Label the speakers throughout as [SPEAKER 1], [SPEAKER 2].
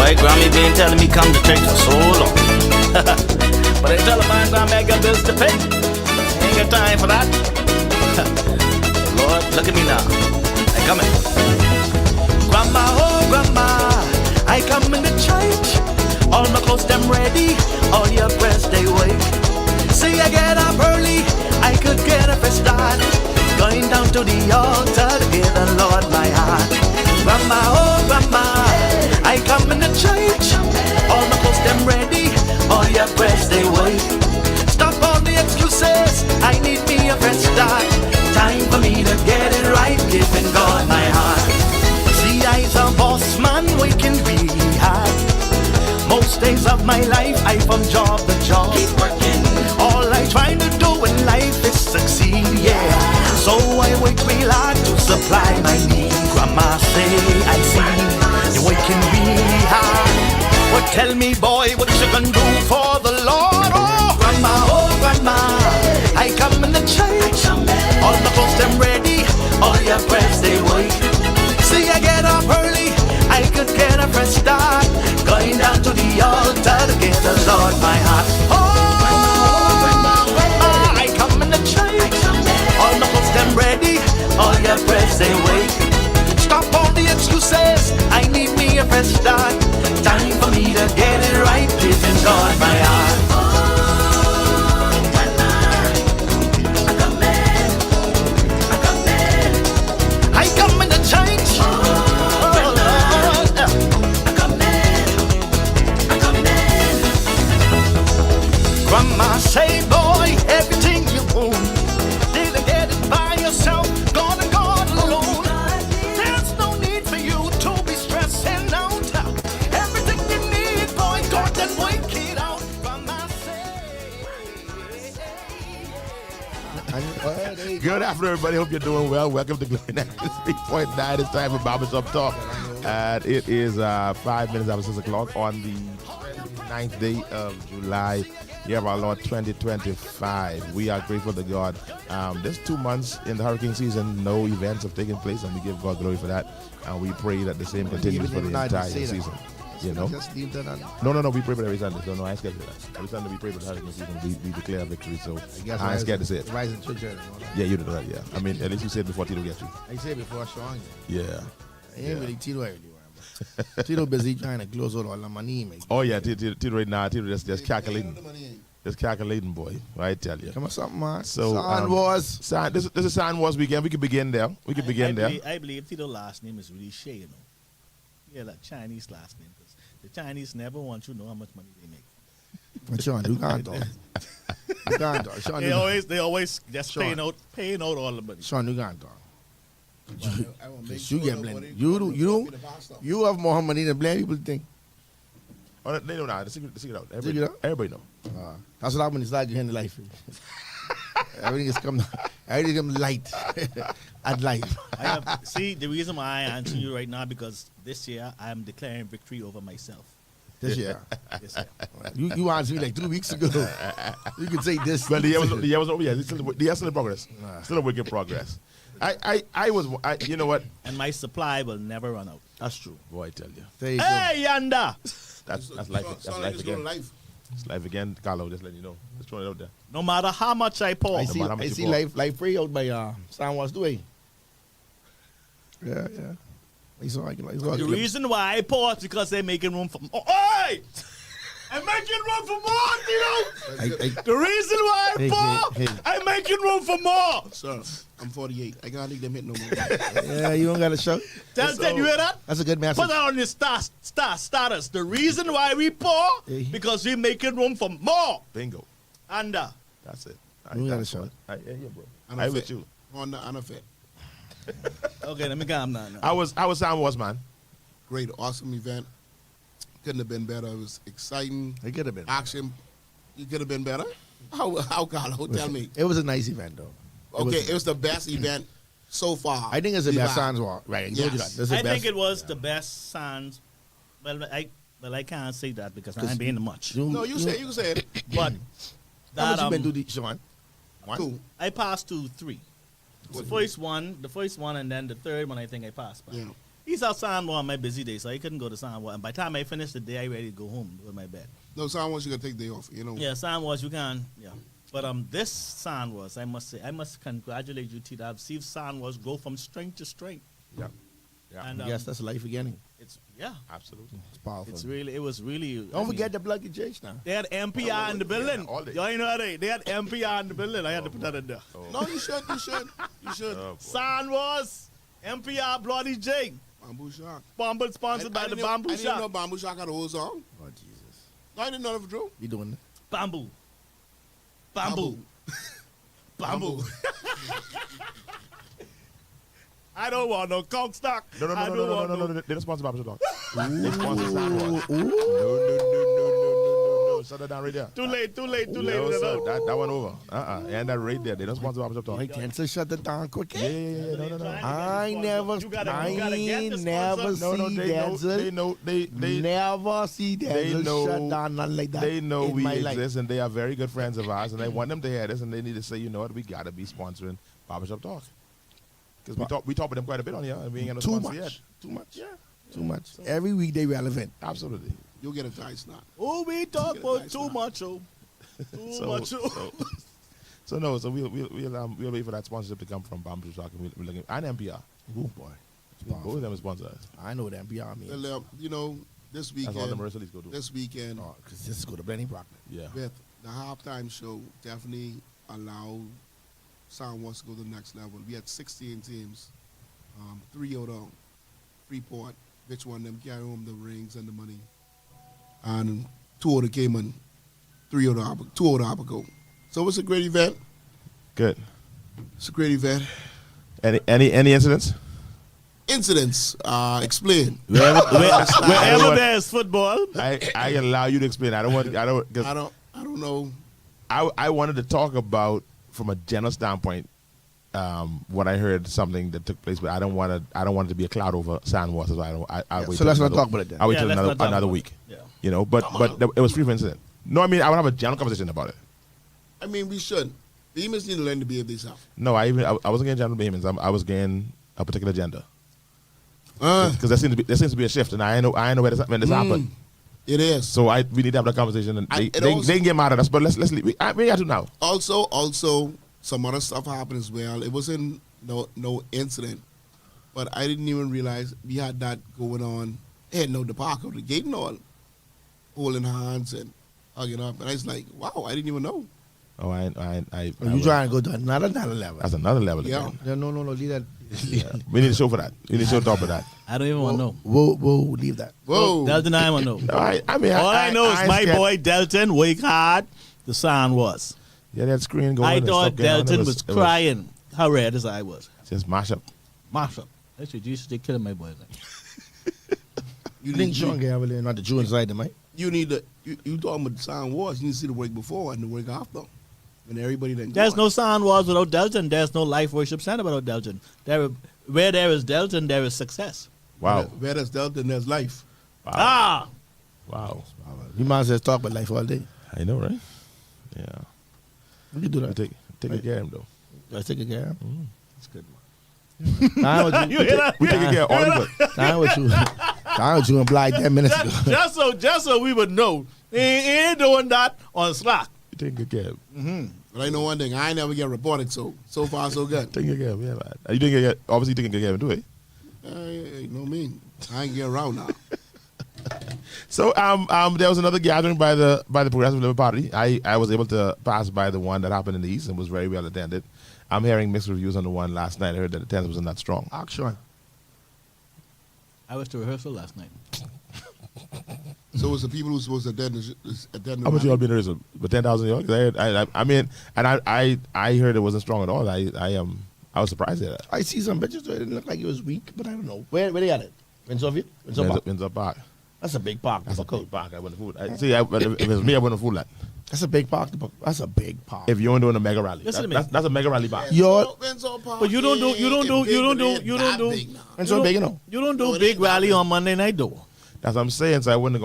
[SPEAKER 1] Boy, Grammy been telling me come to church for so long. But I tell a man, Grammy, I got bills to pay. Ain't got time for that. Lord, look at me now. I coming. Grandma, oh grandma, I come in the church. All my clothes them ready, all your breasts they wait. See I get up early, I could get a fresh start. Going down to the altar to give the Lord my heart. Grandma, oh grandma, I come in the church. All my clothes them ready, all your breasts they wait. Stop all the excuses, I need me a fresh start. Time for me to get it right, giving God my heart. See I's a boss man, working really hard. Most days of my life I from job to job. Keep working. All I try to do in life is succeed, yeah. So I work real hard to supply my need. Grandma say I see you're working really hard. Well tell me boy what you gonna do for the Lord. Oh grandma, I come in the church. All my clothes them ready, all your breasts they wait. See I get up early, I could get a fresh start. Going down to the altar to give the Lord my heart. Oh grandma, I come in the church. All my clothes them ready, all your breasts they wait. Stop all the excuses, I need me a fresh start. Time for me to get it right, giving God my heart. Grandma say, boy, everything you own, didn't get it by yourself, gonna go alone. There's no need for you to be stressing out. Everything you need, boy, God can work it out. Grandma say.
[SPEAKER 2] Good afternoon, everybody. Hope you're doing well. Welcome to Glen 3.9. It's time for Barbershop Talk. And it is 5 minutes after 6 o'clock on the 29th day of July. Year of our Lord 2025. We are grateful to God. There's 2 months in the hurricane season, no events have taken place, and we give God glory for that. And we pray that the same continues for the entire season. You know? No, we pray for every Sunday. So no, I ain't scared of that. Every Sunday we pray for the hurricane season. We declare victory. So I ain't scared to say it. Yeah, you did that. Yeah. I mean, at least you said it before Tito gets you.
[SPEAKER 3] I said before Sean.
[SPEAKER 2] Yeah.
[SPEAKER 3] Ain't really Tito everywhere. Tito busy trying to close out all the money.
[SPEAKER 2] Oh yeah, Tito right now. Tito just calculating. Just calculating, boy. I tell you.
[SPEAKER 3] Come on, something, man.
[SPEAKER 2] So, this is Sand Wars weekend. We could begin there.
[SPEAKER 1] I believe Tito's last name is really Shea, you know. Yeah, like Chinese last name. Because the Chinese never want you to know how much money they make.
[SPEAKER 3] But Sean, you can't talk. You can't talk. Sean,
[SPEAKER 1] they always just paying out all the money.
[SPEAKER 3] Sean, you can't talk. You get blended. You have more money than black people think.
[SPEAKER 2] Oh, they know now. The secret out. Everybody know.
[SPEAKER 3] That's what happens inside your hand in life. Everything is come light at life.
[SPEAKER 1] See, the reason why I answer you right now because this year I am declaring victory over myself.
[SPEAKER 3] This year. You answered me like 2 weeks ago. You can say this.
[SPEAKER 2] Well, the year was over. Yeah, the year still in progress. Still a work in progress. You know what?
[SPEAKER 1] And my supply will never run out.
[SPEAKER 2] That's true. Boy, I tell you.
[SPEAKER 1] Hey, Yanda!
[SPEAKER 2] That's life. That's life again. It's life again, Carlo. Just letting you know. Just throwing it out there.
[SPEAKER 1] No matter how much I pour.
[SPEAKER 3] I see life free out by San Wars doing. Yeah.
[SPEAKER 1] The reason why I pour is because they're making room for. Oh, hey! I'm making room for more, Tito. The reason why I pour, I'm making room for more.
[SPEAKER 4] Sir, I'm 48. I can't leave them hit no more.
[SPEAKER 3] Yeah, you don't got to show.
[SPEAKER 1] Tell you hear that?
[SPEAKER 3] That's a good message.
[SPEAKER 1] Put that on your status. The reason why we pour, because we're making room for more.
[SPEAKER 2] Bingo.
[SPEAKER 1] And
[SPEAKER 2] that's it.
[SPEAKER 3] You don't got to show.
[SPEAKER 2] Yeah, bro.
[SPEAKER 4] I'm
[SPEAKER 2] with you.
[SPEAKER 4] On the fit.
[SPEAKER 1] Okay, let me calm down now.
[SPEAKER 2] I was Sam was, man.
[SPEAKER 4] Great, awesome event. Couldn't have been better. It was exciting.
[SPEAKER 3] It could have been
[SPEAKER 4] action. It could have been better. How Carlo? Tell me.
[SPEAKER 3] It was a nice event, though.
[SPEAKER 4] It was the best event so far.
[SPEAKER 3] I think it's the best Sands Walk. Right.
[SPEAKER 4] Yes.
[SPEAKER 1] I think it was the best Sands. Well, I can't say that because I ain't been much.
[SPEAKER 4] You can say it.
[SPEAKER 1] But
[SPEAKER 3] how much you been to the Sean?
[SPEAKER 4] Two.
[SPEAKER 1] I passed to three. The first one, and then the third one. I think I passed by.
[SPEAKER 5] He's out San Juan on my busy day, so he couldn't go to San Juan. And by the time I finished the day, I ready to go home with my bed.
[SPEAKER 4] No, San Juan, you got to take the day off. You know.
[SPEAKER 5] Yeah, San Juan, you can. Yeah. But this San Juan, I must say, I must congratulate you, Tito. I've seen San Juan grow from strength to strength.
[SPEAKER 2] Yeah. Yeah.
[SPEAKER 5] And,
[SPEAKER 3] Yes, that's life again.
[SPEAKER 5] it's yeah.
[SPEAKER 2] Absolutely.
[SPEAKER 3] It's powerful.
[SPEAKER 5] It was really.
[SPEAKER 3] Don't forget the blood J now.
[SPEAKER 5] They had MPR in the building.
[SPEAKER 2] all day.
[SPEAKER 5] Y'all know they had MPR in the building. I had to put that in there.
[SPEAKER 4] No, you should. You should. You should.
[SPEAKER 5] San was MPR Bloody J.
[SPEAKER 4] Bamboo Shock.
[SPEAKER 5] Bumble sponsored by the Bamboo
[SPEAKER 4] I didn't know
[SPEAKER 5] Shop.
[SPEAKER 4] Bamboo Shock had a whole song.
[SPEAKER 3] Oh, Jesus.
[SPEAKER 4] No, I didn't know that was true.
[SPEAKER 3] You doing that?
[SPEAKER 5] Bamboo. Bamboo. Bamboo. I don't want no coke stock.
[SPEAKER 2] No.
[SPEAKER 5] I don't want
[SPEAKER 2] They don't sponsor Barbershop Talk. They sponsor San Juan. No. Shut that down right there.
[SPEAKER 5] Too late.
[SPEAKER 2] No, sir. That one over. And that right there. They don't sponsor Barbershop Talk.
[SPEAKER 3] I tend to shut it down quick.
[SPEAKER 2] Yeah. No.
[SPEAKER 3] I never
[SPEAKER 5] You gotta get the
[SPEAKER 3] never
[SPEAKER 5] sponsor.
[SPEAKER 3] see
[SPEAKER 2] They
[SPEAKER 3] Denczil.
[SPEAKER 2] know. They
[SPEAKER 3] Never see Denczil
[SPEAKER 2] know-
[SPEAKER 3] shut down nothing like that.
[SPEAKER 2] They know
[SPEAKER 3] in
[SPEAKER 2] we
[SPEAKER 3] my
[SPEAKER 2] exist,
[SPEAKER 3] life.
[SPEAKER 2] and they are very good friends of ours, and I want them to hear this, and they need to say, you know what, we gotta be sponsoring Barbershop Talk, because we talk with them quite a bit on here, and we ain't got no
[SPEAKER 3] Too
[SPEAKER 2] sponsor
[SPEAKER 3] much.
[SPEAKER 2] yet. Too much. Yeah.
[SPEAKER 3] Too much. Every week they relevant.
[SPEAKER 2] Absolutely.
[SPEAKER 4] You'll get a tight snot.
[SPEAKER 5] Oh, we talk about too much, oh. Too much, oh.
[SPEAKER 2] So we'll wait for that sponsorship to come from Barbershop Talk, and we're looking, and NPR.
[SPEAKER 3] Oh boy.
[SPEAKER 2] Both of them are sponsors.
[SPEAKER 3] I know that beyond me.
[SPEAKER 4] Well, you know, this
[SPEAKER 2] That's all the
[SPEAKER 4] weekend,
[SPEAKER 2] Mercedes go to.
[SPEAKER 4] this weekend,
[SPEAKER 3] Because this is going to Benny Brockman.
[SPEAKER 2] Yeah.
[SPEAKER 4] with the halftime show, definitely allowed San Juan to go to the next level. We had 16 teams, 3 out of Freeport, which one of them carry home the rings and the money, and 2 out of Cayman, 2 out of Abaco. So it's a great event.
[SPEAKER 2] Good.
[SPEAKER 4] It's a great event.
[SPEAKER 2] Any incidents?
[SPEAKER 4] Incidents, explain.
[SPEAKER 5] Wherever there's football.
[SPEAKER 2] I allow you to explain. I don't.
[SPEAKER 4] I don't know.
[SPEAKER 2] I wanted to talk about, from a general standpoint, what I heard, something that took place, but I don't want it to be a cloud over San Juan. So I'll wait.
[SPEAKER 3] So let's not talk about it then.
[SPEAKER 2] I'll wait
[SPEAKER 5] Yeah,
[SPEAKER 2] till
[SPEAKER 5] let's not talk
[SPEAKER 2] another
[SPEAKER 5] about
[SPEAKER 2] week.
[SPEAKER 5] it. Yeah.
[SPEAKER 2] You know, but it was free for incident. No, I mean I would have a general conversation about it.
[SPEAKER 4] I mean, we should. The Behemoths need to learn to behave themselves.
[SPEAKER 2] No, I wasn't getting general behemoths. I was getting a particular agenda, because there seems to be a shift, and I know when this happened.
[SPEAKER 4] It is.
[SPEAKER 2] So we need to have that conversation, and they can get mad at us, but let's leave. We got to now.
[SPEAKER 4] Also, some other stuff happened as well. It wasn't no incident, but I didn't even realize we had that going on. They had the park of the gate and all, holding hands and hugging up, and I was like, wow, I didn't even know.
[SPEAKER 2] Oh,
[SPEAKER 3] You trying to go to another level.
[SPEAKER 2] That's another level.
[SPEAKER 4] Yeah.
[SPEAKER 2] Again.
[SPEAKER 3] No, leave that.
[SPEAKER 2] We need a show for that. We need a show on top of that.
[SPEAKER 5] I don't even want to know.
[SPEAKER 3] We'll leave that.
[SPEAKER 4] Whoa.
[SPEAKER 5] Delton, I want to know. All I know is my boy Delton worked hard. The sound was.
[SPEAKER 2] Yeah, that screen going.
[SPEAKER 5] I
[SPEAKER 2] and
[SPEAKER 5] thought
[SPEAKER 2] stuff going on.
[SPEAKER 5] Delton
[SPEAKER 2] It
[SPEAKER 5] was crying. How red his eye was.
[SPEAKER 2] Just mash up.
[SPEAKER 5] Marshall. That's what you used to killing my boy.
[SPEAKER 3] You think Sean Gabriel not the Jew inside them, right?
[SPEAKER 4] You need to. You talking about the sound wars? You need to see the work before and the work after, and everybody then.
[SPEAKER 5] There's no sound wars without Delton. There's no life worship center without Delton. Where there is Delton, there is success.
[SPEAKER 2] Wow.
[SPEAKER 4] Where there's Delta, there's life.
[SPEAKER 5] Ah,
[SPEAKER 2] Wow.
[SPEAKER 3] You might as well talk about life all day.
[SPEAKER 2] I know, right? Yeah.
[SPEAKER 3] We can do that.
[SPEAKER 2] Take good care of him, though.
[SPEAKER 3] Let's take a care.
[SPEAKER 5] that's good.
[SPEAKER 3] Time
[SPEAKER 5] You hear that?
[SPEAKER 2] We take care of all of it.
[SPEAKER 3] with you and Bly 10 minutes ago.
[SPEAKER 5] just so we would know, he ain't doing that on Slack.
[SPEAKER 2] We take good care of him.
[SPEAKER 4] But I know one thing. I ain't never get reported. So far so good.
[SPEAKER 2] Take good care of him. Yeah, man. You taking care? Obviously, taking good care of him, too, eh?
[SPEAKER 4] You know what I mean? I ain't get around now.
[SPEAKER 2] So there was another gathering by the Progressive Liberal Party. I was able to pass by the one that happened in the East and was very well attended. I'm hearing mixed reviews on the one last night. I heard that the attendance wasn't that strong.
[SPEAKER 3] Action.
[SPEAKER 5] I was to rehearsal last night.
[SPEAKER 4] So it's the people who supposed to attend the
[SPEAKER 2] How much y'all been rehearsal? But 10,000 y'all? I mean, and I heard it wasn't strong at all. I was surprised at that.
[SPEAKER 3] I see some pictures where it didn't look like it was weak, but I don't know. Where they at it? In Soviet?
[SPEAKER 2] Windsor Park.
[SPEAKER 3] That's a big park.
[SPEAKER 2] That's a big park. I wouldn't fool. If it was me, I wouldn't fool that.
[SPEAKER 3] That's a big park. That's a big park.
[SPEAKER 2] If you ain't doing a mega rally,
[SPEAKER 5] Listen to me.
[SPEAKER 2] that's a mega rally park.
[SPEAKER 5] But you don't do
[SPEAKER 3] big enough.
[SPEAKER 5] You don't do big rally on Monday night though.
[SPEAKER 2] That's what I'm saying. So I wouldn't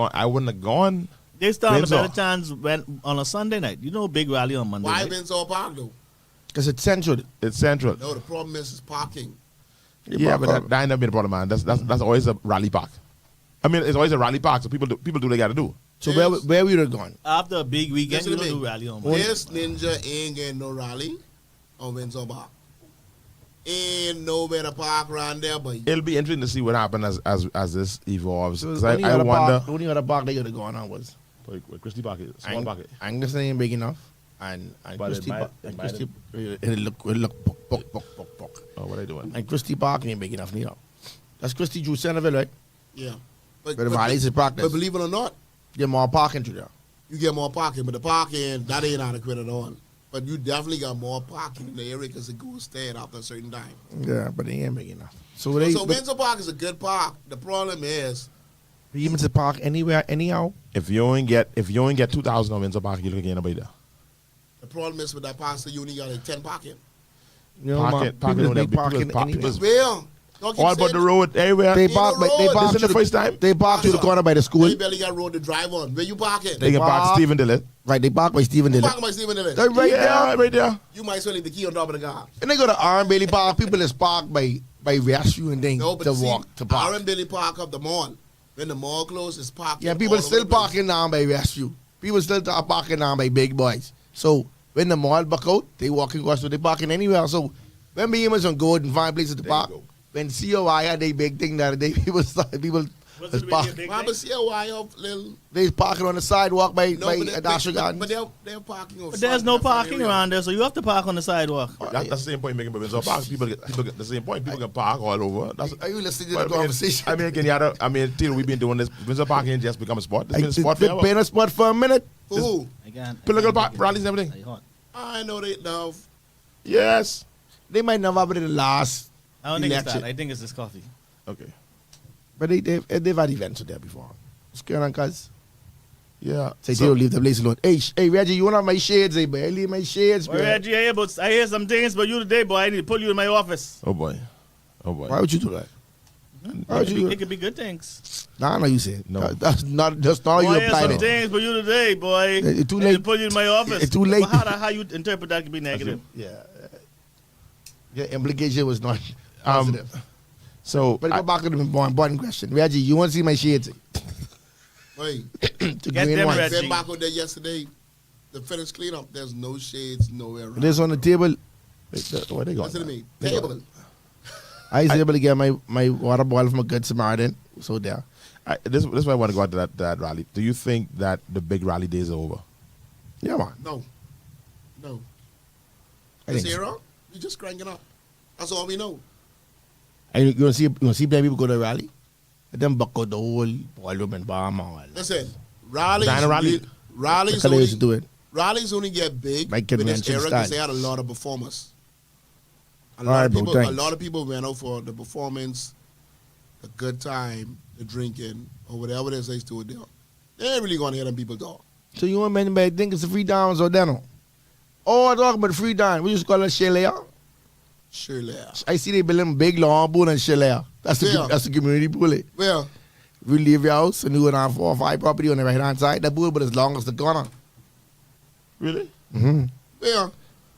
[SPEAKER 2] have gone.
[SPEAKER 5] They start a
[SPEAKER 2] Windsor.
[SPEAKER 5] better chance when on a Sunday night. You know, big rally on Monday
[SPEAKER 4] Why
[SPEAKER 5] night.
[SPEAKER 4] Windsor Park though?
[SPEAKER 3] Because it's central.
[SPEAKER 2] It's central.
[SPEAKER 4] No, the problem is parking.
[SPEAKER 2] Yeah, but that ain't never been a problem, man. That's always a rally park. I mean, it's always a rally park, so people do what they got to do.
[SPEAKER 3] So where we were going?
[SPEAKER 5] After a big weekend, you don't do rally on Monday.
[SPEAKER 4] This ninja ain't getting no rally on Windsor Park. Ain't no better park around there, but
[SPEAKER 2] It'll be interesting to see what happens as this evolves.
[SPEAKER 3] So
[SPEAKER 2] 'Cause
[SPEAKER 3] only
[SPEAKER 2] I
[SPEAKER 3] other
[SPEAKER 2] wonder.
[SPEAKER 3] park, the only other park they could have gone on was
[SPEAKER 2] Christie Park, small pocket.
[SPEAKER 3] Angus ain't big enough, and
[SPEAKER 2] But
[SPEAKER 3] Christie
[SPEAKER 2] it
[SPEAKER 3] Park,
[SPEAKER 2] might-
[SPEAKER 3] and
[SPEAKER 2] it might-
[SPEAKER 3] Christie, it look pock.
[SPEAKER 2] Oh, what are they doing?
[SPEAKER 3] And Christie Park ain't big enough neither. That's Christie Drew Centerville, right?
[SPEAKER 4] yeah.
[SPEAKER 3] But the Valley's is practice.
[SPEAKER 4] But believe it or not,
[SPEAKER 3] Get more parking through there.
[SPEAKER 4] you get more parking, but the parking, that ain't adequate at all. But you definitely got more parking in the area because it goes dead after a certain time.
[SPEAKER 3] Yeah, but they ain't big enough. So
[SPEAKER 4] So Windsor Park is a good park. The problem is,
[SPEAKER 3] even to park anywhere, anyhow.
[SPEAKER 2] If you only get 2,000 on Windsor Park, you look at anybody there.
[SPEAKER 4] the problem is with that park, so you only got like 10 parking.
[SPEAKER 3] You know,
[SPEAKER 2] Parking
[SPEAKER 3] people
[SPEAKER 2] on
[SPEAKER 3] be
[SPEAKER 2] that big-
[SPEAKER 3] parking
[SPEAKER 2] people-
[SPEAKER 3] anywhere.
[SPEAKER 2] people-
[SPEAKER 4] Well, don't keep
[SPEAKER 2] All but
[SPEAKER 4] saying
[SPEAKER 2] the road, everywhere.
[SPEAKER 3] They
[SPEAKER 4] Ain't
[SPEAKER 3] park,
[SPEAKER 4] no road.
[SPEAKER 3] they park
[SPEAKER 2] This is
[SPEAKER 3] to
[SPEAKER 2] the first time?
[SPEAKER 3] They park to the corner by the school.
[SPEAKER 4] They barely got road to drive on. Where you parking?
[SPEAKER 2] They can park
[SPEAKER 3] park-
[SPEAKER 2] Stephen Dillon.
[SPEAKER 3] Right, they park by Stephen
[SPEAKER 4] You
[SPEAKER 3] Dillon.
[SPEAKER 4] parking by Stephen Dillon.
[SPEAKER 3] They're right there.
[SPEAKER 2] Right there.
[SPEAKER 4] You might as well leave the key on top of the car.
[SPEAKER 3] And they go to R and Bailey Park. People that's parked by rescue and then
[SPEAKER 4] No, but
[SPEAKER 3] to
[SPEAKER 4] see,
[SPEAKER 3] walk to park.
[SPEAKER 4] R and Billy Park up the mall. When the mall closed, it's parking.
[SPEAKER 3] Yeah, people
[SPEAKER 4] all
[SPEAKER 3] still
[SPEAKER 4] over the place.
[SPEAKER 3] parking down by rescue. People still parking down by big boys. So when the mall back out, they walking across, so they parking anywhere. So when we was on go and find places to park, when COI had a big thing that day, people was
[SPEAKER 5] really
[SPEAKER 3] parking.
[SPEAKER 5] a big
[SPEAKER 4] Mama
[SPEAKER 5] thing?
[SPEAKER 4] see a why up little.
[SPEAKER 3] They parking on the sidewalk by
[SPEAKER 4] No, but,
[SPEAKER 3] Dasher Gardens.
[SPEAKER 4] but they're parking on.
[SPEAKER 5] But there's no parking around there, so you have to park on the sidewalk.
[SPEAKER 2] That's the same point making by Windsor Park. People get the same point. People can park all over. That's,
[SPEAKER 3] Are you listening to
[SPEAKER 2] Well,
[SPEAKER 3] the conversation?
[SPEAKER 2] I mean, Kenyatta, till we've been doing this, Windsor Park ain't just become a sport. It's been a sport
[SPEAKER 3] They've
[SPEAKER 2] forever.
[SPEAKER 3] been a spot for a minute.
[SPEAKER 4] For who?
[SPEAKER 2] Political rallies and everything.
[SPEAKER 4] I know they love.
[SPEAKER 2] Yes.
[SPEAKER 3] They might never have it in the last
[SPEAKER 5] I don't think it's
[SPEAKER 3] election.
[SPEAKER 5] that. I think it's this coffee.
[SPEAKER 2] Okay.
[SPEAKER 3] But they've had events there before. What's going on, cuz?
[SPEAKER 2] Yeah.
[SPEAKER 3] Say they don't leave the place alone. Hey, Reggie, you want to have my shades, boy? I leave my shades,
[SPEAKER 5] Well,
[SPEAKER 3] bro.
[SPEAKER 5] Reggie, I hear some things about you today, boy. I need to pull you in my office.
[SPEAKER 2] Oh boy.
[SPEAKER 3] Why would you do that? Why would you do
[SPEAKER 5] It
[SPEAKER 3] that?
[SPEAKER 5] could be good things.
[SPEAKER 3] Nah, no, you said.
[SPEAKER 2] No.
[SPEAKER 3] That's not how
[SPEAKER 5] Boy,
[SPEAKER 3] you
[SPEAKER 5] I hear
[SPEAKER 3] applied
[SPEAKER 5] some
[SPEAKER 3] it.
[SPEAKER 5] things about you today, boy.
[SPEAKER 3] It's too
[SPEAKER 5] I need to
[SPEAKER 3] late.
[SPEAKER 5] pull you in my office.
[SPEAKER 3] It's too late.
[SPEAKER 5] But how you interpret that could be negative?
[SPEAKER 3] Yeah. Your implication was not positive.
[SPEAKER 2] So
[SPEAKER 3] But go back to the important question. Reggie, you want to see my shades?
[SPEAKER 4] Hey,
[SPEAKER 3] The
[SPEAKER 5] Get
[SPEAKER 3] green
[SPEAKER 5] them
[SPEAKER 3] ones.
[SPEAKER 5] ready.
[SPEAKER 4] been back out there yesterday. The finish cleanup. There's no shades nowhere around.
[SPEAKER 3] This on the table.
[SPEAKER 2] where they going?
[SPEAKER 4] Listen to me. Table.
[SPEAKER 3] I was able to get my water bottle from a Good Samaritan. So there.
[SPEAKER 2] This is why I want to go out to that rally. Do you think that the big rally days are over?
[SPEAKER 3] Yeah, man.
[SPEAKER 4] No.
[SPEAKER 3] I
[SPEAKER 4] This
[SPEAKER 3] think so.
[SPEAKER 4] era, we just cranking up. That's all we know.
[SPEAKER 3] And you want to see black people go to a rally? Let them buck out the whole volume and bomb and all that.
[SPEAKER 4] Listen, rallies.
[SPEAKER 2] Dine a rally.
[SPEAKER 4] Rallies
[SPEAKER 3] That's how they used to
[SPEAKER 4] only,
[SPEAKER 3] do it.
[SPEAKER 4] rallies only get big
[SPEAKER 3] Like
[SPEAKER 4] with this
[SPEAKER 3] convention
[SPEAKER 4] era
[SPEAKER 3] style.
[SPEAKER 4] because they had a lot of performers. A
[SPEAKER 3] All
[SPEAKER 4] lot
[SPEAKER 3] right,
[SPEAKER 4] of
[SPEAKER 3] bro,
[SPEAKER 4] people.
[SPEAKER 3] thanks.
[SPEAKER 4] A lot of people went out for the performance, the good time, the drinking, or whatever it is they do there. They ain't really gonna hear them people talk.
[SPEAKER 3] So you want anybody to think it's a free downs or dental? Oh, I talk about the free down. We used to call it chalet.
[SPEAKER 4] Surely.
[SPEAKER 3] I see they building big long pool and chalet. That's the community pool.
[SPEAKER 4] Well,
[SPEAKER 3] We leave your house and you go down 4 or 5 property on the right hand side. That pool, but as long as the corner.
[SPEAKER 2] Really?
[SPEAKER 3] Mm-hmm.
[SPEAKER 4] well,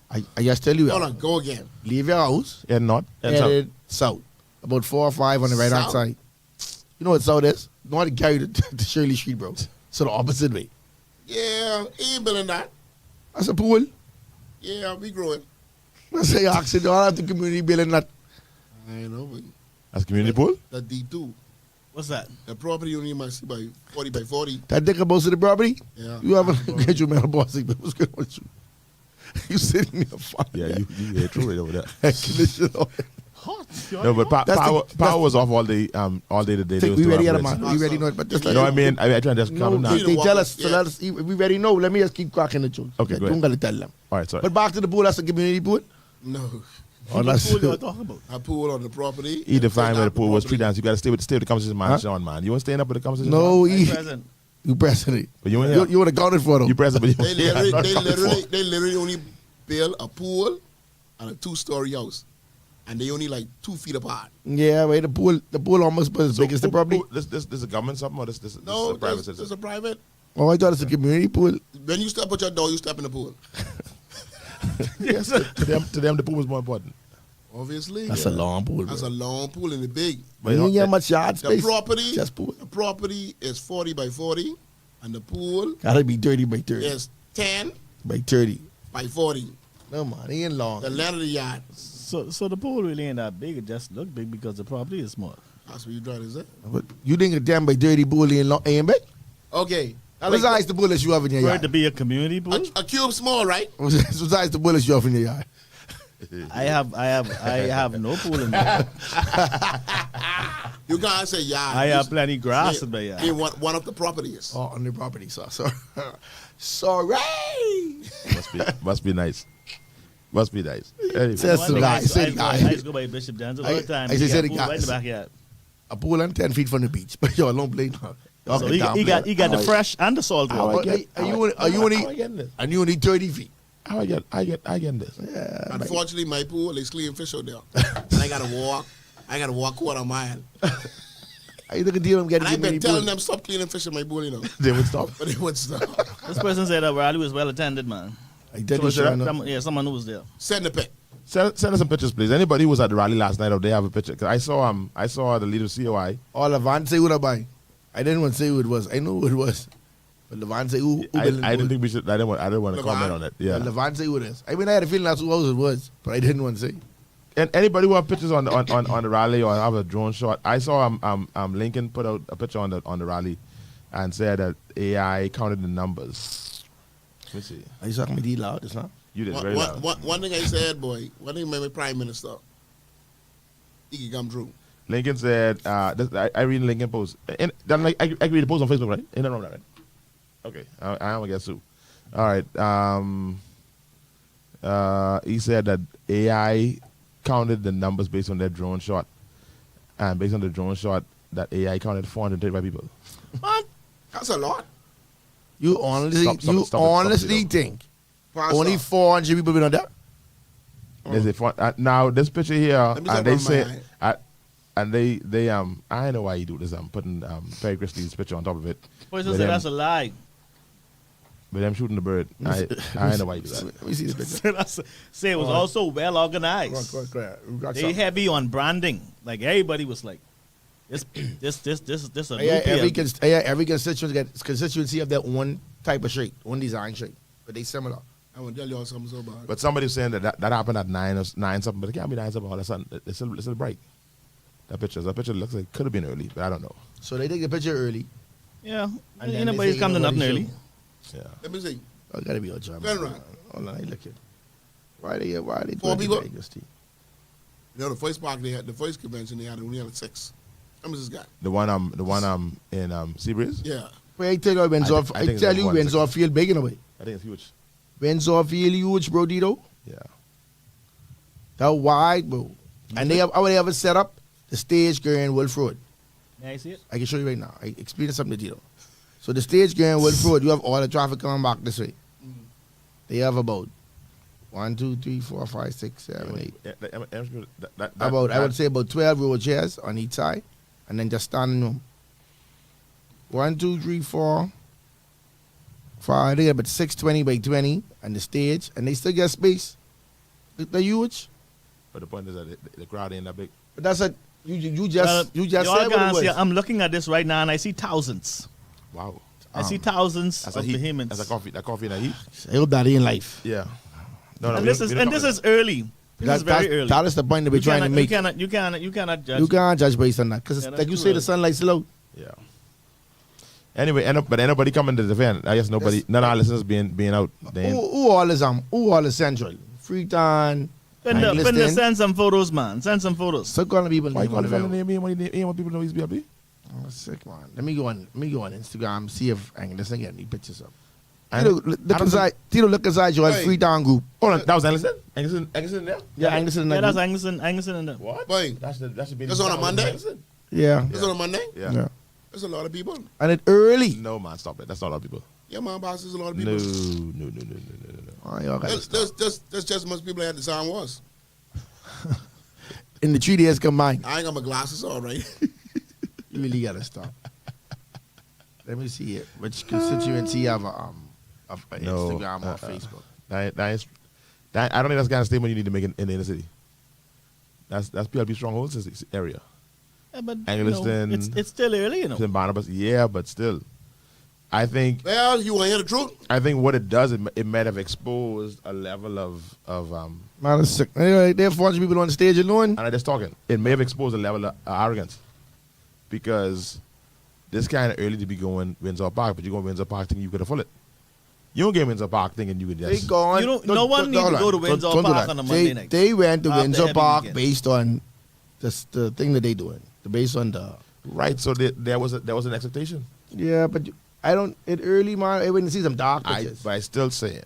[SPEAKER 3] I just tell you,
[SPEAKER 4] hold on, go again.
[SPEAKER 3] leave your house,
[SPEAKER 2] Yeah, not.
[SPEAKER 3] headed south. About 4 or 5 on the right hand
[SPEAKER 4] South?
[SPEAKER 3] side. You know what south is? You know how to carry to Shirley Street, bro. So the opposite way.
[SPEAKER 4] Yeah, he ain't building that.
[SPEAKER 3] That's a pool.
[SPEAKER 4] Yeah, we growing.
[SPEAKER 3] That's a oxygen. Don't have the community building that.
[SPEAKER 4] I know, but
[SPEAKER 2] That's community pool?
[SPEAKER 4] the D2,
[SPEAKER 5] What's that?
[SPEAKER 4] the property you only might see by 40 by 40.
[SPEAKER 3] That dick about to the property.
[SPEAKER 4] Yeah.
[SPEAKER 3] You have a graduate mental bossy, but what's going on with you? You sitting there fine.
[SPEAKER 2] Yeah, you hit through it over there.
[SPEAKER 3] Condition on it.
[SPEAKER 2] No, but
[SPEAKER 3] That's
[SPEAKER 2] power was off all day today. They was
[SPEAKER 3] We
[SPEAKER 2] doing
[SPEAKER 3] ready,
[SPEAKER 2] operations.
[SPEAKER 3] man. We ready know it, but just
[SPEAKER 2] You know what I mean? I try to just calm them
[SPEAKER 3] No,
[SPEAKER 2] down.
[SPEAKER 3] they tell us. So
[SPEAKER 4] Yeah.
[SPEAKER 3] let us. We ready know. Let me just keep cracking the jokes.
[SPEAKER 2] Okay, go
[SPEAKER 3] Don't
[SPEAKER 2] ahead.
[SPEAKER 3] gotta tell them.
[SPEAKER 2] All right, sorry.
[SPEAKER 3] But back to the pool. That's a community pool.
[SPEAKER 4] No.
[SPEAKER 3] Oh, that's
[SPEAKER 5] What you talking about?
[SPEAKER 4] I pool on the property.
[SPEAKER 2] He defined
[SPEAKER 4] Take
[SPEAKER 2] where
[SPEAKER 4] out
[SPEAKER 2] the pool was
[SPEAKER 4] property.
[SPEAKER 2] pre-dance. You got to stay with the conversation, man.
[SPEAKER 3] Huh?
[SPEAKER 2] Sean, man. You want to stay up with the conversation?
[SPEAKER 3] no.
[SPEAKER 2] man?
[SPEAKER 3] He,
[SPEAKER 5] Present.
[SPEAKER 3] you pressing it.
[SPEAKER 2] But you ain't here.
[SPEAKER 3] You would have counted for them.
[SPEAKER 2] You present, but you
[SPEAKER 4] They
[SPEAKER 2] yeah,
[SPEAKER 4] literally,
[SPEAKER 2] not
[SPEAKER 4] they
[SPEAKER 2] coming
[SPEAKER 4] literally,
[SPEAKER 2] for.
[SPEAKER 4] they literally only build a pool and a 2-story house, and they only like 2 feet apart.
[SPEAKER 3] Yeah, wait. The pool almost was as big as the property.
[SPEAKER 2] This is a government something or this
[SPEAKER 4] No,
[SPEAKER 2] is a private
[SPEAKER 4] this is
[SPEAKER 2] citizen?
[SPEAKER 4] a private.
[SPEAKER 3] Oh, I thought it's a community pool.
[SPEAKER 4] When you step out your door, you step in the pool.
[SPEAKER 2] Yes, to them the pool was more important.
[SPEAKER 4] Obviously.
[SPEAKER 3] That's a long pool,
[SPEAKER 4] That's
[SPEAKER 3] bro.
[SPEAKER 4] a long pool and the big.
[SPEAKER 3] But you ain't get much yard
[SPEAKER 4] The
[SPEAKER 3] space.
[SPEAKER 4] property,
[SPEAKER 3] Just pool.
[SPEAKER 4] the property is 40 by 40, and the pool
[SPEAKER 3] Gotta be 30 by 30.
[SPEAKER 4] is 10
[SPEAKER 3] By 30.
[SPEAKER 4] by 40.
[SPEAKER 3] No, man, it ain't long.
[SPEAKER 4] The length of the yard.
[SPEAKER 5] So the pool really ain't that big. It just look big because the property is small.
[SPEAKER 4] That's what you try to say.
[SPEAKER 3] But you think a 10 by 30 pool ain't big?
[SPEAKER 4] Okay.
[SPEAKER 3] What's the size the bullets you have in your
[SPEAKER 5] For it
[SPEAKER 3] yard?
[SPEAKER 5] to be a community pool,
[SPEAKER 4] A cube small, right?
[SPEAKER 3] What's the size the bullets you have in your yard?
[SPEAKER 5] I have no pool in there.
[SPEAKER 4] You can't say yard.
[SPEAKER 5] I
[SPEAKER 4] You
[SPEAKER 5] have plenty grass in my
[SPEAKER 4] say
[SPEAKER 5] yard.
[SPEAKER 4] in one of the properties.
[SPEAKER 3] Oh, on the property, so sorry.
[SPEAKER 2] Must be nice. Must be nice. Anyway.
[SPEAKER 3] Says
[SPEAKER 5] One
[SPEAKER 3] the
[SPEAKER 5] thing
[SPEAKER 3] guy.
[SPEAKER 5] I
[SPEAKER 3] Say the
[SPEAKER 5] used
[SPEAKER 3] guy.
[SPEAKER 5] to go by Bishop Denczil
[SPEAKER 3] I-
[SPEAKER 5] all the time.
[SPEAKER 3] I
[SPEAKER 5] He
[SPEAKER 3] say
[SPEAKER 5] got
[SPEAKER 3] the
[SPEAKER 5] pool
[SPEAKER 3] guy.
[SPEAKER 5] right in the backyard.
[SPEAKER 3] A pool and 10 feet from the beach, but y'all don't play now. Y'all
[SPEAKER 5] So
[SPEAKER 3] can down
[SPEAKER 5] he
[SPEAKER 3] play.
[SPEAKER 5] got the fresh and the salt
[SPEAKER 2] How
[SPEAKER 5] water.
[SPEAKER 2] I get-
[SPEAKER 3] Are you
[SPEAKER 2] how I
[SPEAKER 3] only
[SPEAKER 2] getting this?
[SPEAKER 3] and you only 30 feet?
[SPEAKER 2] How I get this?
[SPEAKER 3] Yeah.
[SPEAKER 4] Unfortunately, my pool is clean fish out there. And I gotta walk quarter mile.
[SPEAKER 3] I look at them
[SPEAKER 4] And
[SPEAKER 3] getting
[SPEAKER 4] I've been
[SPEAKER 3] many
[SPEAKER 4] telling
[SPEAKER 3] pool.
[SPEAKER 4] them stop cleaning fish in my pool, you know.
[SPEAKER 2] They would stop.
[SPEAKER 4] But they wouldn't stop.
[SPEAKER 5] This person said that rally was well attended, man.
[SPEAKER 3] I tell you, sure, no.
[SPEAKER 5] Someone who was there.
[SPEAKER 4] Send the pic.
[SPEAKER 2] Send us some pictures, please. Anybody who was at the rally last night, or they have a picture? 'Cause I saw the leader of COI.
[SPEAKER 3] All Levant say who I buy. I didn't want to say who it was. I know who it was. But Levant say who
[SPEAKER 2] I
[SPEAKER 3] building
[SPEAKER 2] didn't
[SPEAKER 3] pool.
[SPEAKER 2] think we should. I didn't want to
[SPEAKER 4] Levant?
[SPEAKER 2] comment on it. Yeah.
[SPEAKER 3] Levant say who it is. I mean, I had a feeling that's who it was, but I didn't want to say.
[SPEAKER 2] And anybody who have pictures on the rally or have a drone shot, I saw Lincoln put out a picture on the rally, and said that AI counted the numbers. Let me see.
[SPEAKER 3] Are you talking me loud? It's not.
[SPEAKER 2] You did very loud.
[SPEAKER 4] One thing I said, boy, one thing my prime minister, he can come through.
[SPEAKER 2] Lincoln said, I read Lincoln post. And then like I read the post on Facebook, right? Ain't nothing wrong with that, right? Okay, I am gonna get sued. All right. He said that AI counted the numbers based on their drone shot, and based on the drone shot, that AI counted 435 people.
[SPEAKER 5] What?
[SPEAKER 4] That's a lot.
[SPEAKER 3] You honestly,
[SPEAKER 2] Stop it,
[SPEAKER 3] honestly
[SPEAKER 2] Tito.
[SPEAKER 3] think
[SPEAKER 4] Pastor.
[SPEAKER 3] only 400 people been on that?
[SPEAKER 2] There's now this picture here,
[SPEAKER 4] Let me
[SPEAKER 2] and
[SPEAKER 4] stop
[SPEAKER 2] they
[SPEAKER 4] on
[SPEAKER 2] say, and they I know why you do this. I'm putting Perry Christie's picture on top of it.
[SPEAKER 5] Person
[SPEAKER 2] But
[SPEAKER 5] said
[SPEAKER 2] them-
[SPEAKER 5] that's a lie.
[SPEAKER 2] But I'm shooting the bird. I know why you do that.
[SPEAKER 3] Let me see this picture.
[SPEAKER 5] Say it was also well organized. They heavy on branding. Like everybody was like, this a new
[SPEAKER 3] Every constituency have their own type of shape, one design shape, but they similar.
[SPEAKER 4] I want to tell y'all something so bad.
[SPEAKER 2] But somebody was saying that happened at 9 something, but it can't be 9 something all of a sudden. It's still bright. That picture looks like it could have been early, but I don't know.
[SPEAKER 3] So they take the picture early.
[SPEAKER 5] Yeah,
[SPEAKER 3] And then
[SPEAKER 5] ain't
[SPEAKER 3] they
[SPEAKER 5] nobody's
[SPEAKER 3] say
[SPEAKER 5] coming
[SPEAKER 3] nobody
[SPEAKER 5] nothing early.
[SPEAKER 3] show.
[SPEAKER 2] Yeah.
[SPEAKER 4] Let me see.
[SPEAKER 3] Oh, gotta be a job.
[SPEAKER 4] Turn around.
[SPEAKER 3] Hold on, I look at. Why they
[SPEAKER 4] Four
[SPEAKER 3] doing
[SPEAKER 4] people?
[SPEAKER 3] the Vegas team?
[SPEAKER 4] You know, the first park they had, the first convention they had, only had 6. How much this guy?
[SPEAKER 2] The one in Seabreeze?
[SPEAKER 4] Yeah.
[SPEAKER 3] Wait, I tell you, Windsor.
[SPEAKER 2] I
[SPEAKER 3] I
[SPEAKER 2] think
[SPEAKER 3] tell
[SPEAKER 2] it's
[SPEAKER 3] you,
[SPEAKER 2] like
[SPEAKER 3] Windsor feel big in a way.
[SPEAKER 2] I think it's huge.
[SPEAKER 3] Windsor feel huge, bro, Tito.
[SPEAKER 2] Yeah.
[SPEAKER 3] That wide, bro. And they have how they have it set up. The stage going Wolf Road.
[SPEAKER 5] May I see it?
[SPEAKER 3] I can show you right now. I explain something to Tito. So the stage going Wolf Road, you have all the traffic coming back this way. They have about 1, 2, 3, 4, 5, 6, 7, 8. About I would say about 12 row chairs on each side, and then just standing room. 1, 2, 3, 4, 5. They got about 620 by 20 and the stage, and they still get space. They're huge,
[SPEAKER 2] But the point is that the crowd ain't that big.
[SPEAKER 3] but that's a you just
[SPEAKER 5] y'all
[SPEAKER 3] said what it
[SPEAKER 5] can't
[SPEAKER 3] was.
[SPEAKER 5] see, I'm looking at this right now and I see thousands.
[SPEAKER 2] Wow.
[SPEAKER 5] I see thousands
[SPEAKER 2] That's
[SPEAKER 5] of
[SPEAKER 2] a heat.
[SPEAKER 5] behemoths.
[SPEAKER 2] That's a coffee in a heat.
[SPEAKER 3] I hope that ain't life.
[SPEAKER 2] Yeah. No,
[SPEAKER 5] And
[SPEAKER 2] we
[SPEAKER 5] this
[SPEAKER 2] don't-
[SPEAKER 5] is
[SPEAKER 2] we don't
[SPEAKER 5] and this
[SPEAKER 2] come
[SPEAKER 5] is early. This is very early.
[SPEAKER 3] That is the point that we're trying to make.
[SPEAKER 5] You cannot judge.
[SPEAKER 3] You can't judge based on that because,
[SPEAKER 5] Yeah, that's
[SPEAKER 3] like you
[SPEAKER 5] too
[SPEAKER 3] say, the
[SPEAKER 5] early.
[SPEAKER 3] sunlight's low.
[SPEAKER 2] Yeah. Anyway, but ain't nobody coming to defend. I guess nobody. None of our listeners being out. They ain't-
[SPEAKER 3] Who all is central? Freetown,
[SPEAKER 5] Finna send some photos, man. Send some photos.
[SPEAKER 3] So calling people
[SPEAKER 2] Why you
[SPEAKER 3] name
[SPEAKER 2] calling
[SPEAKER 3] on
[SPEAKER 2] the
[SPEAKER 3] the
[SPEAKER 2] fella
[SPEAKER 3] video.
[SPEAKER 2] name? Ain't want people to know he's BLB?
[SPEAKER 3] Oh, sick man. Let me go on Instagram, see if I can just get any pictures up.
[SPEAKER 2] And
[SPEAKER 3] Tito, look inside. Tito, look inside your
[SPEAKER 4] Hey.
[SPEAKER 3] Freetown group.
[SPEAKER 2] Hold on, that was Angleston? Angleston there?
[SPEAKER 3] Yeah, Angus in
[SPEAKER 5] Yeah,
[SPEAKER 3] that
[SPEAKER 5] that's
[SPEAKER 3] group.
[SPEAKER 5] Angerson in there.
[SPEAKER 2] What?
[SPEAKER 4] Boy,
[SPEAKER 2] That should be.
[SPEAKER 4] That's on a Monday?
[SPEAKER 2] Angleston?
[SPEAKER 3] Yeah.
[SPEAKER 4] this on a Monday?
[SPEAKER 2] Yeah.
[SPEAKER 3] Yeah.
[SPEAKER 4] There's a lot of people.
[SPEAKER 3] And it early.
[SPEAKER 2] No man, stop it. That's not a lot of people.
[SPEAKER 4] Yeah, man, boss, there's a lot of
[SPEAKER 2] No,
[SPEAKER 4] people.
[SPEAKER 2] no.
[SPEAKER 3] Oh, y'all gotta stop.
[SPEAKER 4] There's just as much people at the San was.
[SPEAKER 3] In the 3 days combined.
[SPEAKER 4] I ain't got my glasses on, right?
[SPEAKER 3] You really gotta stop. Let me see it. Which constituency have of
[SPEAKER 2] No,
[SPEAKER 3] Instagram or Facebook?
[SPEAKER 2] I don't think that's the kind of statement you need to make in the inner city. That's PLP strongholds in this area.
[SPEAKER 5] Yeah, but
[SPEAKER 2] Angliston,
[SPEAKER 5] it's still early, you know.
[SPEAKER 2] St. Barnabas, yeah, but still, I think
[SPEAKER 4] Well, you want to hear the truth?
[SPEAKER 2] what it does, it might have exposed a level of
[SPEAKER 3] Man, it's sick. Anyway, there are 400 people on the stage alone.
[SPEAKER 2] and I'm just talking. It may have exposed a level of arrogance because this kind of early to be going Windsor Park, but you're going Windsor Park thinking you could afford it. You don't get Windsor Park thinking you could
[SPEAKER 3] They
[SPEAKER 2] just.
[SPEAKER 3] gone.
[SPEAKER 5] You don't- no one need to go to Windsor
[SPEAKER 3] Don't do
[SPEAKER 5] Park
[SPEAKER 3] that.
[SPEAKER 5] on a Monday
[SPEAKER 3] they,
[SPEAKER 5] night.
[SPEAKER 3] They went to
[SPEAKER 5] After
[SPEAKER 3] Windsor
[SPEAKER 5] heavy
[SPEAKER 3] Park
[SPEAKER 5] weekend.
[SPEAKER 3] based on the thing that they doing. Based on the
[SPEAKER 2] Right, so there was an expectation.
[SPEAKER 3] yeah, but I don't. It early, man. I wouldn't see some dark pictures.
[SPEAKER 2] But I still saying,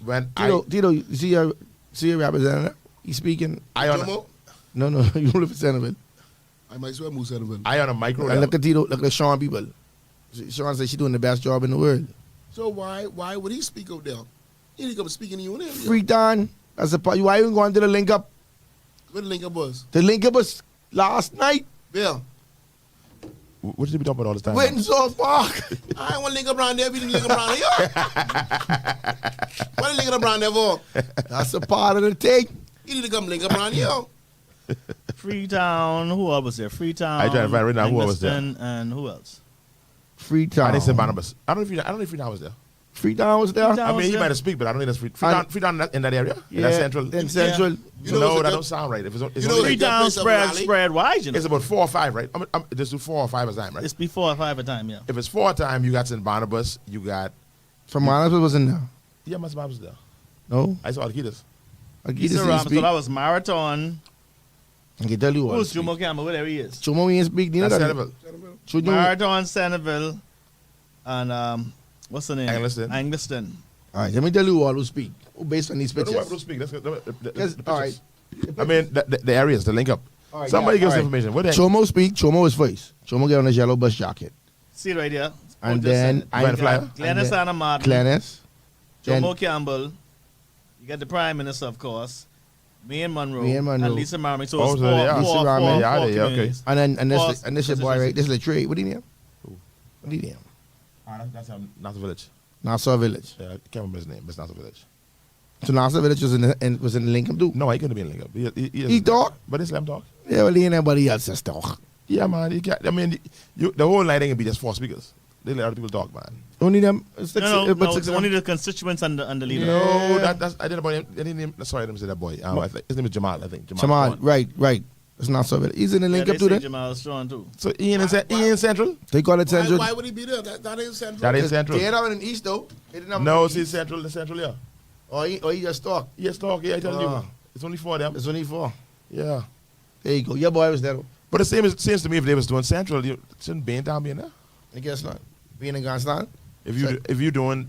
[SPEAKER 2] when
[SPEAKER 3] Tito, you see your representative? He's speaking.
[SPEAKER 2] I on
[SPEAKER 4] Jomo?
[SPEAKER 3] No, you don't live in Centerville.
[SPEAKER 4] I might as well move Centerville.
[SPEAKER 2] I on a micro
[SPEAKER 3] And
[SPEAKER 2] level.
[SPEAKER 3] look at Tito. Look at Sean people. Sean says she's doing the best job in the world.
[SPEAKER 4] So why would he speak up there? He didn't come speaking to you in there.
[SPEAKER 3] Freetown. That's the part. Why you going to the link up?
[SPEAKER 4] Where the link up was?
[SPEAKER 3] The link up was last night.
[SPEAKER 4] Yeah.
[SPEAKER 2] What should we be talking about all this time?
[SPEAKER 3] Windsor Park.
[SPEAKER 4] I ain't want to link up around there. We didn't link up around here. Why did link up around there for?
[SPEAKER 3] That's a part of the thing.
[SPEAKER 4] He need to come link up around here.
[SPEAKER 5] Freetown, who else was there? Freetown.
[SPEAKER 2] I trying to find right now who else was there.
[SPEAKER 5] Angliston, and who else?
[SPEAKER 3] Freetown.
[SPEAKER 2] I didn't say Barnabas. I don't know if Freetown was there.
[SPEAKER 3] Freetown was there.
[SPEAKER 5] Freetown.
[SPEAKER 2] I mean, he
[SPEAKER 5] there?
[SPEAKER 2] might have speak, but I don't think that's Freetown in that area, in that central.
[SPEAKER 3] In Central.
[SPEAKER 4] You know
[SPEAKER 2] no,
[SPEAKER 4] it's a
[SPEAKER 2] that
[SPEAKER 4] good-
[SPEAKER 2] don't sound right. If it's,
[SPEAKER 4] You know
[SPEAKER 2] only,
[SPEAKER 4] it's a
[SPEAKER 5] Freetown
[SPEAKER 4] place of rally.
[SPEAKER 5] spread wide, you know.
[SPEAKER 2] it's about 4 or 5, right? Just do 4 or 5 at a time, right?
[SPEAKER 5] It's before 5 a time, yeah.
[SPEAKER 2] If it's 4 at a time, you got St. Barnabas, you got
[SPEAKER 3] From Barnabas was in there.
[SPEAKER 2] my Barnabas was there.
[SPEAKER 3] No.
[SPEAKER 2] I saw Alquitas.
[SPEAKER 3] I get
[SPEAKER 5] Easter
[SPEAKER 3] to
[SPEAKER 5] Ram,
[SPEAKER 3] speak.
[SPEAKER 5] so that was Marathon.
[SPEAKER 3] I can tell you what.
[SPEAKER 5] Who's Jomo Campbell? Whatever he is.
[SPEAKER 3] Chomo we ain't speak.
[SPEAKER 2] That's
[SPEAKER 3] Neither.
[SPEAKER 2] Centerville.
[SPEAKER 3] Chomo.
[SPEAKER 5] Marathon, Centerville, and what's the name?
[SPEAKER 2] Angliston.
[SPEAKER 5] Angliston.
[SPEAKER 3] All right, let me tell you all who speak. Who based on these
[SPEAKER 2] Don't
[SPEAKER 3] pictures.
[SPEAKER 2] speak. That's the
[SPEAKER 3] Yes, all right.
[SPEAKER 2] I mean, the areas, the link up.
[SPEAKER 3] All right,
[SPEAKER 2] Somebody
[SPEAKER 3] yeah,
[SPEAKER 2] give us
[SPEAKER 3] all right.
[SPEAKER 2] information. What the heck?
[SPEAKER 3] Chomo speak. Chomo is first. Chomo get on his yellow bus jacket.
[SPEAKER 5] See it right here.
[SPEAKER 3] And then
[SPEAKER 2] Van Flyer.
[SPEAKER 5] Glennis Anna Martin.
[SPEAKER 3] Glennis. Then
[SPEAKER 5] Jomo Campbell. You got the Prime Minister, of course. Me and Monroe.
[SPEAKER 3] Me and Monroe.
[SPEAKER 5] And Lisa Marmon. So
[SPEAKER 2] Oh,
[SPEAKER 5] it's
[SPEAKER 2] so
[SPEAKER 5] four,
[SPEAKER 2] they are.
[SPEAKER 5] four,
[SPEAKER 3] Lisa Marmon.
[SPEAKER 5] four,
[SPEAKER 2] Yeah,
[SPEAKER 5] four
[SPEAKER 2] they are, okay.
[SPEAKER 5] communities.
[SPEAKER 3] and
[SPEAKER 5] Boss,
[SPEAKER 3] this your boy right. This is Latrey. What do you name? What do you name?
[SPEAKER 2] That's Nassau Village.
[SPEAKER 3] Nassau Village.
[SPEAKER 2] Yeah, I can't remember his name, but it's Nassau Village.
[SPEAKER 3] So Nassau Village was in the Lincoln too.
[SPEAKER 2] No, he couldn't be in link up.
[SPEAKER 3] He talk?
[SPEAKER 2] But it's Slam talk.
[SPEAKER 3] Yeah, well, he ain't nobody else's talk.
[SPEAKER 2] Yeah, man. You can't, I mean, the whole night ain't gonna be just 4 speakers. They let other people talk, man.
[SPEAKER 3] Only them. Six,
[SPEAKER 5] No,
[SPEAKER 3] but
[SPEAKER 5] no,
[SPEAKER 3] six of
[SPEAKER 5] only
[SPEAKER 3] them.
[SPEAKER 5] the constituents and the leader.
[SPEAKER 2] No, that's I didn't about him. Sorry, I didn't say that boy. I think, his name is Jamal. I think
[SPEAKER 3] Jamal,
[SPEAKER 2] Jamal.
[SPEAKER 3] right. It's Nassau Village. He's in the
[SPEAKER 5] Yeah,
[SPEAKER 3] link
[SPEAKER 5] they
[SPEAKER 3] up to
[SPEAKER 5] say
[SPEAKER 3] that.
[SPEAKER 5] Jamal Strong too.
[SPEAKER 2] So he in Central.
[SPEAKER 3] They call it Central.
[SPEAKER 4] Why would he be there? That ain't Central.
[SPEAKER 2] That is Central.
[SPEAKER 3] They ain't out in the East though. They didn't have
[SPEAKER 2] No,
[SPEAKER 3] in the
[SPEAKER 2] see
[SPEAKER 3] East.
[SPEAKER 2] Central. The Central, yeah.
[SPEAKER 3] Or he just talk.
[SPEAKER 2] Yes, talk. Yeah, I tell you,
[SPEAKER 3] Ah.
[SPEAKER 2] man. It's only 4 of them.
[SPEAKER 3] It's only 4.
[SPEAKER 2] Yeah.
[SPEAKER 3] There you go. Your boy was there though.
[SPEAKER 2] But the same seems to me if they was doing Central, you shouldn't Baintown be in there.
[SPEAKER 3] I guess not. Being in Ganston.
[SPEAKER 2] If you're doing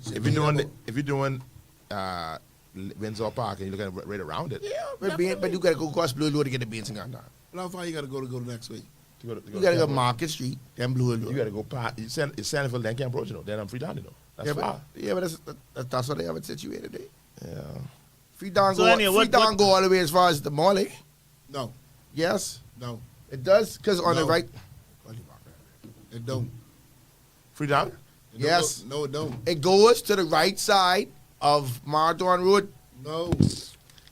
[SPEAKER 2] Windsor Park and you're looking right around it.
[SPEAKER 3] Yeah, but you gotta go across Blue Road to get the beans in Ganston.
[SPEAKER 4] But how far you got to go next week?
[SPEAKER 3] You gotta go Market Street, then Blue Road.
[SPEAKER 2] You gotta go past. It's Sanford, then Camp Road, you know. Then I'm Freetown, you know. That's far.
[SPEAKER 3] But that's what they have it situated there.
[SPEAKER 2] Yeah.
[SPEAKER 3] Freetown
[SPEAKER 5] So anyway, what-
[SPEAKER 3] go all the way as far as the mall, eh?
[SPEAKER 4] No,
[SPEAKER 3] Yes,
[SPEAKER 4] no,
[SPEAKER 3] it does. Because on the
[SPEAKER 4] No.
[SPEAKER 3] right,
[SPEAKER 4] it don't.
[SPEAKER 2] Freetown?
[SPEAKER 4] It don't
[SPEAKER 3] Yes.
[SPEAKER 4] go- No, it don't.
[SPEAKER 3] it goes to the right side of Marathon Road.
[SPEAKER 4] No.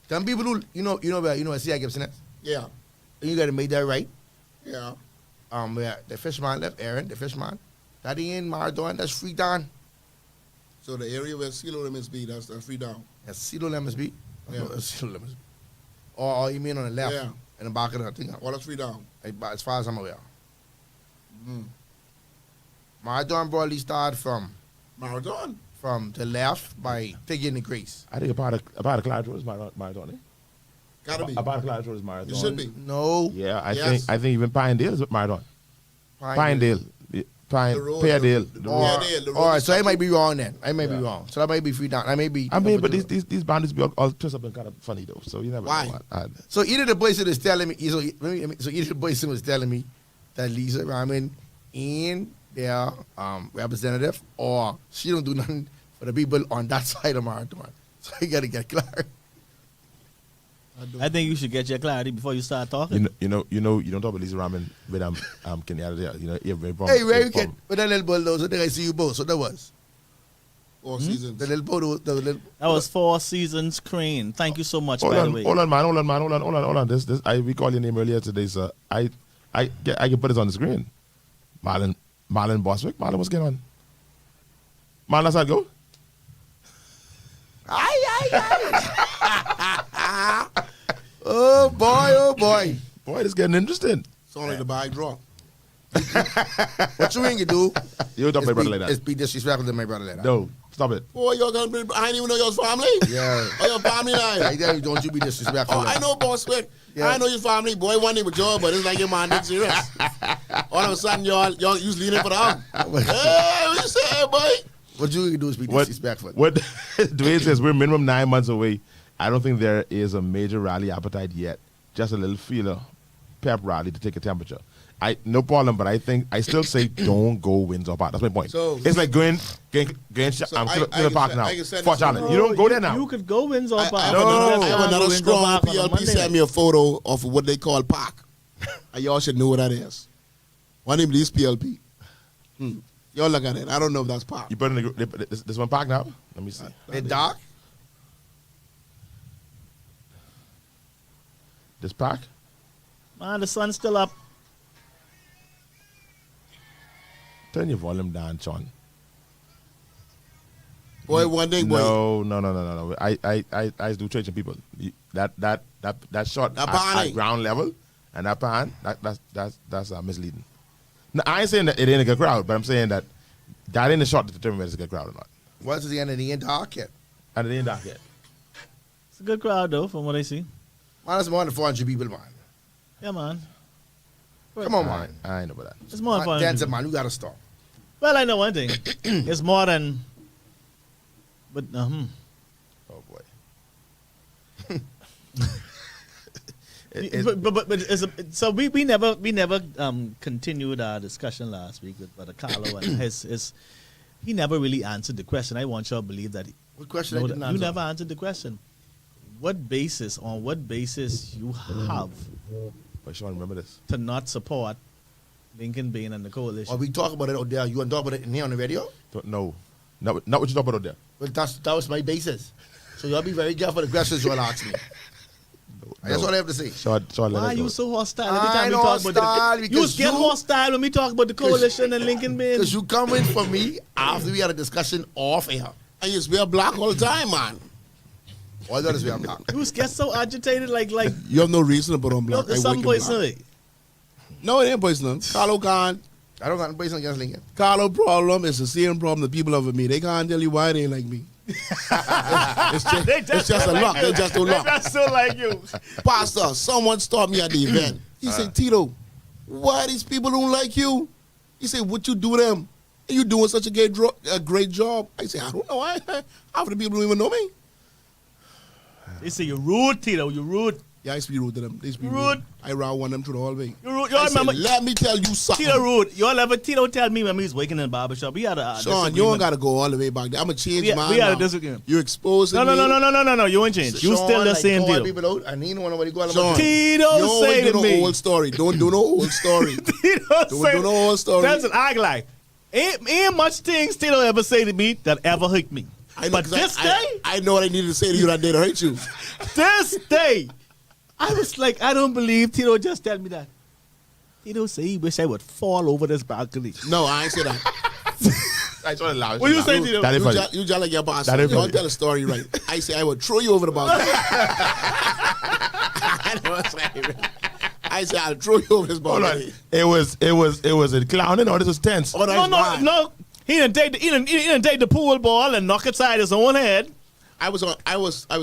[SPEAKER 3] Some people who where C.I. Gibson is?
[SPEAKER 4] Yeah.
[SPEAKER 3] And you gotta make that right.
[SPEAKER 4] Yeah.
[SPEAKER 3] Where the fishman left, Aaron, the fishman. That ain't Marathon, that's Freetown.
[SPEAKER 4] So the area where CeeLo Lemons be, that's free down.
[SPEAKER 3] That's Cedar Lemons B.
[SPEAKER 4] Yeah.
[SPEAKER 3] Cedar Lemons. Or you mean on the left?
[SPEAKER 4] Yeah.
[SPEAKER 3] In the back of the thing.
[SPEAKER 4] All that's free down.
[SPEAKER 3] As far as I'm aware.
[SPEAKER 4] Mm.
[SPEAKER 3] Marathon broadly started
[SPEAKER 4] Marathon.
[SPEAKER 3] from the left by taking the Grace.
[SPEAKER 2] I think about a Clyde Road is Marathon, eh?
[SPEAKER 4] Gotta be.
[SPEAKER 2] About a Clyde Road is Marathon.
[SPEAKER 4] It should be.
[SPEAKER 3] No.
[SPEAKER 2] Yeah,
[SPEAKER 4] Yes.
[SPEAKER 2] I think even Pinedale is Marathon. Pinedale.
[SPEAKER 4] The road-
[SPEAKER 2] Peardale.
[SPEAKER 4] the
[SPEAKER 3] Or,
[SPEAKER 4] road- Yeah, the road
[SPEAKER 3] all right,
[SPEAKER 4] is
[SPEAKER 3] so I
[SPEAKER 4] touching.
[SPEAKER 3] might be wrong then. I may be
[SPEAKER 2] Yeah.
[SPEAKER 3] wrong. So that might be Freetown. I may be.
[SPEAKER 2] I mean, but these boundaries be all twist up and kind of funny though. So you never
[SPEAKER 4] Why?
[SPEAKER 2] know.
[SPEAKER 3] So either the person is telling me, so either the person was telling me that Lisa Raman and their representative, or she don't do nothing for the people on that side of Marathon. So you gotta get clarity.
[SPEAKER 5] I think you should get your clarity before you start talking.
[SPEAKER 2] You don't talk about Lisa Ramen with Kenyatta there. You know, you're very wrong.
[SPEAKER 3] Hey, very good. But that little bulldozer, then I see you both. So that was.
[SPEAKER 4] 4 seasons.
[SPEAKER 3] The little photo, the little.
[SPEAKER 5] That was 4 Seasons Crane. Thank you so much,
[SPEAKER 2] Hold
[SPEAKER 5] by
[SPEAKER 2] on,
[SPEAKER 5] the way.
[SPEAKER 2] hold on, man. Hold on. We called your name earlier today, sir. I can put it on the screen. Marlon Boswick. Marlon, what's going on? Marlon, that's how it go?
[SPEAKER 3] Oh boy.
[SPEAKER 2] Boy, this getting interesting.
[SPEAKER 4] It's only the bag drop.
[SPEAKER 3] What you ain't gonna do?
[SPEAKER 2] You don't my brother like
[SPEAKER 3] It's
[SPEAKER 2] that.
[SPEAKER 3] be disrespectful to my brother like that.
[SPEAKER 2] No, stop it.
[SPEAKER 4] Boy, you're gonna be. I didn't even know your family.
[SPEAKER 3] Yeah.
[SPEAKER 4] Oh, your family
[SPEAKER 3] Like
[SPEAKER 4] line.
[SPEAKER 3] that, don't you be disrespectful.
[SPEAKER 4] Oh, I know, boss. Quick.
[SPEAKER 3] Yeah.
[SPEAKER 4] I know your family. Boy, one name with joy, but it's like your man did serious. All of a sudden, y'all you leaning for the hug. Hey, what you say, boy?
[SPEAKER 3] What you can do is be disrespectful.
[SPEAKER 2] What Dwayne says, we're minimum 9 months away. I don't think there is a major rally appetite yet. Just a little feeler, pep rally to take a temperature. No problem, but I still say don't go Windsor Park. That's my point.
[SPEAKER 4] So-
[SPEAKER 2] it's like going
[SPEAKER 4] So
[SPEAKER 2] I'm
[SPEAKER 4] I
[SPEAKER 2] still park
[SPEAKER 4] can
[SPEAKER 2] now.
[SPEAKER 4] send
[SPEAKER 2] Fort
[SPEAKER 4] this
[SPEAKER 2] Charlotte.
[SPEAKER 4] to
[SPEAKER 2] You don't go there now.
[SPEAKER 5] You could go Windsor
[SPEAKER 4] I
[SPEAKER 5] Park.
[SPEAKER 4] have
[SPEAKER 2] No.
[SPEAKER 4] another
[SPEAKER 5] Windsor
[SPEAKER 4] strong
[SPEAKER 5] Park on a
[SPEAKER 4] PLP
[SPEAKER 5] Monday
[SPEAKER 4] sent
[SPEAKER 5] night.
[SPEAKER 4] me a photo of what they call park. And y'all should know what that is. One name is PLP. Y'all look at it. I don't know if that's park.
[SPEAKER 2] You put in this one park now? Let me see.
[SPEAKER 3] It's dark.
[SPEAKER 2] This park?
[SPEAKER 5] Man, the sun's still up.
[SPEAKER 2] Turn your volume down, Sean.
[SPEAKER 4] Boy, one thing, boy.
[SPEAKER 2] No. I do trade people. That shot
[SPEAKER 4] That
[SPEAKER 2] at
[SPEAKER 4] pan.
[SPEAKER 2] ground level and that pan, that's misleading. No, I ain't saying that it ain't a good crowd, but I'm saying that ain't the shot to determine whether it's a good crowd or not.
[SPEAKER 3] What's the end of the end dark yet?
[SPEAKER 2] And it ain't dark yet.
[SPEAKER 5] It's a good crowd, though, from what I see.
[SPEAKER 3] Man, that's more than 400 people, man.
[SPEAKER 5] Yeah, man.
[SPEAKER 3] Come on, man.
[SPEAKER 2] I ain't know about that.
[SPEAKER 5] It's more fun.
[SPEAKER 3] Denczil, man, you gotta stop.
[SPEAKER 5] Well, I know one thing. It's more than. But
[SPEAKER 2] Oh boy.
[SPEAKER 5] So we never continued our discussion last week with Brother Carlo and his he never really answered the question. I want you to believe that
[SPEAKER 3] What question I didn't
[SPEAKER 5] you
[SPEAKER 3] answer?
[SPEAKER 5] never answered the question. On what basis you have
[SPEAKER 2] But Sean, remember this.
[SPEAKER 5] to not support Lincoln Bain and the coalition?
[SPEAKER 3] Or we talk about it out there. You want to talk about it in here on the radio?
[SPEAKER 2] No. Not what you talk about out there.
[SPEAKER 3] Well, that was my basis. So y'all be very careful the questions y'all ask me. That's all I have to say.
[SPEAKER 2] Sean,
[SPEAKER 5] Why
[SPEAKER 2] let
[SPEAKER 5] are
[SPEAKER 2] it
[SPEAKER 5] you
[SPEAKER 2] go.
[SPEAKER 5] so hostile every
[SPEAKER 3] I
[SPEAKER 5] time we
[SPEAKER 3] ain't
[SPEAKER 5] talk about
[SPEAKER 3] hostile
[SPEAKER 5] the,
[SPEAKER 3] because
[SPEAKER 5] you get
[SPEAKER 3] you-
[SPEAKER 5] hostile when we talk about the coalition and Lincoln Bain?
[SPEAKER 3] Because you coming for me after we had a discussion off air.
[SPEAKER 4] I used to wear black all the time, man.
[SPEAKER 3] All that is we have black.
[SPEAKER 5] You get so agitated like
[SPEAKER 4] You have no reason to put on black.
[SPEAKER 5] there's
[SPEAKER 4] I
[SPEAKER 5] some
[SPEAKER 4] wake
[SPEAKER 5] points
[SPEAKER 4] up
[SPEAKER 5] in
[SPEAKER 4] black.
[SPEAKER 5] it.
[SPEAKER 4] No, it ain't personal. Carlo can't.
[SPEAKER 3] I don't got no person against Lincoln.
[SPEAKER 4] Carlo problem is the same problem that people have with me. They can't tell you why they ain't like me. It's just a luck. They just don't luck.
[SPEAKER 5] That's so like you.
[SPEAKER 4] Pastor, someone stopped me at the event. He said, Tito, why these people don't like you? He said, what you do to them? You doing such a great job. I said, I don't know. Half of the people don't even know me.
[SPEAKER 5] They say you're rude, Tito. You're rude.
[SPEAKER 4] Yeah, I used to be rude to them. They used to be
[SPEAKER 5] Rude.
[SPEAKER 4] I ran one them through the hallway.
[SPEAKER 5] You're rude. You
[SPEAKER 4] I said,
[SPEAKER 5] remember
[SPEAKER 4] let me tell you something.
[SPEAKER 5] Tito rude. Tito tell me when we was working in the barbershop. We had a
[SPEAKER 4] Sean, you don't got to go all the way back there. I'm a change man.
[SPEAKER 5] we had a
[SPEAKER 4] now.
[SPEAKER 5] disagreement.
[SPEAKER 4] You're exposing me.
[SPEAKER 5] No. You ain't changed. You still the same
[SPEAKER 3] Call
[SPEAKER 5] Tito.
[SPEAKER 3] people out and he don't know what he go on
[SPEAKER 4] Sean,
[SPEAKER 3] about.
[SPEAKER 5] Tito
[SPEAKER 4] you
[SPEAKER 5] say
[SPEAKER 4] do
[SPEAKER 5] to
[SPEAKER 4] no
[SPEAKER 5] me.
[SPEAKER 4] old story. Don't do no old story.
[SPEAKER 5] Tito
[SPEAKER 4] Don't
[SPEAKER 5] say.
[SPEAKER 4] do no old story.
[SPEAKER 5] That's an act like. Ain't much things Tito ever say to me that ever hurt me.
[SPEAKER 4] I know,
[SPEAKER 5] But
[SPEAKER 4] 'cause
[SPEAKER 5] this
[SPEAKER 4] I
[SPEAKER 5] day,
[SPEAKER 4] I know what I needed to say to you that day to hurt you.
[SPEAKER 5] this day, I was like, I don't believe Tito just tell me that. Tito say he wish I would fall over this balcony.
[SPEAKER 4] No, I ain't say that.
[SPEAKER 2] I try to laugh.
[SPEAKER 5] What you say, Tito?
[SPEAKER 2] That is funny.
[SPEAKER 4] You just like your boss.
[SPEAKER 2] That is
[SPEAKER 4] Don't
[SPEAKER 2] funny.
[SPEAKER 4] tell a story right. I say I would throw you over the balcony. I know what I'm saying. I say I'll throw you over this
[SPEAKER 2] Hold on.
[SPEAKER 4] balcony.
[SPEAKER 2] It was a clowning or this was tense.
[SPEAKER 4] Oh, that's mine.
[SPEAKER 5] No. He didn't take the pool ball and knock it side his own head.
[SPEAKER 4] I was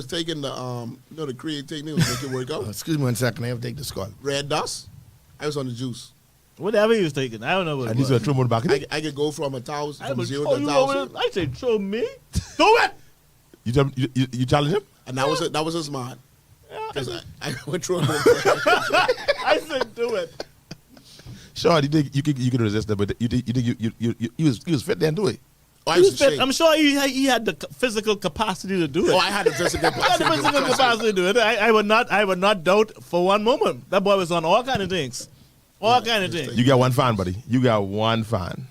[SPEAKER 4] taking the the create technique to make it work out.
[SPEAKER 3] Excuse me 1 second. I have to take this call.
[SPEAKER 4] Red dust. I was on the juice.
[SPEAKER 5] Whatever he was taking, I don't know what
[SPEAKER 2] And
[SPEAKER 5] it
[SPEAKER 2] these
[SPEAKER 5] was.
[SPEAKER 2] are true more back.
[SPEAKER 4] I could go from 1,000
[SPEAKER 5] I
[SPEAKER 4] from
[SPEAKER 5] would
[SPEAKER 4] 0
[SPEAKER 5] throw
[SPEAKER 4] to
[SPEAKER 5] you
[SPEAKER 4] 1,000.
[SPEAKER 5] over. I said, throw me. Do it.
[SPEAKER 2] You challenge him?
[SPEAKER 4] And that was his mind. Because I went through it.
[SPEAKER 5] I said, do it.
[SPEAKER 2] Sure, you could resist it, but you was fit then, do it.
[SPEAKER 4] Oh, I used to shake.
[SPEAKER 5] I'm sure he had the physical capacity to do it.
[SPEAKER 4] Oh, I had the physical
[SPEAKER 5] He had the
[SPEAKER 4] capacity.
[SPEAKER 5] physical capacity to do it. I would not doubt for one moment. That boy was on all kind of things. All kind of things.
[SPEAKER 2] You got one fan, buddy. You got one fan.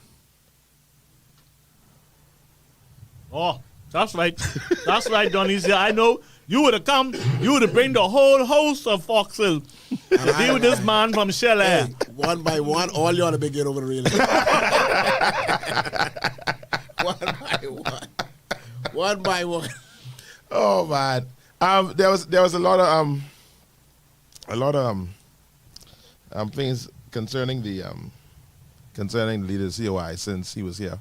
[SPEAKER 5] Oh, that's right. That's right, Donnie. I know you would have come. You would have bring the whole host of Foxhill to deal with this man from Shell Air.
[SPEAKER 4] Hey, one by one, all you ought to be get over the railing. One by one. One by one.
[SPEAKER 2] Oh man, there was a lot of things concerning the leader of COI since he was here,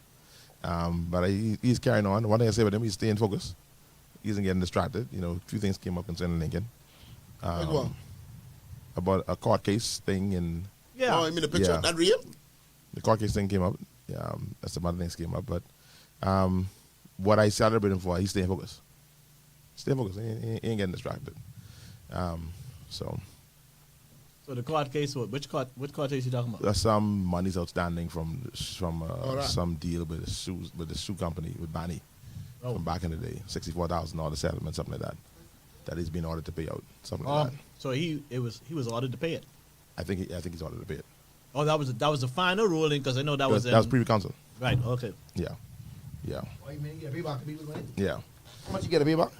[SPEAKER 2] but he's carrying on. One thing I say about him, he's staying focused. He isn't getting distracted. You know, a few things came up concerning Lincoln,
[SPEAKER 4] Like what?
[SPEAKER 2] about a court case thing, and
[SPEAKER 5] Yeah.
[SPEAKER 4] Oh, you mean the picture?
[SPEAKER 2] Yeah.
[SPEAKER 4] That real?
[SPEAKER 2] the court case thing came up. Yeah, that's some other things came up, but what I celebrate him for, he's staying focused. Stay focused. He ain't getting distracted. So
[SPEAKER 5] So the court case, which court case you talking about?
[SPEAKER 2] there's some money's outstanding from
[SPEAKER 4] right.
[SPEAKER 2] some deal with the shoe company with Bani from back in the day, $64,000 settlement, something like that. That he's been ordered to pay out, something like that.
[SPEAKER 5] So he was ordered to pay it.
[SPEAKER 2] I think he's ordered to pay it.
[SPEAKER 5] Oh, that was the final ruling because I know that was
[SPEAKER 2] That was privy council.
[SPEAKER 5] right. Okay.
[SPEAKER 2] Yeah.
[SPEAKER 3] Oh, you mean you get a payback to people's money?
[SPEAKER 2] Yeah.
[SPEAKER 3] How much you get a payback?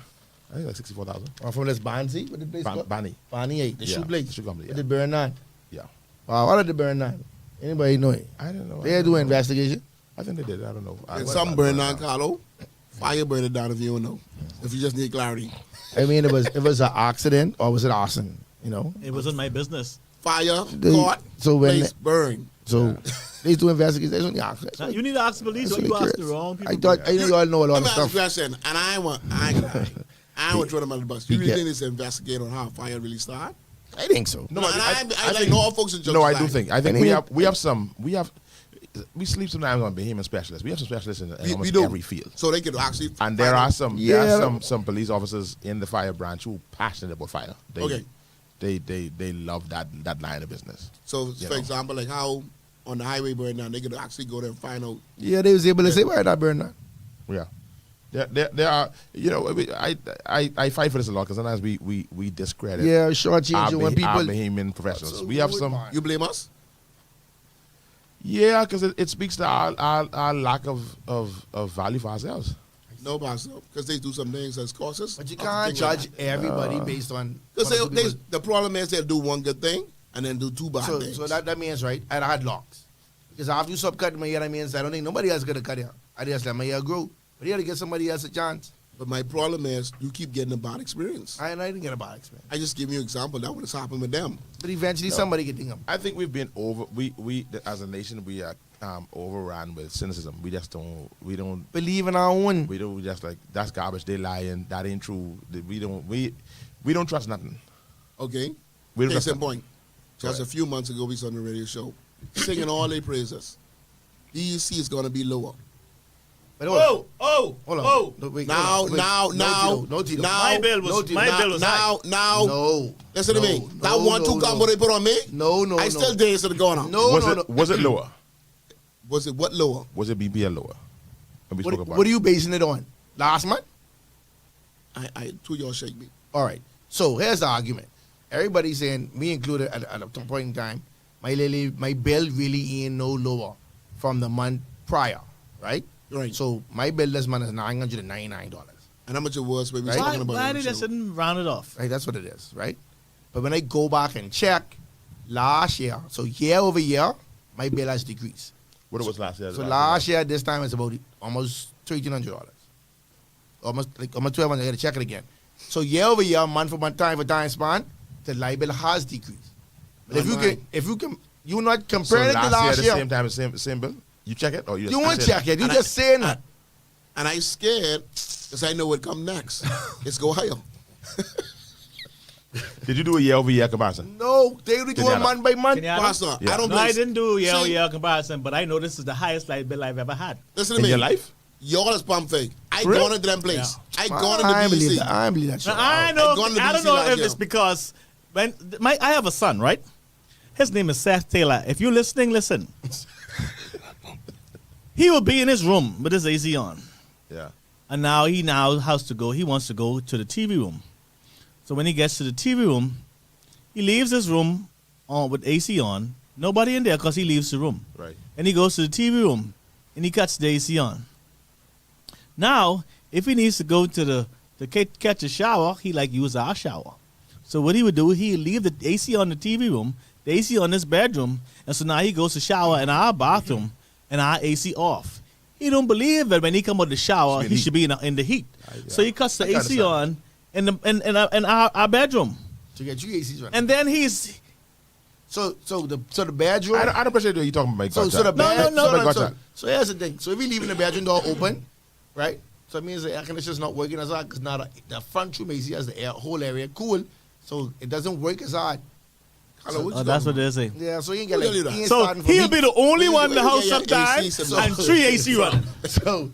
[SPEAKER 2] I think like 64,000.
[SPEAKER 3] From this Bansi? What did the place called?
[SPEAKER 2] Bani.
[SPEAKER 3] Bani 8, the
[SPEAKER 2] Yeah,
[SPEAKER 3] shoe place.
[SPEAKER 2] the shoe company,
[SPEAKER 3] What
[SPEAKER 2] yeah.
[SPEAKER 3] did burn 9?
[SPEAKER 2] Yeah.
[SPEAKER 3] Wow, what did they burn 9? Anybody know it?
[SPEAKER 2] I don't know.
[SPEAKER 3] They do an investigation.
[SPEAKER 2] I think they did. I don't know.
[SPEAKER 4] And some burn down, Carlo. Fire burn it down if you don't know. If you just need clarity.
[SPEAKER 3] I mean, it was an accident or was it arson? You know?
[SPEAKER 5] It wasn't my business.
[SPEAKER 4] Fire,
[SPEAKER 3] They-
[SPEAKER 4] caught,
[SPEAKER 3] so when
[SPEAKER 4] place, burn.
[SPEAKER 3] So they do investigations on the accident.
[SPEAKER 5] Now, you need to ask the police, or
[SPEAKER 3] That's
[SPEAKER 5] you
[SPEAKER 3] what
[SPEAKER 5] ask
[SPEAKER 3] they
[SPEAKER 5] the
[SPEAKER 3] curious.
[SPEAKER 5] wrong people.
[SPEAKER 3] I thought I know you all know a lot
[SPEAKER 4] Let
[SPEAKER 3] of
[SPEAKER 4] me ask you a
[SPEAKER 3] stuff.
[SPEAKER 4] question, and I ain't want to throw them under the bus. You
[SPEAKER 3] He
[SPEAKER 4] really
[SPEAKER 3] get-
[SPEAKER 4] think it's to investigate on how a fire really started?
[SPEAKER 3] I think so.
[SPEAKER 4] No, and I
[SPEAKER 2] think-
[SPEAKER 4] like no all folks in jokes.
[SPEAKER 2] No, I
[SPEAKER 4] like,
[SPEAKER 2] do think. I think
[SPEAKER 3] And
[SPEAKER 2] we sleep sometimes on behemoth specialists. We have some specialists in
[SPEAKER 4] we
[SPEAKER 2] almost
[SPEAKER 4] do.
[SPEAKER 2] every field.
[SPEAKER 4] So they could actually.
[SPEAKER 2] And there are some
[SPEAKER 3] Yeah.
[SPEAKER 2] some police officers in the fire branch who are passionate about fire. They,
[SPEAKER 4] Okay.
[SPEAKER 2] They love that line of business.
[SPEAKER 4] So,
[SPEAKER 2] You
[SPEAKER 4] for
[SPEAKER 2] know.
[SPEAKER 4] example, like how on the highway burn down, they could actually go there and find out.
[SPEAKER 3] Yeah, they was able to say why that burn that.
[SPEAKER 2] Yeah. There are, you know, I fight for this a lot because sometimes we discredit
[SPEAKER 3] Yeah, short change
[SPEAKER 2] our,
[SPEAKER 3] when
[SPEAKER 2] our
[SPEAKER 3] people.
[SPEAKER 2] Bahamian professionals. We have some,
[SPEAKER 4] You blame us?
[SPEAKER 2] yeah, because it speaks to our lack of value for ourselves.
[SPEAKER 4] No, because they do some things as causes.
[SPEAKER 3] But you can't judge everybody based on.
[SPEAKER 4] Because
[SPEAKER 3] what other people-
[SPEAKER 4] the problem is they'll do one good thing and then do two bad things.
[SPEAKER 3] So that means right. I had locks because after you stop cutting my hair, that means I don't think nobody else gonna cut it. I just let my hair grow, but you gotta give somebody else a chance.
[SPEAKER 4] But my problem is you keep getting a bad experience.
[SPEAKER 3] I didn't get a bad experience,
[SPEAKER 4] I just give you an example. That would have happened with them.
[SPEAKER 3] but eventually somebody get think of.
[SPEAKER 2] I think we've been as a nation we are overrun with cynicism. We don't
[SPEAKER 3] Believe in our own.
[SPEAKER 2] we don't just like that's garbage. They lying. That ain't true. We don't trust nothing.
[SPEAKER 4] Okay?
[SPEAKER 2] We don't
[SPEAKER 4] Case
[SPEAKER 2] trust
[SPEAKER 4] in
[SPEAKER 2] nothing.
[SPEAKER 4] point. Just a few months ago, we saw on the radio show singing all their praises. DEC is going to be lower.
[SPEAKER 3] But hold on.
[SPEAKER 4] Now,
[SPEAKER 3] No, Tito.
[SPEAKER 5] My bill was high.
[SPEAKER 3] No.
[SPEAKER 4] Listen to me. That
[SPEAKER 3] no,
[SPEAKER 4] combo they put on me,
[SPEAKER 3] No.
[SPEAKER 4] I still days to the going on.
[SPEAKER 3] No.
[SPEAKER 2] Was it lower?
[SPEAKER 4] Was it what lower?
[SPEAKER 2] Was it BBL lower? When we spoke about
[SPEAKER 3] What
[SPEAKER 2] it.
[SPEAKER 3] are you basing it on? Last month?
[SPEAKER 4] I two y'all shake me.
[SPEAKER 3] All right. So here's the argument. Everybody's saying, me included at a point in time, my bill really ain't no lower from the month prior, right?
[SPEAKER 4] Right.
[SPEAKER 3] So my bill this month is $999.
[SPEAKER 4] And how much it was when we was
[SPEAKER 3] Right.
[SPEAKER 4] talking about
[SPEAKER 5] Why
[SPEAKER 4] it on
[SPEAKER 5] did
[SPEAKER 4] the
[SPEAKER 5] they
[SPEAKER 4] show.
[SPEAKER 5] shouldn't round it off?
[SPEAKER 3] Right, that's what it is, right? But when I go back and check last year, so year over year, my bill has decreased.
[SPEAKER 2] What it was last year?
[SPEAKER 3] So last year, this time, it's about almost $1,300. Almost $1,200. I got to check it again. So year over year, month for month, time for time span, the light bill has decreased. But if you can, you're not
[SPEAKER 2] So
[SPEAKER 3] comparing it to last
[SPEAKER 2] the
[SPEAKER 3] year.
[SPEAKER 2] same time, same bill. You check it or you just
[SPEAKER 3] You won't
[SPEAKER 2] said
[SPEAKER 3] check it. You
[SPEAKER 4] And
[SPEAKER 3] just saying that.
[SPEAKER 4] And I scared because I know what come next. It's go higher.
[SPEAKER 2] Did you do a year over year comparison?
[SPEAKER 3] No, they only do it
[SPEAKER 2] Kenyatta.
[SPEAKER 3] month by month.
[SPEAKER 5] Kenyatta?
[SPEAKER 4] Pastor,
[SPEAKER 2] Yeah.
[SPEAKER 4] I don't
[SPEAKER 5] No, I
[SPEAKER 4] believe-
[SPEAKER 5] didn't do year
[SPEAKER 4] See,
[SPEAKER 5] comparison, but I know this is the highest light bill I've ever had.
[SPEAKER 4] Listen to
[SPEAKER 2] In
[SPEAKER 4] me.
[SPEAKER 2] your life?
[SPEAKER 4] Y'all is pump fake. I
[SPEAKER 2] Really?
[SPEAKER 4] gone into them place. I gone into
[SPEAKER 3] I
[SPEAKER 4] the
[SPEAKER 3] believe
[SPEAKER 4] DEC.
[SPEAKER 3] that. I believe that.
[SPEAKER 5] Now,
[SPEAKER 3] Shit.
[SPEAKER 5] I know.
[SPEAKER 4] gone to
[SPEAKER 5] I don't
[SPEAKER 4] BC
[SPEAKER 5] know
[SPEAKER 4] last
[SPEAKER 5] if
[SPEAKER 4] year.
[SPEAKER 5] it's because when I have a son, right? His name is Seth Taylor. If you're listening, listen. He will be in his room with his AC on,
[SPEAKER 2] Yeah.
[SPEAKER 5] and now he has to go. He wants to go to the TV room. So when he gets to the TV room, he leaves his room on with AC on. Nobody in there because he leaves the room.
[SPEAKER 2] Right.
[SPEAKER 5] And he goes to the TV room and he cuts the AC on. Now, if he needs to go to catch a shower, he like use our shower. So what he would do, he leave the AC on the TV room, the AC on his bedroom, and so now he goes to shower in our bathroom and our AC off. He don't believe that when he come out the shower, he should be in the heat. So he cuts the AC on in our bedroom.
[SPEAKER 3] To get you ACs running.
[SPEAKER 5] And then he's
[SPEAKER 3] So the bedroom.
[SPEAKER 2] I don't appreciate you talking about my
[SPEAKER 3] So
[SPEAKER 2] gotcha.
[SPEAKER 3] the bed.
[SPEAKER 2] No.
[SPEAKER 3] So here's the thing. So if you leaving the bedroom door open, right? So it means the air conditioner's not working as hard because now the front room AC has the whole area cool, so it doesn't work as hard.
[SPEAKER 5] that's what they're saying.
[SPEAKER 3] Yeah, so you can get like.
[SPEAKER 5] So he'll be the only one in the house sometimes, and 3 AC running.
[SPEAKER 3] So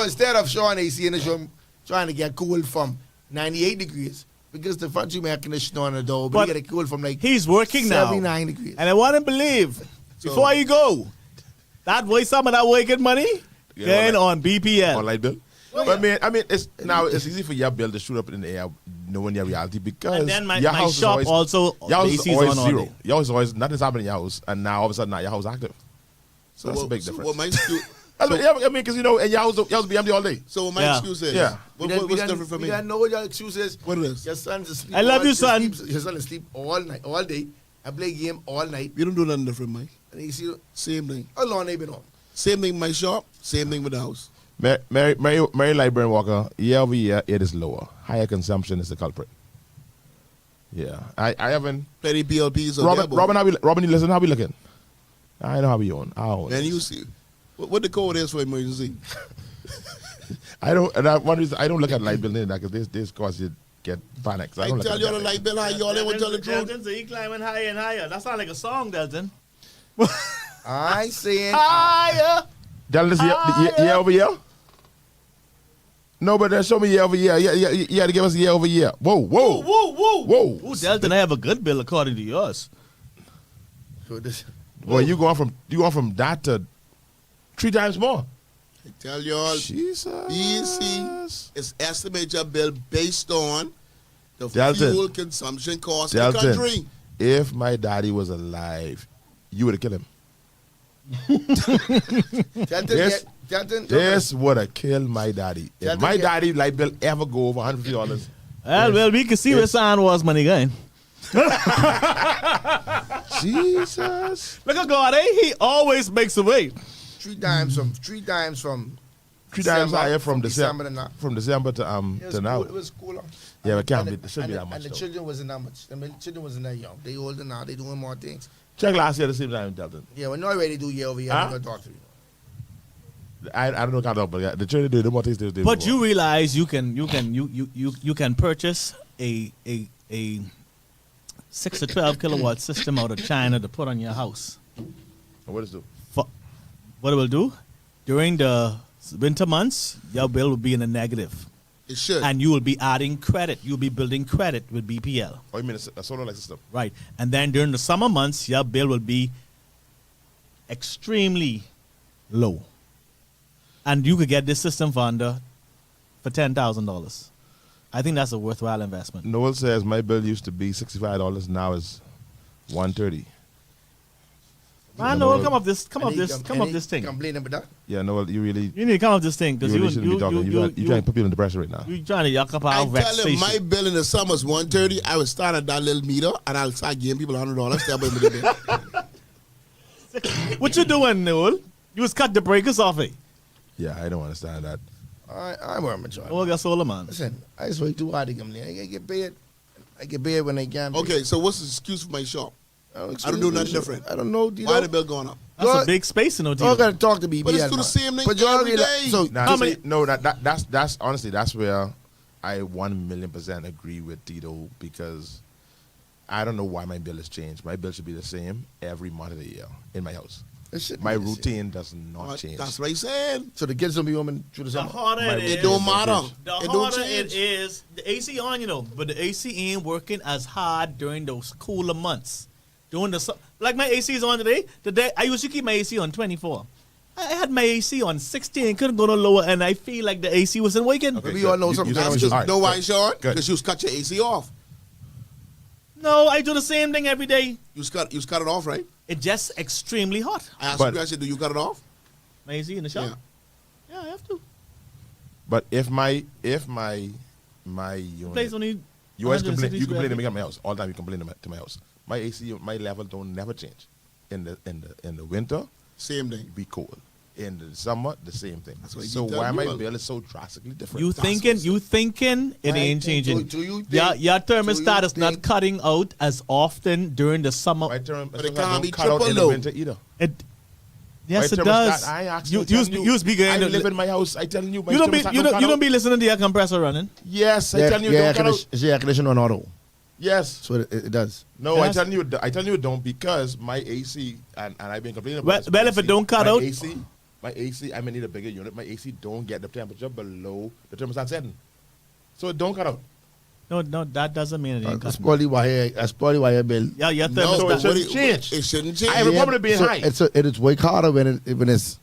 [SPEAKER 3] instead of showing AC in the room, trying to get cool from 98 degrees. Because the front room air conditioner on the door, but you get it cool from like
[SPEAKER 5] he's working
[SPEAKER 3] 79
[SPEAKER 5] now.
[SPEAKER 3] degrees.
[SPEAKER 5] And I want to believe, before you go, some of that working money going on BPL.
[SPEAKER 2] On light bill. But I mean, it's easy for your bill to shoot up in the air knowing your reality because
[SPEAKER 5] And then my
[SPEAKER 2] house is
[SPEAKER 5] shop
[SPEAKER 2] always,
[SPEAKER 5] also,
[SPEAKER 2] your house
[SPEAKER 5] the
[SPEAKER 2] is
[SPEAKER 5] AC is
[SPEAKER 2] always
[SPEAKER 5] on all
[SPEAKER 2] zero.
[SPEAKER 5] day.
[SPEAKER 2] Your house is always nothing's happening in your house, and now all of a sudden now your house is active. So that's a big difference.
[SPEAKER 4] What my excuse,
[SPEAKER 2] I mean, because in your house be empty all day.
[SPEAKER 4] so what my excuse is,
[SPEAKER 2] Yeah.
[SPEAKER 4] what's different for me?
[SPEAKER 3] You don't know what your excuse is.
[SPEAKER 4] What it is?
[SPEAKER 3] Your son's asleep.
[SPEAKER 5] I love you, son.
[SPEAKER 3] Your son is asleep all night, all day. I play game all night.
[SPEAKER 4] We don't do nothing different, Mike.
[SPEAKER 3] And you see,
[SPEAKER 4] Same thing.
[SPEAKER 3] how long they been on?
[SPEAKER 4] Same thing in my shop, same thing with the house.
[SPEAKER 2] Mary Lightburn Walker, year over year, it is lower. Higher consumption is the culprit. Yeah. I haven't.
[SPEAKER 4] Plenty PLPs on
[SPEAKER 2] Robin, you listen, how we looking? I know how we on.
[SPEAKER 4] Man, you see, what the code is for emergency?
[SPEAKER 2] I don't look at light bill because this cause you get panic. So I don't
[SPEAKER 4] tell
[SPEAKER 2] look at
[SPEAKER 4] y'all the
[SPEAKER 2] that.
[SPEAKER 4] light bill, how y'all ain't want to tell the truth.
[SPEAKER 5] Delton, so he climbing higher and higher. That sounds like a song, Delton.
[SPEAKER 3] I saying
[SPEAKER 5] Higher.
[SPEAKER 2] Tell us year over year? No, but then show me year over year. You had to give us year over year. Whoa.
[SPEAKER 5] Ooh, Delton, I have a good bill according to yours.
[SPEAKER 2] Well, you going from that to 3 times more.
[SPEAKER 4] I tell y'all,
[SPEAKER 2] Jesus.
[SPEAKER 4] BC is estimate your bill based on the
[SPEAKER 2] Delton.
[SPEAKER 4] fuel consumption cost in the country.
[SPEAKER 2] If my daddy was alive, you would have killed him. This would have killed my daddy. If my daddy light bill ever go over $150.
[SPEAKER 5] Well, we can see where San was money going.
[SPEAKER 2] Jesus.
[SPEAKER 5] Look at God, He always makes a way.
[SPEAKER 3] 3 times from
[SPEAKER 2] higher from December
[SPEAKER 3] to now.
[SPEAKER 2] From December to now.
[SPEAKER 3] It was cooler.
[SPEAKER 2] Yeah, it can't be. It shouldn't be that much.
[SPEAKER 3] And the children wasn't that much. The children wasn't that young. They older now. They doing more things.
[SPEAKER 2] Check last year at the same time, Delton.
[SPEAKER 3] Yeah, we're not ready to do year over year. I'm gonna talk to you.
[SPEAKER 2] I don't know how to, but the children do the more things they do.
[SPEAKER 5] But you realize you can purchase a 6 to 12 kilowatt system out of China to put on your house.
[SPEAKER 2] What does it do?
[SPEAKER 5] What it will do during the winter months, your bill will be in a negative.
[SPEAKER 4] It should.
[SPEAKER 5] And you will be adding credit. You'll be building credit with BPL.
[SPEAKER 2] Oh, you mean a solar light system?
[SPEAKER 5] Right. And then during the summer months, your bill will be extremely low. And you could get this system for $10,000. I think that's a worthwhile investment.
[SPEAKER 2] Noel says my bill used to be $65, now it's $130.
[SPEAKER 5] Man, Noel, come up this thing.
[SPEAKER 3] Complaining about that.
[SPEAKER 2] Yeah, Noel, you
[SPEAKER 5] need to come up this thing because
[SPEAKER 2] really shouldn't be talking. You're trying to put people under pressure right now.
[SPEAKER 5] You're trying to yuck up our
[SPEAKER 4] I tell
[SPEAKER 5] vexation.
[SPEAKER 4] him my bill in the summer is $130. I would start at that little meter and I'll start giving people $100. Step with me bill.
[SPEAKER 5] What you doing, Noel? You was cut the breakers off it.
[SPEAKER 2] Yeah, I don't understand that.
[SPEAKER 3] I'm a mature.
[SPEAKER 5] Oh, got solar man.
[SPEAKER 3] Listen, I just work too hard to come there. I get paid. I get paid when I can.
[SPEAKER 4] Okay, so what's the excuse for my shop? I don't do nothing different.
[SPEAKER 3] I don't know.
[SPEAKER 4] Why the bill going up?
[SPEAKER 5] That's a big space,
[SPEAKER 3] You all got to talk to BPL.
[SPEAKER 4] But it's do the same thing
[SPEAKER 3] But you all
[SPEAKER 4] every
[SPEAKER 3] realize-
[SPEAKER 4] day.
[SPEAKER 3] So,
[SPEAKER 2] That's honestly, that's where I 1,000,000% agree with Tito because I don't know why my bill has changed. My bill should be the same every month of the year in my house. My routine does not change.
[SPEAKER 4] That's what I said.
[SPEAKER 3] So the kids don't be home through the
[SPEAKER 5] The
[SPEAKER 3] summer.
[SPEAKER 5] harder it is,
[SPEAKER 4] It don't matter.
[SPEAKER 5] the
[SPEAKER 4] It don't
[SPEAKER 5] harder it
[SPEAKER 4] change.
[SPEAKER 5] is. The AC on, but the AC ain't working as hard during those cooler months. During the like my AC is on today. Today I used to keep my AC on 24. I had my AC on 16, couldn't go no lower, and I feel like the AC wasn't working.
[SPEAKER 2] Okay,
[SPEAKER 3] We all know something.
[SPEAKER 2] All
[SPEAKER 4] That's
[SPEAKER 2] right,
[SPEAKER 4] know why,
[SPEAKER 2] good.
[SPEAKER 4] Sean?
[SPEAKER 2] Good.
[SPEAKER 4] Because you cut your AC off.
[SPEAKER 5] No, I do the same thing every day.
[SPEAKER 4] You cut it off, right?
[SPEAKER 5] It's just extremely hot.
[SPEAKER 4] I asked
[SPEAKER 2] But-
[SPEAKER 4] you, I said, do you cut it off?
[SPEAKER 5] My AC in the shop.
[SPEAKER 4] Yeah.
[SPEAKER 5] Yeah, I have to.
[SPEAKER 2] But if my unit,
[SPEAKER 5] Place only
[SPEAKER 2] you always
[SPEAKER 5] 160
[SPEAKER 2] complain. You complain to
[SPEAKER 5] square
[SPEAKER 2] me at my house all the time. You complain to my house. My AC, my level don't never change. In the winter,
[SPEAKER 4] Same thing.
[SPEAKER 2] be cold. In the summer, the same thing.
[SPEAKER 4] That's what he
[SPEAKER 2] So
[SPEAKER 4] keep
[SPEAKER 2] why
[SPEAKER 4] telling
[SPEAKER 2] my
[SPEAKER 4] you.
[SPEAKER 2] bill is so drastically different?
[SPEAKER 5] You thinking it
[SPEAKER 3] I
[SPEAKER 5] ain't
[SPEAKER 3] think-
[SPEAKER 5] changing.
[SPEAKER 3] do you
[SPEAKER 5] your
[SPEAKER 3] think-
[SPEAKER 5] your
[SPEAKER 3] do you
[SPEAKER 5] thermostat is not
[SPEAKER 3] think-
[SPEAKER 5] cutting out as often during the summer.
[SPEAKER 2] My term,
[SPEAKER 4] But it
[SPEAKER 2] sometimes
[SPEAKER 4] can't
[SPEAKER 2] don't
[SPEAKER 4] be
[SPEAKER 2] cut out
[SPEAKER 4] triple
[SPEAKER 2] in the
[SPEAKER 4] low.
[SPEAKER 2] winter either.
[SPEAKER 5] It, yes,
[SPEAKER 2] My
[SPEAKER 5] it
[SPEAKER 2] thermostat,
[SPEAKER 5] does.
[SPEAKER 2] I ain't
[SPEAKER 5] You
[SPEAKER 2] actually
[SPEAKER 5] you speak
[SPEAKER 2] I
[SPEAKER 5] going
[SPEAKER 2] live in my house. I telling you, my
[SPEAKER 5] you don't be
[SPEAKER 2] thermostat
[SPEAKER 5] you
[SPEAKER 2] cut
[SPEAKER 5] don't you
[SPEAKER 2] out.
[SPEAKER 5] don't be listening to your compressor running.
[SPEAKER 2] Yes, I telling you,
[SPEAKER 3] yeah,
[SPEAKER 2] don't cut out.
[SPEAKER 3] is your air conditioner on auto?
[SPEAKER 2] Yes.
[SPEAKER 3] So it does.
[SPEAKER 2] No,
[SPEAKER 5] Yes.
[SPEAKER 2] I tell you don't because my AC and I've been complaining about
[SPEAKER 5] Well-
[SPEAKER 2] this,
[SPEAKER 5] well,
[SPEAKER 2] my
[SPEAKER 5] if it
[SPEAKER 2] AC
[SPEAKER 5] don't cut
[SPEAKER 2] my
[SPEAKER 5] out-
[SPEAKER 2] my AC, I may need a bigger unit. My AC don't get the temperature below the thermostat setting, so it don't cut out.
[SPEAKER 5] No, that doesn't mean it ain't
[SPEAKER 3] That's
[SPEAKER 5] cutting.
[SPEAKER 3] probably why. That's probably why your bill.
[SPEAKER 5] Yeah, your
[SPEAKER 4] No,
[SPEAKER 5] thermostat.
[SPEAKER 2] So it
[SPEAKER 4] but
[SPEAKER 2] shouldn't change.
[SPEAKER 4] It shouldn't change.
[SPEAKER 2] I have a problem being
[SPEAKER 3] so
[SPEAKER 2] high.
[SPEAKER 3] it is way harder when it's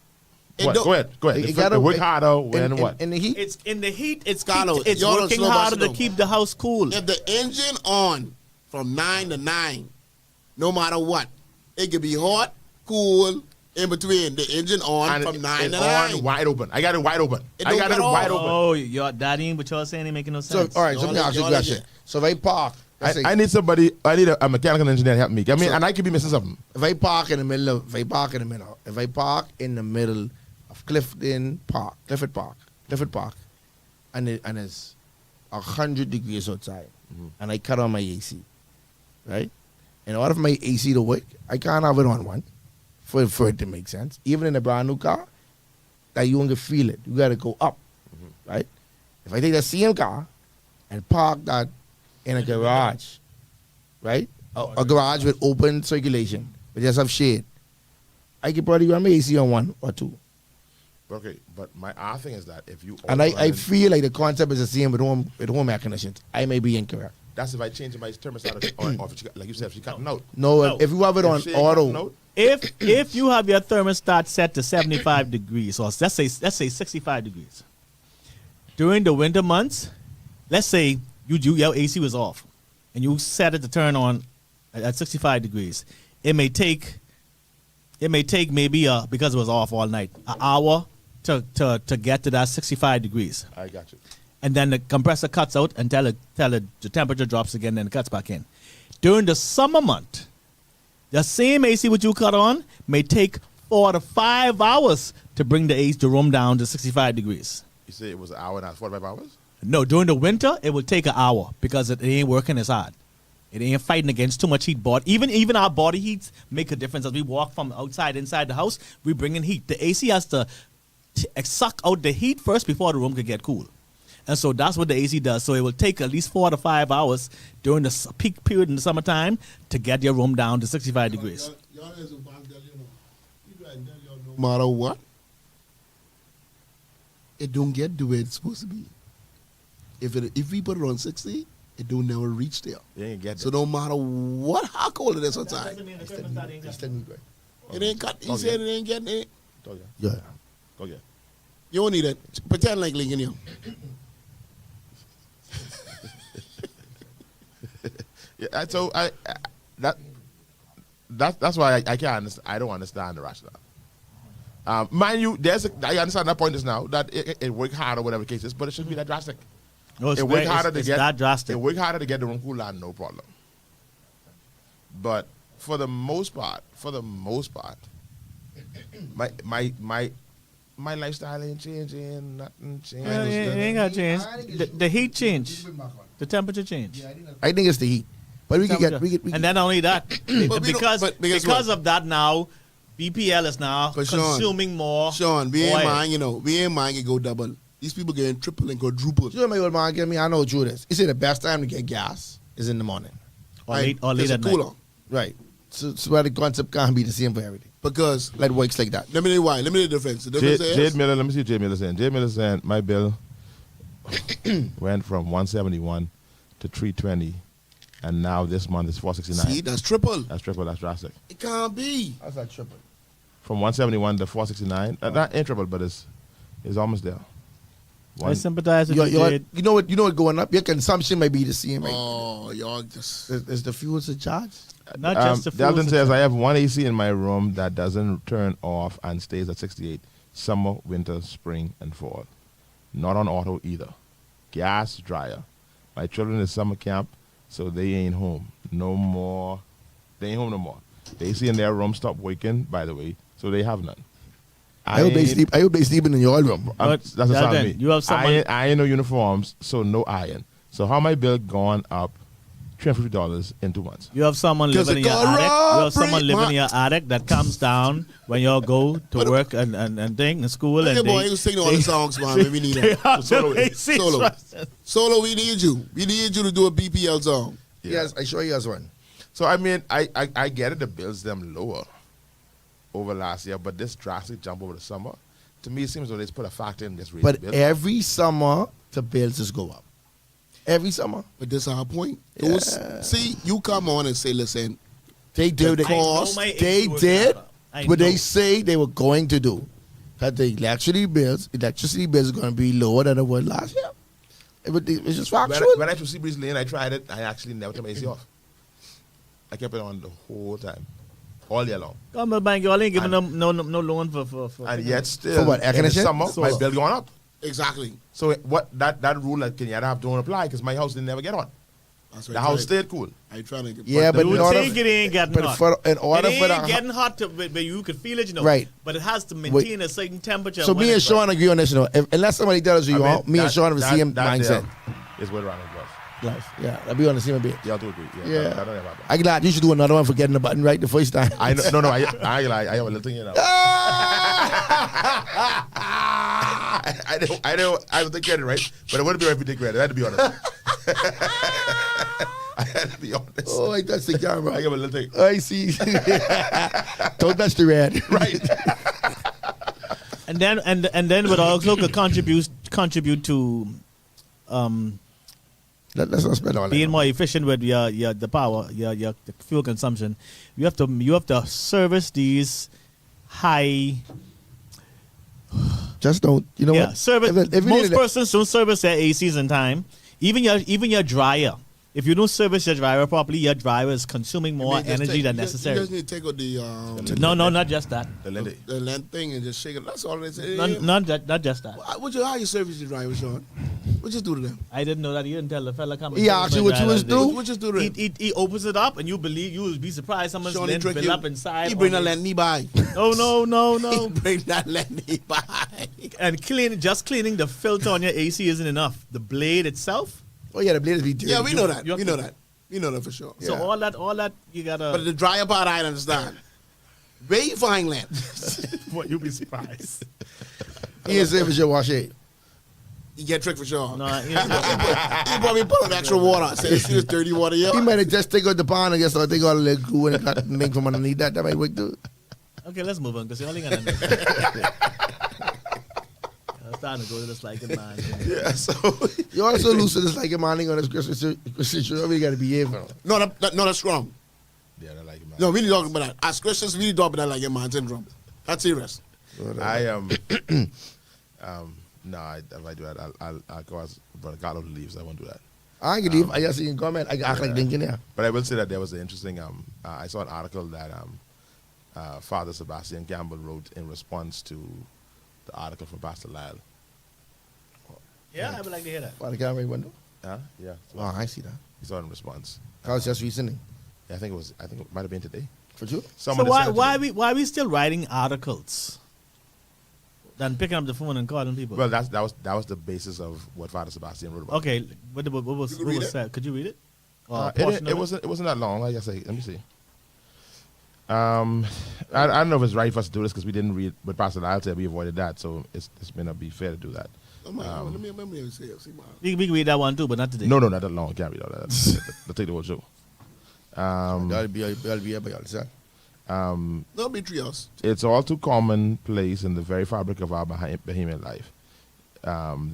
[SPEAKER 4] It
[SPEAKER 2] What?
[SPEAKER 4] don't-
[SPEAKER 2] Go ahead.
[SPEAKER 3] You
[SPEAKER 2] It
[SPEAKER 3] gotta-
[SPEAKER 2] work harder when what?
[SPEAKER 3] in the heat.
[SPEAKER 5] It's in the heat. It's
[SPEAKER 4] Carlo,
[SPEAKER 5] it's
[SPEAKER 4] y'all don't
[SPEAKER 5] working
[SPEAKER 4] slow
[SPEAKER 5] harder
[SPEAKER 4] down.
[SPEAKER 5] to keep the house cool.
[SPEAKER 4] If the engine on from 9 to 9, no matter what, it could be hot, cool, in between. The engine on
[SPEAKER 2] And
[SPEAKER 4] from 9
[SPEAKER 2] it's
[SPEAKER 4] to 9.
[SPEAKER 2] on wide open. I got it wide open.
[SPEAKER 4] It
[SPEAKER 2] I
[SPEAKER 4] don't
[SPEAKER 2] got
[SPEAKER 4] cut
[SPEAKER 2] it wide
[SPEAKER 4] off.
[SPEAKER 2] open.
[SPEAKER 5] Oh, that ain't what y'all saying ain't making no
[SPEAKER 3] So
[SPEAKER 5] sense.
[SPEAKER 3] all right, so let me
[SPEAKER 4] Y'all
[SPEAKER 3] ask you a
[SPEAKER 4] let-
[SPEAKER 3] question.
[SPEAKER 4] y'all
[SPEAKER 3] So if I park, let's say,
[SPEAKER 2] I need somebody. I need a mechanical engineer to help me. I mean,
[SPEAKER 3] So-
[SPEAKER 2] and I could be missing something.
[SPEAKER 3] if I park in the middle of Clifford Park, and it's 100 degrees outside, and I cut on my AC, right? In order for my AC to work, I can't have it on one for it to make sense. Even in a brand new car, that you won't feel it. You got to go up, right? If I take that same car and park that in a garage, right? A garage with open circulation, but just have shade, I could probably run my AC on one or two.
[SPEAKER 2] Okay, but our thing is that if you
[SPEAKER 3] And I feel like the concept is the same with home air conditions. I may be incorrect.
[SPEAKER 2] that's if I change my thermostat or if she, like you said, if she cutting out.
[SPEAKER 3] No,
[SPEAKER 5] No.
[SPEAKER 3] if you have it on
[SPEAKER 2] If she ain't cutting
[SPEAKER 3] auto,
[SPEAKER 2] out,
[SPEAKER 5] If you have your thermostat set to 75 degrees, or let's say 65 degrees, during the winter months, let's say your AC was off, and you set it to turn on at 65 degrees, it may take maybe because it was off all night, an hour to get to that 65 degrees.
[SPEAKER 2] I got you.
[SPEAKER 5] And then the compressor cuts out until the temperature drops again, then it cuts back in. During the summer month, the same AC which you cut on may take 4 to 5 hours to bring the room down to 65 degrees.
[SPEAKER 2] You say it was an hour and a half, 45 hours?
[SPEAKER 5] No, during the winter, it will take an hour because it ain't working as hard. It ain't fighting against too much heat. Even our body heats make a difference. As we walk from outside inside the house, we bring in heat. The AC has to suck out the heat first before the room can get cool. And so that's what the AC does. So it will take at least 4 to 5 hours during the peak period in the summertime to get your room down to 65 degrees.
[SPEAKER 4] No matter what, it don't get the way it's supposed to be. If we put it on 60, it don't never reach there.
[SPEAKER 2] You ain't get
[SPEAKER 4] So
[SPEAKER 2] that.
[SPEAKER 4] no matter what, how cold it is outside, it ain't cut. He
[SPEAKER 2] Okay.
[SPEAKER 4] said it ain't getting it.
[SPEAKER 2] Go again.
[SPEAKER 3] yeah.
[SPEAKER 2] Go again.
[SPEAKER 4] You don't need it. Pretend like Lincoln, you.
[SPEAKER 2] Yeah, so that's why I can't understand. I don't understand the rationale. Mind you, I understand that point is now that it work hard or whatever the case is, but it shouldn't be that drastic.
[SPEAKER 5] No, it's
[SPEAKER 2] It work
[SPEAKER 5] very-
[SPEAKER 2] harder
[SPEAKER 5] it's
[SPEAKER 2] to get
[SPEAKER 5] that drastic.
[SPEAKER 2] It work harder to get the room cool down, no problem. But for the most part, my lifestyle ain't changing. Nothing changed.
[SPEAKER 5] Yeah, it ain't got to change. The heat change. The temperature change.
[SPEAKER 3] I think it's the heat. But we
[SPEAKER 5] Temperature.
[SPEAKER 3] can get
[SPEAKER 5] And then only that,
[SPEAKER 4] we don't-
[SPEAKER 5] because
[SPEAKER 4] but because what?
[SPEAKER 5] of that now, BPL is now
[SPEAKER 4] But Sean,
[SPEAKER 5] consuming more
[SPEAKER 4] Sean, we ain't
[SPEAKER 5] oil.
[SPEAKER 4] mind, we ain't mind it go double. These people getting triple and quadruple.
[SPEAKER 3] You know my old man get me, I know Drew this. He said the best time to get gas is in the morning.
[SPEAKER 5] Or late
[SPEAKER 4] There's a
[SPEAKER 5] at night.
[SPEAKER 4] cooler.
[SPEAKER 3] Right. So why the concept can't be the same for everything.
[SPEAKER 4] Because
[SPEAKER 3] Like works like that.
[SPEAKER 4] let me tell you why. Let me tell you the difference. The difference is
[SPEAKER 2] Jade Miller, let me see what Jade Miller saying. Jade Miller saying my bill went from 171 to 320, and now this month is 469.
[SPEAKER 4] see, that's triple.
[SPEAKER 2] That's triple. That's drastic.
[SPEAKER 4] It can't be.
[SPEAKER 3] How's that triple?
[SPEAKER 2] From 171 to 469. That ain't triple, but it's almost there.
[SPEAKER 5] I sympathize with
[SPEAKER 3] You
[SPEAKER 5] you, Jade.
[SPEAKER 3] know what going up? Your consumption may be the same, right?
[SPEAKER 4] Oh, y'all just
[SPEAKER 3] Is the fuel surcharge?
[SPEAKER 5] Not just the
[SPEAKER 2] Dalton
[SPEAKER 5] fuel
[SPEAKER 2] says I have one AC in my room that doesn't turn off and stays at 68. Summer, winter, spring, and fall. Not on auto either. Gas dryer. My children in summer camp, so they ain't home no more. They ain't home no more. The AC in their room stopped working, by the way, so they have none.
[SPEAKER 3] I hope they sleep. I hope they sleeping in your room.
[SPEAKER 2] That's what
[SPEAKER 5] Now
[SPEAKER 2] I
[SPEAKER 5] then,
[SPEAKER 2] mean.
[SPEAKER 5] you have someone-
[SPEAKER 2] I ain't no uniforms, so no iron. So how my bill gone up $350 in 2 months?
[SPEAKER 5] You have someone
[SPEAKER 4] 'Cause
[SPEAKER 5] living in
[SPEAKER 4] it
[SPEAKER 5] your
[SPEAKER 4] got
[SPEAKER 5] attic. You have
[SPEAKER 4] robbery,
[SPEAKER 5] someone living in
[SPEAKER 4] man.
[SPEAKER 5] your attic that comes down when y'all go to work and thing in school.
[SPEAKER 4] Hey,
[SPEAKER 5] And
[SPEAKER 4] boy,
[SPEAKER 5] they,
[SPEAKER 4] you sing all the songs, man. When we need
[SPEAKER 5] they
[SPEAKER 4] it.
[SPEAKER 5] have
[SPEAKER 2] Solo-
[SPEAKER 5] the AC
[SPEAKER 4] Solo.
[SPEAKER 5] trust.
[SPEAKER 4] Solo, we need you. We need you to do a BPL song.
[SPEAKER 3] Yes, I sure he has one.
[SPEAKER 2] So I mean, I get it. The bills them lower over last year, but this drastic jump over the summer, to me, it seems like they just put a factor in this raise
[SPEAKER 3] But
[SPEAKER 2] the bill.
[SPEAKER 3] every summer the bills just go up. Every summer
[SPEAKER 4] But this is our point. Those, see, you come on and say, listen,
[SPEAKER 3] they did.
[SPEAKER 4] The cost,
[SPEAKER 5] I know my
[SPEAKER 3] They
[SPEAKER 5] AC works
[SPEAKER 3] did
[SPEAKER 5] better. I
[SPEAKER 3] what they
[SPEAKER 5] know.
[SPEAKER 3] say they were going to do. That the electricity bills are going to be lower than it was last year. It's just factual.
[SPEAKER 2] When I took Sea Breeze Lane, I tried it. I actually never turned my AC off. I kept it on the whole time, all year long.
[SPEAKER 5] Come on, bank, y'all ain't giving
[SPEAKER 2] And-
[SPEAKER 5] no loan for
[SPEAKER 2] And yet still,
[SPEAKER 3] For what, air
[SPEAKER 2] in the
[SPEAKER 3] conditioning?
[SPEAKER 2] summer, my
[SPEAKER 3] Solar.
[SPEAKER 2] bill going up.
[SPEAKER 4] exactly.
[SPEAKER 2] So what that rule that Kenyatta have don't apply because my house didn't never get on.
[SPEAKER 4] That's
[SPEAKER 2] The house stayed cool.
[SPEAKER 4] Are you trying to get
[SPEAKER 3] Yeah, but
[SPEAKER 5] You
[SPEAKER 3] in
[SPEAKER 5] would
[SPEAKER 3] order,
[SPEAKER 5] think it ain't getting
[SPEAKER 3] but
[SPEAKER 5] hot.
[SPEAKER 3] in order
[SPEAKER 5] it
[SPEAKER 3] for
[SPEAKER 5] ain't
[SPEAKER 3] the
[SPEAKER 5] getting hot, but you could feel it, you know.
[SPEAKER 3] Right.
[SPEAKER 5] But it has to maintain a certain temperature.
[SPEAKER 3] so
[SPEAKER 5] when
[SPEAKER 3] me and
[SPEAKER 5] it's
[SPEAKER 3] Sean agree on this. You know, unless somebody tells you,
[SPEAKER 2] I mean,
[SPEAKER 3] me and
[SPEAKER 2] that-
[SPEAKER 3] Sean have the
[SPEAKER 2] that-
[SPEAKER 3] same
[SPEAKER 2] that
[SPEAKER 3] mindset.
[SPEAKER 2] there Is what Ronald was.
[SPEAKER 3] Life, yeah, I'll be on the same bit.
[SPEAKER 2] Y'all do agree.
[SPEAKER 3] Yeah.
[SPEAKER 2] That don't ever happen.
[SPEAKER 3] I'm glad you should do another one for getting the button right the first time.
[SPEAKER 2] I know, no, I have a little thing, you know. I don't take credit, right? But it wouldn't be right if you take credit. I had to be honest. I had to be honest.
[SPEAKER 3] Oh, I touched the camera.
[SPEAKER 2] I give a little thing.
[SPEAKER 3] I see. Don't touch the red.
[SPEAKER 2] Right.
[SPEAKER 5] and then would also could contribute to
[SPEAKER 3] Let's not spend all
[SPEAKER 5] being
[SPEAKER 3] that.
[SPEAKER 5] more efficient with your the power, your the fuel consumption. You have to service these high.
[SPEAKER 3] Just don't. You know
[SPEAKER 5] Yeah,
[SPEAKER 3] what?
[SPEAKER 5] service.
[SPEAKER 3] If you
[SPEAKER 5] Most
[SPEAKER 3] need it-
[SPEAKER 5] persons don't service their ACs in time. Even your dryer. If you don't service your dryer properly, your dryer is consuming more energy than
[SPEAKER 4] You
[SPEAKER 5] necessary.
[SPEAKER 4] just need to take out
[SPEAKER 5] No, not just that.
[SPEAKER 2] The Lindy.
[SPEAKER 4] the length thing and just shake it. That's all they say.
[SPEAKER 5] Not just that.
[SPEAKER 4] How you service your driver, Sean? What you do to them?
[SPEAKER 5] I didn't know that. You didn't tell the fella coming.
[SPEAKER 3] He asked you what you was do?
[SPEAKER 4] What you do to them?
[SPEAKER 5] He opens it up and you will be surprised someone's
[SPEAKER 4] Sean,
[SPEAKER 5] lint
[SPEAKER 4] trick
[SPEAKER 5] fill
[SPEAKER 4] you.
[SPEAKER 5] up inside.
[SPEAKER 4] He bring
[SPEAKER 5] on
[SPEAKER 4] that
[SPEAKER 5] it.
[SPEAKER 4] land me by.
[SPEAKER 5] No.
[SPEAKER 4] Bring that land me by.
[SPEAKER 5] And cleaning the filter on your AC isn't enough. The blade itself.
[SPEAKER 3] Oh yeah, the blade is be dirty.
[SPEAKER 4] Yeah, we know that.
[SPEAKER 5] you have
[SPEAKER 4] We
[SPEAKER 5] to-
[SPEAKER 4] know that. We know that for sure.
[SPEAKER 5] So all that you gotta.
[SPEAKER 4] But the dryer part, I understand. Where you find land?
[SPEAKER 5] What you'll be surprised.
[SPEAKER 3] He is service your wash it.
[SPEAKER 4] You get tricked for sure.
[SPEAKER 5] No,
[SPEAKER 4] He probably put on extra water. Say, see this dirty water here.
[SPEAKER 3] He might have just take out the pan and just take out a little glue and got make from underneath that. That might work too.
[SPEAKER 5] okay, let's move on because you're only gonna. I'm starting to go to this like a man.
[SPEAKER 2] Yeah, so
[SPEAKER 3] You also lose to this like a morning on this Christmas tree. You really got to behave. You know.
[SPEAKER 4] No, that's wrong.
[SPEAKER 2] yeah, I like it, man.
[SPEAKER 4] No, we need to talk about that. As Christians, we need to talk about that like a man syndrome. That's serious.
[SPEAKER 2] I no, if I do that, I'll go as Brother Carlo leaves. I won't do that.
[SPEAKER 3] I ain't gonna leave. I just see in comment. I act like Lincoln there.
[SPEAKER 2] But I will say that there was an interesting. I saw an article that Father Sebastian Campbell wrote in response to the article from Pastor Lyle.
[SPEAKER 5] Yeah, I would like to hear that.
[SPEAKER 3] Why the camera window?
[SPEAKER 2] Yeah. So
[SPEAKER 3] Oh, I see that.
[SPEAKER 2] he saw it in response.
[SPEAKER 3] That was just recently.
[SPEAKER 2] I think it might have been today.
[SPEAKER 3] For you?
[SPEAKER 5] So
[SPEAKER 2] Someone had sent it to me.
[SPEAKER 5] why we still writing articles? Than picking up the phone and calling people.
[SPEAKER 2] Well, that was the basis of what Father Sebastian wrote about.
[SPEAKER 5] Okay, what was
[SPEAKER 4] You can read it?
[SPEAKER 5] said? Could you read it? Or a
[SPEAKER 2] It
[SPEAKER 5] portion of
[SPEAKER 2] wasn't that long. Like I say, let me see. I don't know if it's right for us to do this because we didn't read what Pastor Lyle said. We avoided that, so it's may not be fair to do that.
[SPEAKER 4] Let me say it. See, man.
[SPEAKER 5] We can read that one too, but not today.
[SPEAKER 2] No, not that long. Can't read all that. That'll take the whole show.
[SPEAKER 3] That'll be here by yourself.
[SPEAKER 4] Don't be trios.
[SPEAKER 2] It's all too commonplace in the very fabric of our Bahamian life.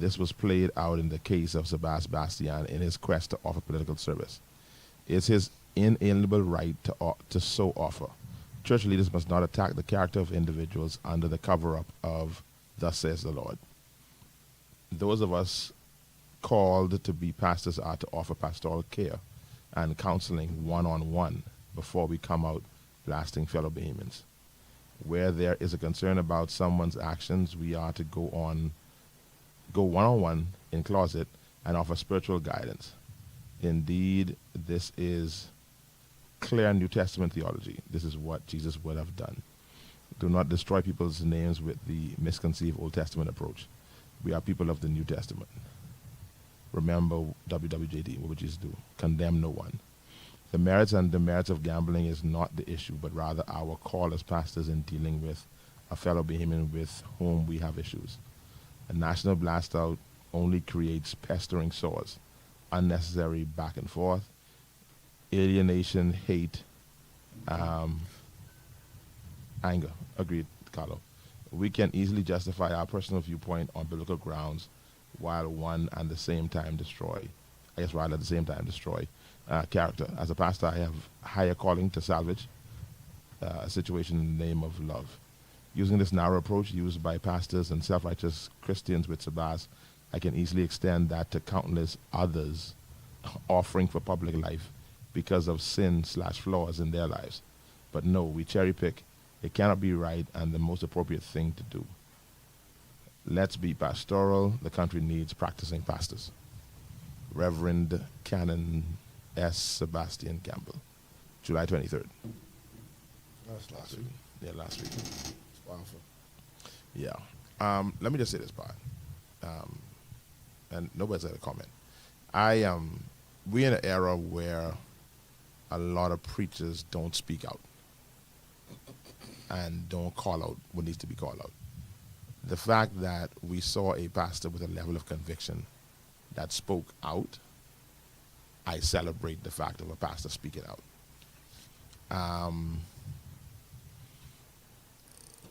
[SPEAKER 2] This was played out in the case of Sebastian in his quest to offer political service. It's his inalienable right to so offer. Church leaders must not attack the character of individuals under the cover-up of "Thus says the Lord." Those of us called to be pastors are to offer pastoral care and counseling one-on-one before we come out blasting fellow Bahamians. Where there is a concern about someone's actions, we are to go on go one-on-one in closet and offer spiritual guidance. Indeed, this is clear New Testament theology. This is what Jesus would have done. Do not destroy people's names with the misconceived Old Testament approach. We are people of the New Testament. Remember WWJD, what would Jesus do? Condemn no one. The merits and demerits of gambling is not the issue, but rather our call as pastors in dealing with a fellow Bahamian with whom we have issues. A national blast out only creates pestering sores, unnecessary back and forth, alienation, hate, anger. Agreed, Carlo. We can easily justify our personal viewpoint on biblical grounds while at the same time destroy character. As a pastor, I have higher calling to salvage a situation in the name of love. Using this narrow approach used by pastors and self-righteous Christians with Sabbaths, I can easily extend that to countless others offering for public life because of sin/flaws in their lives. But no, we cherry pick. It cannot be right and the most appropriate thing to do. Let's be pastoral. The country needs practicing pastors. Reverend Canon S. Sebastian Campbell, July 23rd.
[SPEAKER 3] That's last week.
[SPEAKER 2] Yeah, last week.
[SPEAKER 3] It's powerful.
[SPEAKER 2] Yeah. Let me just say this part. And nobody's had a comment. We're in an era where a lot of preachers don't speak out and don't call out what needs to be called out. The fact that we saw a pastor with a level of conviction that spoke out, I celebrate the fact of a pastor speaking out.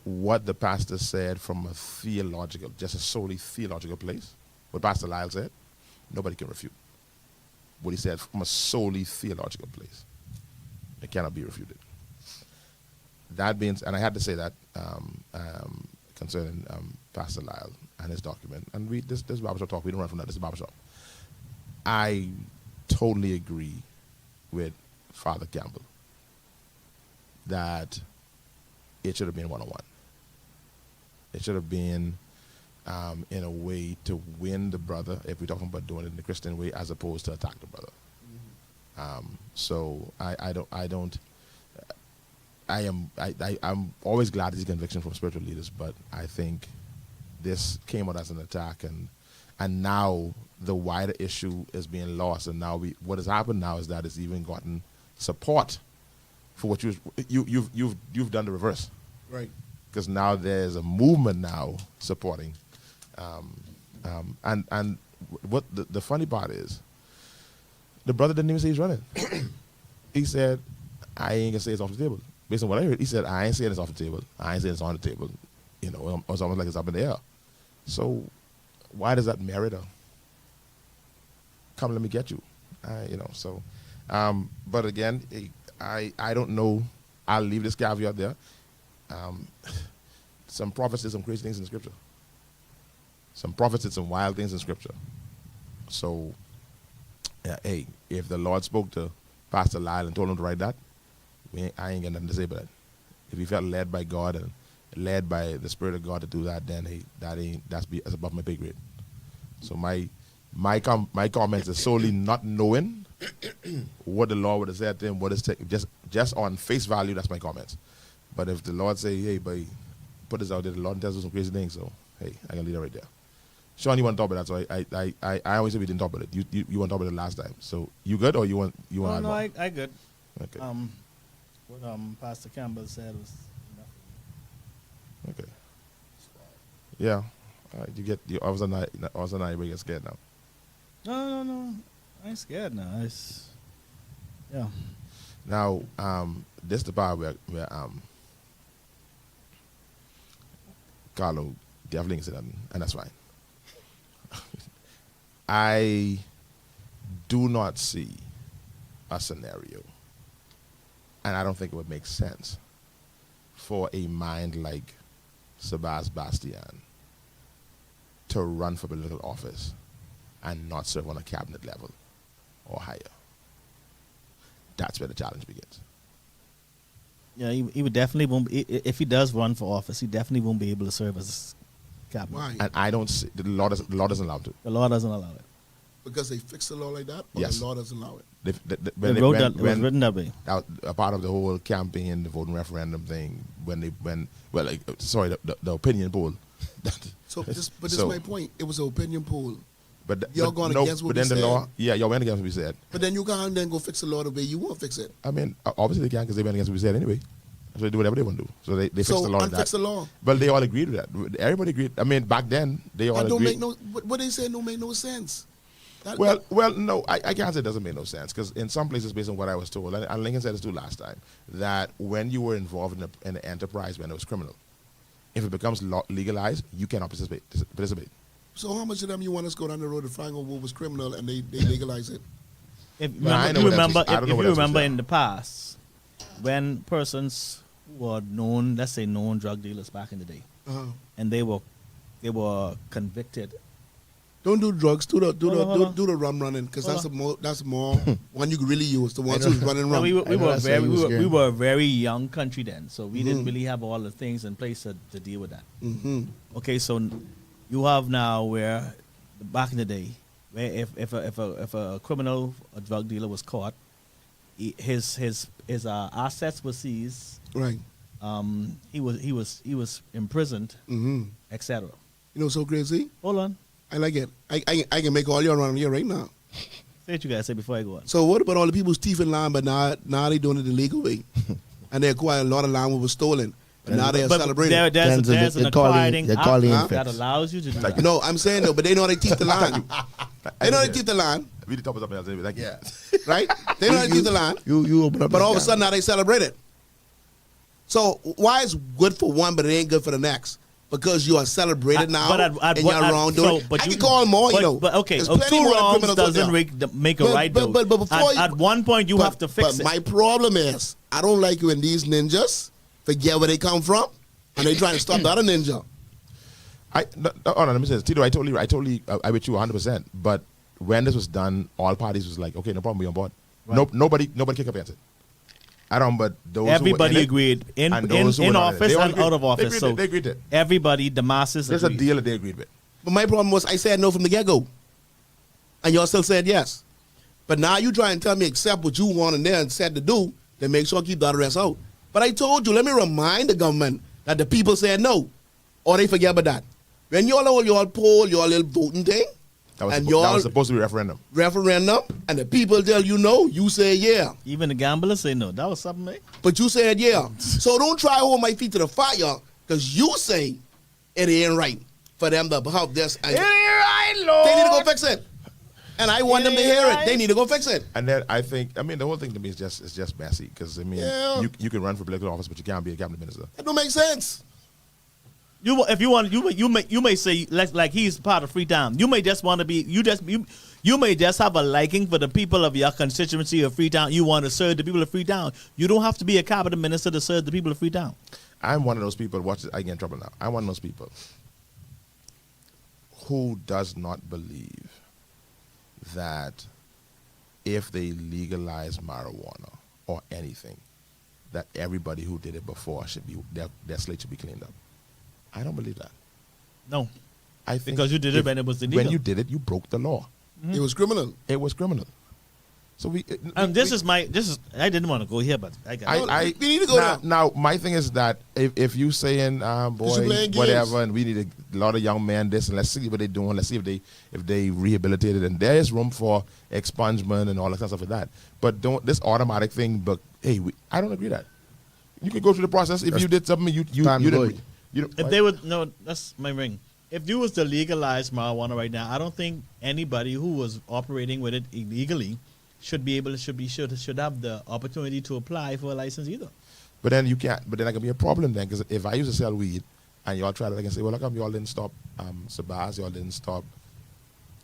[SPEAKER 2] What the pastor said from a theological, just a solely theological place, what Pastor Lyle said, nobody can refute. What he said from a solely theological place, it cannot be refuted. That means, and I had to say that concerning Pastor Lyle and his document, and this Barbershop Talk, we don't run from that, this is Barbershop. I totally agree with Father Campbell that it should have been one-on-one. It should have been in a way to win the brother, if we're talking about doing it in the Christian way, as opposed to attack the brother. So I'm always glad to see conviction from spiritual leaders, but I think this came out as an attack, and now the wider issue is being lost, and now what has happened now is that it's even gotten support for what you've done the reverse,
[SPEAKER 3] Right.
[SPEAKER 2] because now there's a movement now supporting, and what the funny part is, the brother didn't even say he's running. He said, "I ain't gonna say it's off the table." Based on what I heard, he said, "I ain't saying it's off the table. I ain't saying it's on the table." You know, it's almost like it's up in the air. So why does that merit a come let me get you? So but again, I don't know. I'll leave this caveat there. Some prophets did some crazy things in Scripture. Some prophets did some wild things in Scripture. So, hey, if the Lord spoke to Pastor Lyle and told him to write that, I ain't got nothing to say about it. If he felt led by God and led by the Spirit of God to do that, then hey, that's above my pay grade. So my comments is solely not knowing what the Lord would have said to him. What is just on face value? That's my comments. But if the Lord say, "Hey, boy, put this out there," the Lord tells us some crazy things. So hey, I can leave it right there. Sean, you want to talk about that? So I always say we didn't talk about it. You want to talk about it last time. So you good or you want?
[SPEAKER 5] No, I good.
[SPEAKER 2] Okay.
[SPEAKER 5] What Pastor Campbell said was enough.
[SPEAKER 2] Okay. Yeah. All of a sudden you get scared now.
[SPEAKER 5] No. I ain't scared now. Yeah.
[SPEAKER 2] Now, this is the part where Carlo definitely can say nothing, and that's fine. I do not see a scenario, and I don't think it would make sense for a mind like Sebastian to run for political office and not serve on a cabinet level or higher. That's where the challenge begins.
[SPEAKER 5] Yeah, he would definitely won't. If he does run for office, he definitely won't be able to serve as cabinet.
[SPEAKER 4] Why?
[SPEAKER 2] And I don't see, the law doesn't allow to.
[SPEAKER 5] The law doesn't allow it.
[SPEAKER 4] Because they fixed the law like that, or
[SPEAKER 2] Yes.
[SPEAKER 4] the law doesn't allow it?
[SPEAKER 5] It was written that way.
[SPEAKER 2] A part of the whole campaign, the voting referendum thing, the opinion poll.
[SPEAKER 4] So, this is
[SPEAKER 2] So-
[SPEAKER 4] my point. It was an opinion poll.
[SPEAKER 2] But
[SPEAKER 4] Y'all going against what
[SPEAKER 2] but then
[SPEAKER 4] we
[SPEAKER 2] the
[SPEAKER 4] said?
[SPEAKER 2] law, yeah, y'all went against what we said.
[SPEAKER 4] But then you can't then go fix the law the way you want to fix it.
[SPEAKER 2] I mean, obviously they can't because they went against what we said anyway. So they do whatever they want to do. So they fixed
[SPEAKER 4] So
[SPEAKER 2] the law like
[SPEAKER 4] unfix
[SPEAKER 2] that.
[SPEAKER 4] the law.
[SPEAKER 2] But they all agreed with that. Everybody agreed. I mean, back then they all
[SPEAKER 4] That don't
[SPEAKER 2] agreed.
[SPEAKER 4] make no. What they say don't make no sense.
[SPEAKER 2] Well, no, I can't say it doesn't make no sense because in some places, based on what I was told, and Lincoln said this too last time, that when you were involved in an enterprise when it was criminal, if it becomes legalized, you cannot participate.
[SPEAKER 4] So how much of them you want us to go down the road to find out what was criminal and they legalize it?
[SPEAKER 5] If
[SPEAKER 2] But I know what else was- I don't know what
[SPEAKER 5] you
[SPEAKER 2] else was
[SPEAKER 5] remember
[SPEAKER 2] there.
[SPEAKER 5] in the past, when persons who were known, let's say known drug dealers back in the day, and they were convicted.
[SPEAKER 4] Don't do drugs. Do the
[SPEAKER 5] Hold on.
[SPEAKER 4] do the rum running because
[SPEAKER 5] Hold
[SPEAKER 4] that's more one you could really use. The ones who's running
[SPEAKER 5] No,
[SPEAKER 4] rum.
[SPEAKER 5] we
[SPEAKER 3] I know that's how you was
[SPEAKER 5] we
[SPEAKER 3] scared.
[SPEAKER 5] were a very young country then, so we didn't really have all the things in place to deal with that.
[SPEAKER 4] Mm-hmm.
[SPEAKER 5] Okay, so you have now where back in the day, where if a criminal, a drug dealer was caught, his assets were seized.
[SPEAKER 4] Right.
[SPEAKER 5] He was imprisoned,
[SPEAKER 4] Mm-hmm.
[SPEAKER 5] etc.
[SPEAKER 4] You know, so crazy.
[SPEAKER 5] Hold on,
[SPEAKER 4] I like it. I can make all your around here right now.
[SPEAKER 5] say what you guys say before I go on.
[SPEAKER 4] So what about all the people who's thief in land, but now they doing it the legal way, and they acquire a lot of land that was stolen, but now they're celebrating.
[SPEAKER 5] There's
[SPEAKER 3] Denczil,
[SPEAKER 5] an
[SPEAKER 3] they call it-
[SPEAKER 5] acquiring
[SPEAKER 3] they call it
[SPEAKER 5] act that
[SPEAKER 3] infix.
[SPEAKER 5] allows you to do that.
[SPEAKER 4] No, I'm saying though, but they know they thief the land. They know they thief the land,
[SPEAKER 2] We the top of something else. Like,
[SPEAKER 3] Yeah.
[SPEAKER 4] right? They know they thief the land.
[SPEAKER 3] You open up.
[SPEAKER 4] But
[SPEAKER 3] this
[SPEAKER 4] all of a
[SPEAKER 3] can.
[SPEAKER 4] sudden now they celebrate it. So why is good for one but it ain't good for the next? Because you are celebrated now and you're wrongdoing. I can call more, you know.
[SPEAKER 5] But okay,
[SPEAKER 4] There's plenty
[SPEAKER 5] two
[SPEAKER 4] more
[SPEAKER 5] wrongs
[SPEAKER 4] criminals out
[SPEAKER 5] doesn't
[SPEAKER 4] there.
[SPEAKER 5] make a
[SPEAKER 4] But-
[SPEAKER 5] right
[SPEAKER 4] but-
[SPEAKER 5] though.
[SPEAKER 4] but before
[SPEAKER 5] at one point you have to fix
[SPEAKER 4] but
[SPEAKER 5] it.
[SPEAKER 4] my problem is, I don't like when these ninjas forget where they come from and they trying to stop the other ninja.
[SPEAKER 2] Let me say this. Tito, I with you 100%. But when this was done, all parties was like, okay, no problem, we on board.
[SPEAKER 5] Right.
[SPEAKER 2] Nobody kicked up against it. But those
[SPEAKER 5] Everybody
[SPEAKER 2] who were in
[SPEAKER 5] agreed in
[SPEAKER 2] and those who were
[SPEAKER 5] in
[SPEAKER 2] not
[SPEAKER 5] office
[SPEAKER 2] They all
[SPEAKER 5] and
[SPEAKER 2] agreed.
[SPEAKER 5] out of office.
[SPEAKER 2] They
[SPEAKER 5] So
[SPEAKER 2] agreed it.
[SPEAKER 5] everybody, the masses,
[SPEAKER 2] There's a
[SPEAKER 5] agreed.
[SPEAKER 2] deal that they agreed with.
[SPEAKER 4] But my problem was I said no from the get-go. And y'all still said yes. But now you try and tell me accept what you want in there and said to do, then make sure I keep the other rest out. But I told you, let me remind the government that the people said no. Or they forget about that. When y'all poll, y'all little voting thing,
[SPEAKER 2] That was,
[SPEAKER 4] and
[SPEAKER 2] that
[SPEAKER 4] y'all
[SPEAKER 2] was supposed to be a referendum.
[SPEAKER 4] referendum, and the people tell you no, you say yeah.
[SPEAKER 5] Even the gamblers say no. That was something, eh?
[SPEAKER 4] But you said yeah. So don't try to hold my feet to the fire, because you say it ain't right for them to have this. And
[SPEAKER 5] It ain't right, Lord.
[SPEAKER 4] they need to go fix it. And I want them to hear it. They need to go fix it.
[SPEAKER 2] And then I think, the whole thing to me is just messy because
[SPEAKER 4] Yeah.
[SPEAKER 2] you can run for political office, but you can't be a cabinet minister.
[SPEAKER 4] That don't make sense.
[SPEAKER 5] If you want, you may say like he's part of Freetown. You may just want to be. You may just have a liking for the people of your constituency of Freetown. You want to serve the people of Freetown. You don't have to be a cabinet minister to serve the people of Freetown.
[SPEAKER 2] I'm one of those people. Watch this, I get in trouble now. I'm one of those people who does not believe that if they legalize marijuana or anything, that everybody who did it before should be their slate should be cleaned up. I don't believe that.
[SPEAKER 5] No,
[SPEAKER 2] I think
[SPEAKER 5] because you did it when it was illegal.
[SPEAKER 2] When you did it, you broke the law.
[SPEAKER 4] It was criminal.
[SPEAKER 2] It was criminal. So
[SPEAKER 5] And this is I didn't want to go here, but I got.
[SPEAKER 4] We need to go
[SPEAKER 2] now,
[SPEAKER 4] there.
[SPEAKER 2] now, my thing is that if you saying, boy,
[SPEAKER 4] playing
[SPEAKER 2] whatever,
[SPEAKER 4] games.
[SPEAKER 2] and we need a lot of young men this, and let's see what they're doing. Let's see if they rehabilitated, and there is room for expungement and all that kind of stuff like that. But don't this automatic thing. But hey, I don't agree with that. You can go through the process. If you did something, you
[SPEAKER 3] Time
[SPEAKER 2] didn't.
[SPEAKER 3] void.
[SPEAKER 5] If they would no, that's my ring. If you was to legalize marijuana right now, I don't think anybody who was operating with it illegally should have the opportunity to apply for a license either.
[SPEAKER 2] But then you can't. But then that can be a problem then, because if I used to sell weed and y'all try to say, well, how come y'all didn't stop Sabaz, y'all didn't stop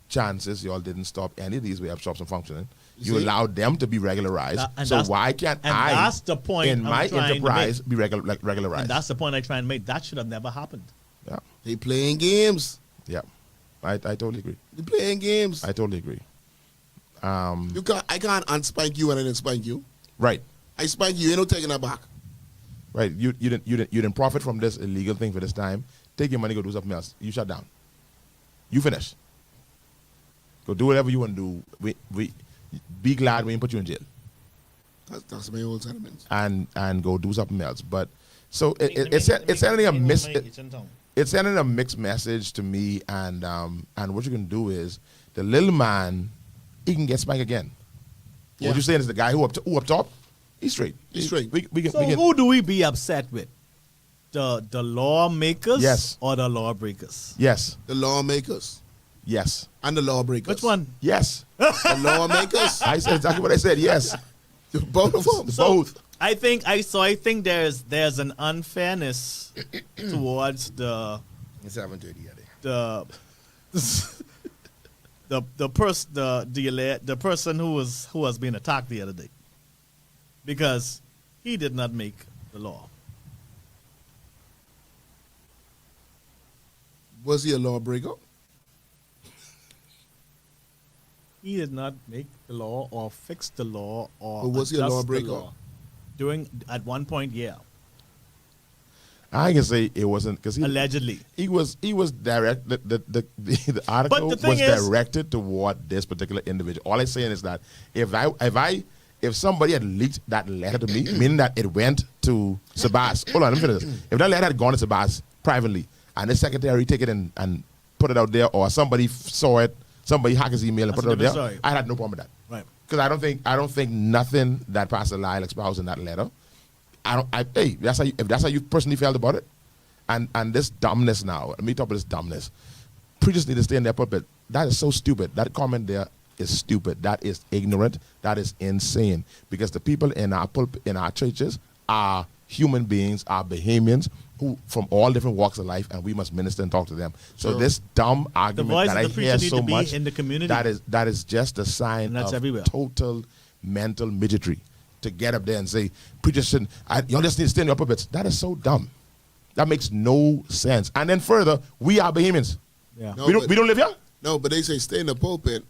[SPEAKER 2] Chances, y'all didn't stop any of these way up shops from functioning. You
[SPEAKER 4] see?
[SPEAKER 2] allowed them to be regularized. So why can't I,
[SPEAKER 5] that's the point
[SPEAKER 2] in
[SPEAKER 5] I'm
[SPEAKER 2] my
[SPEAKER 5] trying to
[SPEAKER 2] enterprise,
[SPEAKER 5] make.
[SPEAKER 2] be regularized?
[SPEAKER 5] And that's the point I try and make. That should have never happened.
[SPEAKER 2] Yeah,
[SPEAKER 4] They playing games.
[SPEAKER 2] yeah. I totally agree.
[SPEAKER 4] They playing games.
[SPEAKER 2] I totally agree.
[SPEAKER 4] I can't unspank you and I didn't spank you.
[SPEAKER 2] Right,
[SPEAKER 4] I spank you, ain't no taking that back.
[SPEAKER 2] right. You didn't profit from this illegal thing for this time. take your money, go do something else. You shut down. You finish. Go do whatever you want to do. We be glad we didn't put you in jail.
[SPEAKER 4] That's my old sentiments.
[SPEAKER 2] And go do something else. But so it's sending a mixed message to me. And what you can do is the little man, he can get spanked again.
[SPEAKER 4] Yeah.
[SPEAKER 2] What you're saying is the guy who up top, he's straight.
[SPEAKER 4] He's straight.
[SPEAKER 2] We can,
[SPEAKER 5] Who do we be upset with? The lawmakers,
[SPEAKER 2] Yes.
[SPEAKER 5] or the lawbreakers?
[SPEAKER 2] Yes.
[SPEAKER 4] The lawmakers
[SPEAKER 2] Yes.
[SPEAKER 4] and the lawbreakers.
[SPEAKER 5] Which one?
[SPEAKER 2] Yes.
[SPEAKER 4] The lawmakers.
[SPEAKER 2] I said exactly what I said. Yes.
[SPEAKER 4] Both of them.
[SPEAKER 2] Both.
[SPEAKER 5] I think there's an unfairness towards the
[SPEAKER 3] It's 7:30.
[SPEAKER 5] the person who was being attacked the other day, because he did not make the law.
[SPEAKER 4] Was he a lawbreaker?
[SPEAKER 5] He did not make the law or fix the law or
[SPEAKER 4] But was he a
[SPEAKER 5] adjust the
[SPEAKER 4] lawbreaker?
[SPEAKER 5] law. At one point, yeah,
[SPEAKER 2] I can say it wasn't because
[SPEAKER 5] allegedly.
[SPEAKER 2] he was direct. The article
[SPEAKER 5] the thing
[SPEAKER 2] was
[SPEAKER 5] is-
[SPEAKER 2] directed toward this particular individual. All I'm saying is that if somebody had leaked that letter to me, meaning that it went to Sabas. Hold on, let me finish this. If that letter had gone to Sabas privately, and the secretary take it and put it out there, or somebody saw it, somebody hacked his email and
[SPEAKER 5] That's
[SPEAKER 2] put it out
[SPEAKER 5] a
[SPEAKER 2] there,
[SPEAKER 5] different story.
[SPEAKER 2] I had no problem with that.
[SPEAKER 5] Right.
[SPEAKER 2] Because I don't think nothing that Pastor Lyle espoused in that letter. If that's how you personally felt about it, and this dumbness now. Let me talk about this dumbness. Preachers need to stay in their pulpit. That is so stupid. That comment there is stupid. That is ignorant. That is insane. Because the people in our pulpit, in our churches, are human beings, are Bahamians who from all different walks of life, and we must minister and talk to them. So
[SPEAKER 4] Sure.
[SPEAKER 2] this dumb argument
[SPEAKER 5] voice
[SPEAKER 2] that
[SPEAKER 5] of
[SPEAKER 2] I
[SPEAKER 5] the preacher
[SPEAKER 2] hear
[SPEAKER 5] need
[SPEAKER 2] so
[SPEAKER 5] to be
[SPEAKER 2] much
[SPEAKER 5] in the community.
[SPEAKER 2] that is just a sign
[SPEAKER 5] And that's
[SPEAKER 2] of
[SPEAKER 5] everywhere.
[SPEAKER 2] total mental midgetry to get up there and say preachers shouldn't. Y'all just need to stay in your pulpits. That is so dumb. That makes no sense. And then further, we are Bahamians.
[SPEAKER 5] Yeah.
[SPEAKER 4] No,
[SPEAKER 2] we
[SPEAKER 4] but-
[SPEAKER 2] don't live here.
[SPEAKER 4] No, but they say stay in the pulpit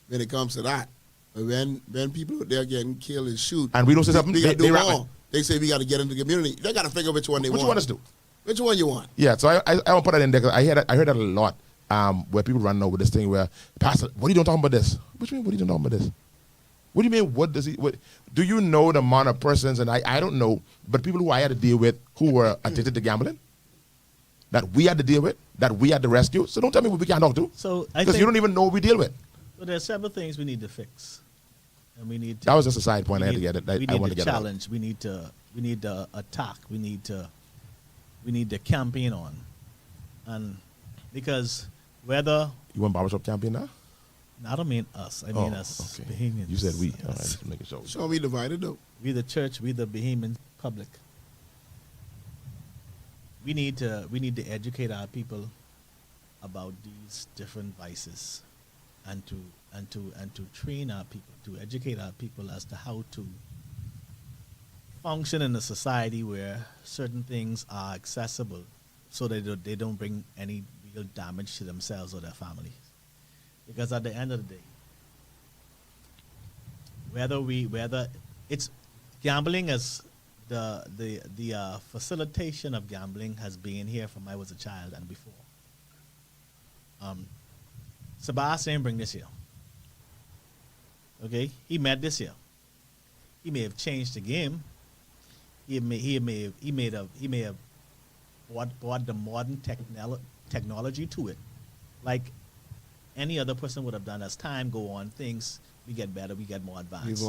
[SPEAKER 4] when it comes to that. But when people out there getting killed and shoot,
[SPEAKER 2] And we don't say something.
[SPEAKER 4] we gotta
[SPEAKER 2] They
[SPEAKER 4] do
[SPEAKER 2] rap
[SPEAKER 4] more.
[SPEAKER 2] it.
[SPEAKER 4] They say we got to get into the community. They got to figure which one they
[SPEAKER 2] What
[SPEAKER 4] want.
[SPEAKER 2] you want us to do?
[SPEAKER 4] Which one you want?
[SPEAKER 2] Yeah, so I want to put that in there because I heard that a lot where people run over this thing where, Pastor, what are you doing talking about this? What do you mean, what are you doing talking about this? What do you mean, what does he, what, do you know the amount of persons, and I don't know, but people who I had to deal with who were addicted to gambling, that we had to deal with, that we had to rescue. So don't tell me what we can't talk to.
[SPEAKER 5] So I
[SPEAKER 2] Because
[SPEAKER 5] think
[SPEAKER 2] you don't even know what we deal with.
[SPEAKER 5] so there are several things we need to fix, and we need to.
[SPEAKER 2] That was just a side point I had to
[SPEAKER 5] need-
[SPEAKER 2] get it.
[SPEAKER 5] we
[SPEAKER 2] I
[SPEAKER 5] need
[SPEAKER 2] want
[SPEAKER 5] to
[SPEAKER 2] to get it out.
[SPEAKER 5] challenge. We need to attack. We need to campaign on, and because whether
[SPEAKER 2] You want barbershop champion now?
[SPEAKER 5] I don't mean us, I mean us Bahamians.
[SPEAKER 2] You said we. All right,
[SPEAKER 5] Us.
[SPEAKER 2] just making sure.
[SPEAKER 4] Sure, we divided though.
[SPEAKER 5] We the church, we the Bahamian public. We need to educate our people about these different vices, and to train our people, to educate our people as to how to function in a society where certain things are accessible, so they don't bring any real damage to themselves or their families. Because at the end of the day, whether it's gambling as the facilitation of gambling has been here from I was a child and before. Sebastian bring this here. Okay, he met this year. He may have changed the game. He may have brought the modern technology to it, like any other person would have done. As time go on, things we get better, we get more advanced.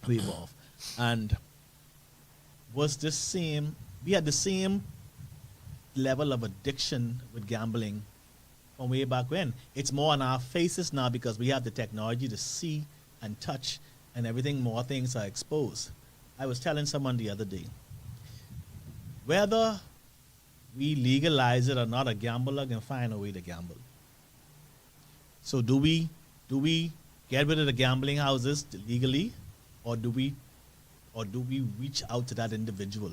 [SPEAKER 5] We evolve. And was this same? We had the same level of addiction with gambling from way back when. It's more on our faces now because we have the technology to see and touch and everything. More things are exposed. I was telling someone the other day, whether we legalize it or not, a gambler can find a way to gamble. So do we get rid of the gambling houses legally, or do we reach out to that individual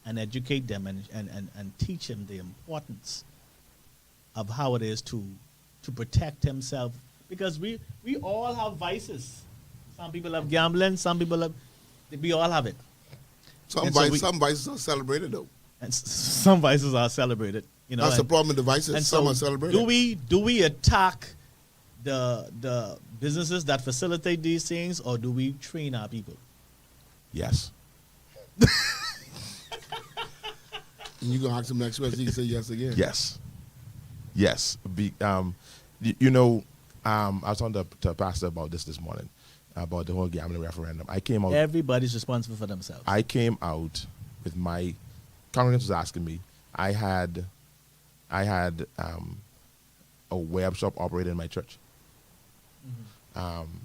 [SPEAKER 5] and educate them and teach them the importance of how it is to protect himself? Because we all have vices. Some people have gambling, some people have, we all have it.
[SPEAKER 4] Some
[SPEAKER 5] And so
[SPEAKER 4] vices are celebrated though.
[SPEAKER 5] And some vices are celebrated. You know,
[SPEAKER 4] That's the problem with devices.
[SPEAKER 5] And
[SPEAKER 4] Some
[SPEAKER 5] so,
[SPEAKER 4] are celebrating.
[SPEAKER 5] do we attack the businesses that facilitate these things, or do we train our people?
[SPEAKER 2] Yes.
[SPEAKER 4] And you gonna ask him next question? He say yes again.
[SPEAKER 2] Yes. Yes. I was talking to a pastor about this morning, about the whole gambling referendum. I came out.
[SPEAKER 5] Everybody's responsible for themselves.
[SPEAKER 2] I came out with my congregants was asking me. I had a web shop operated in my church, and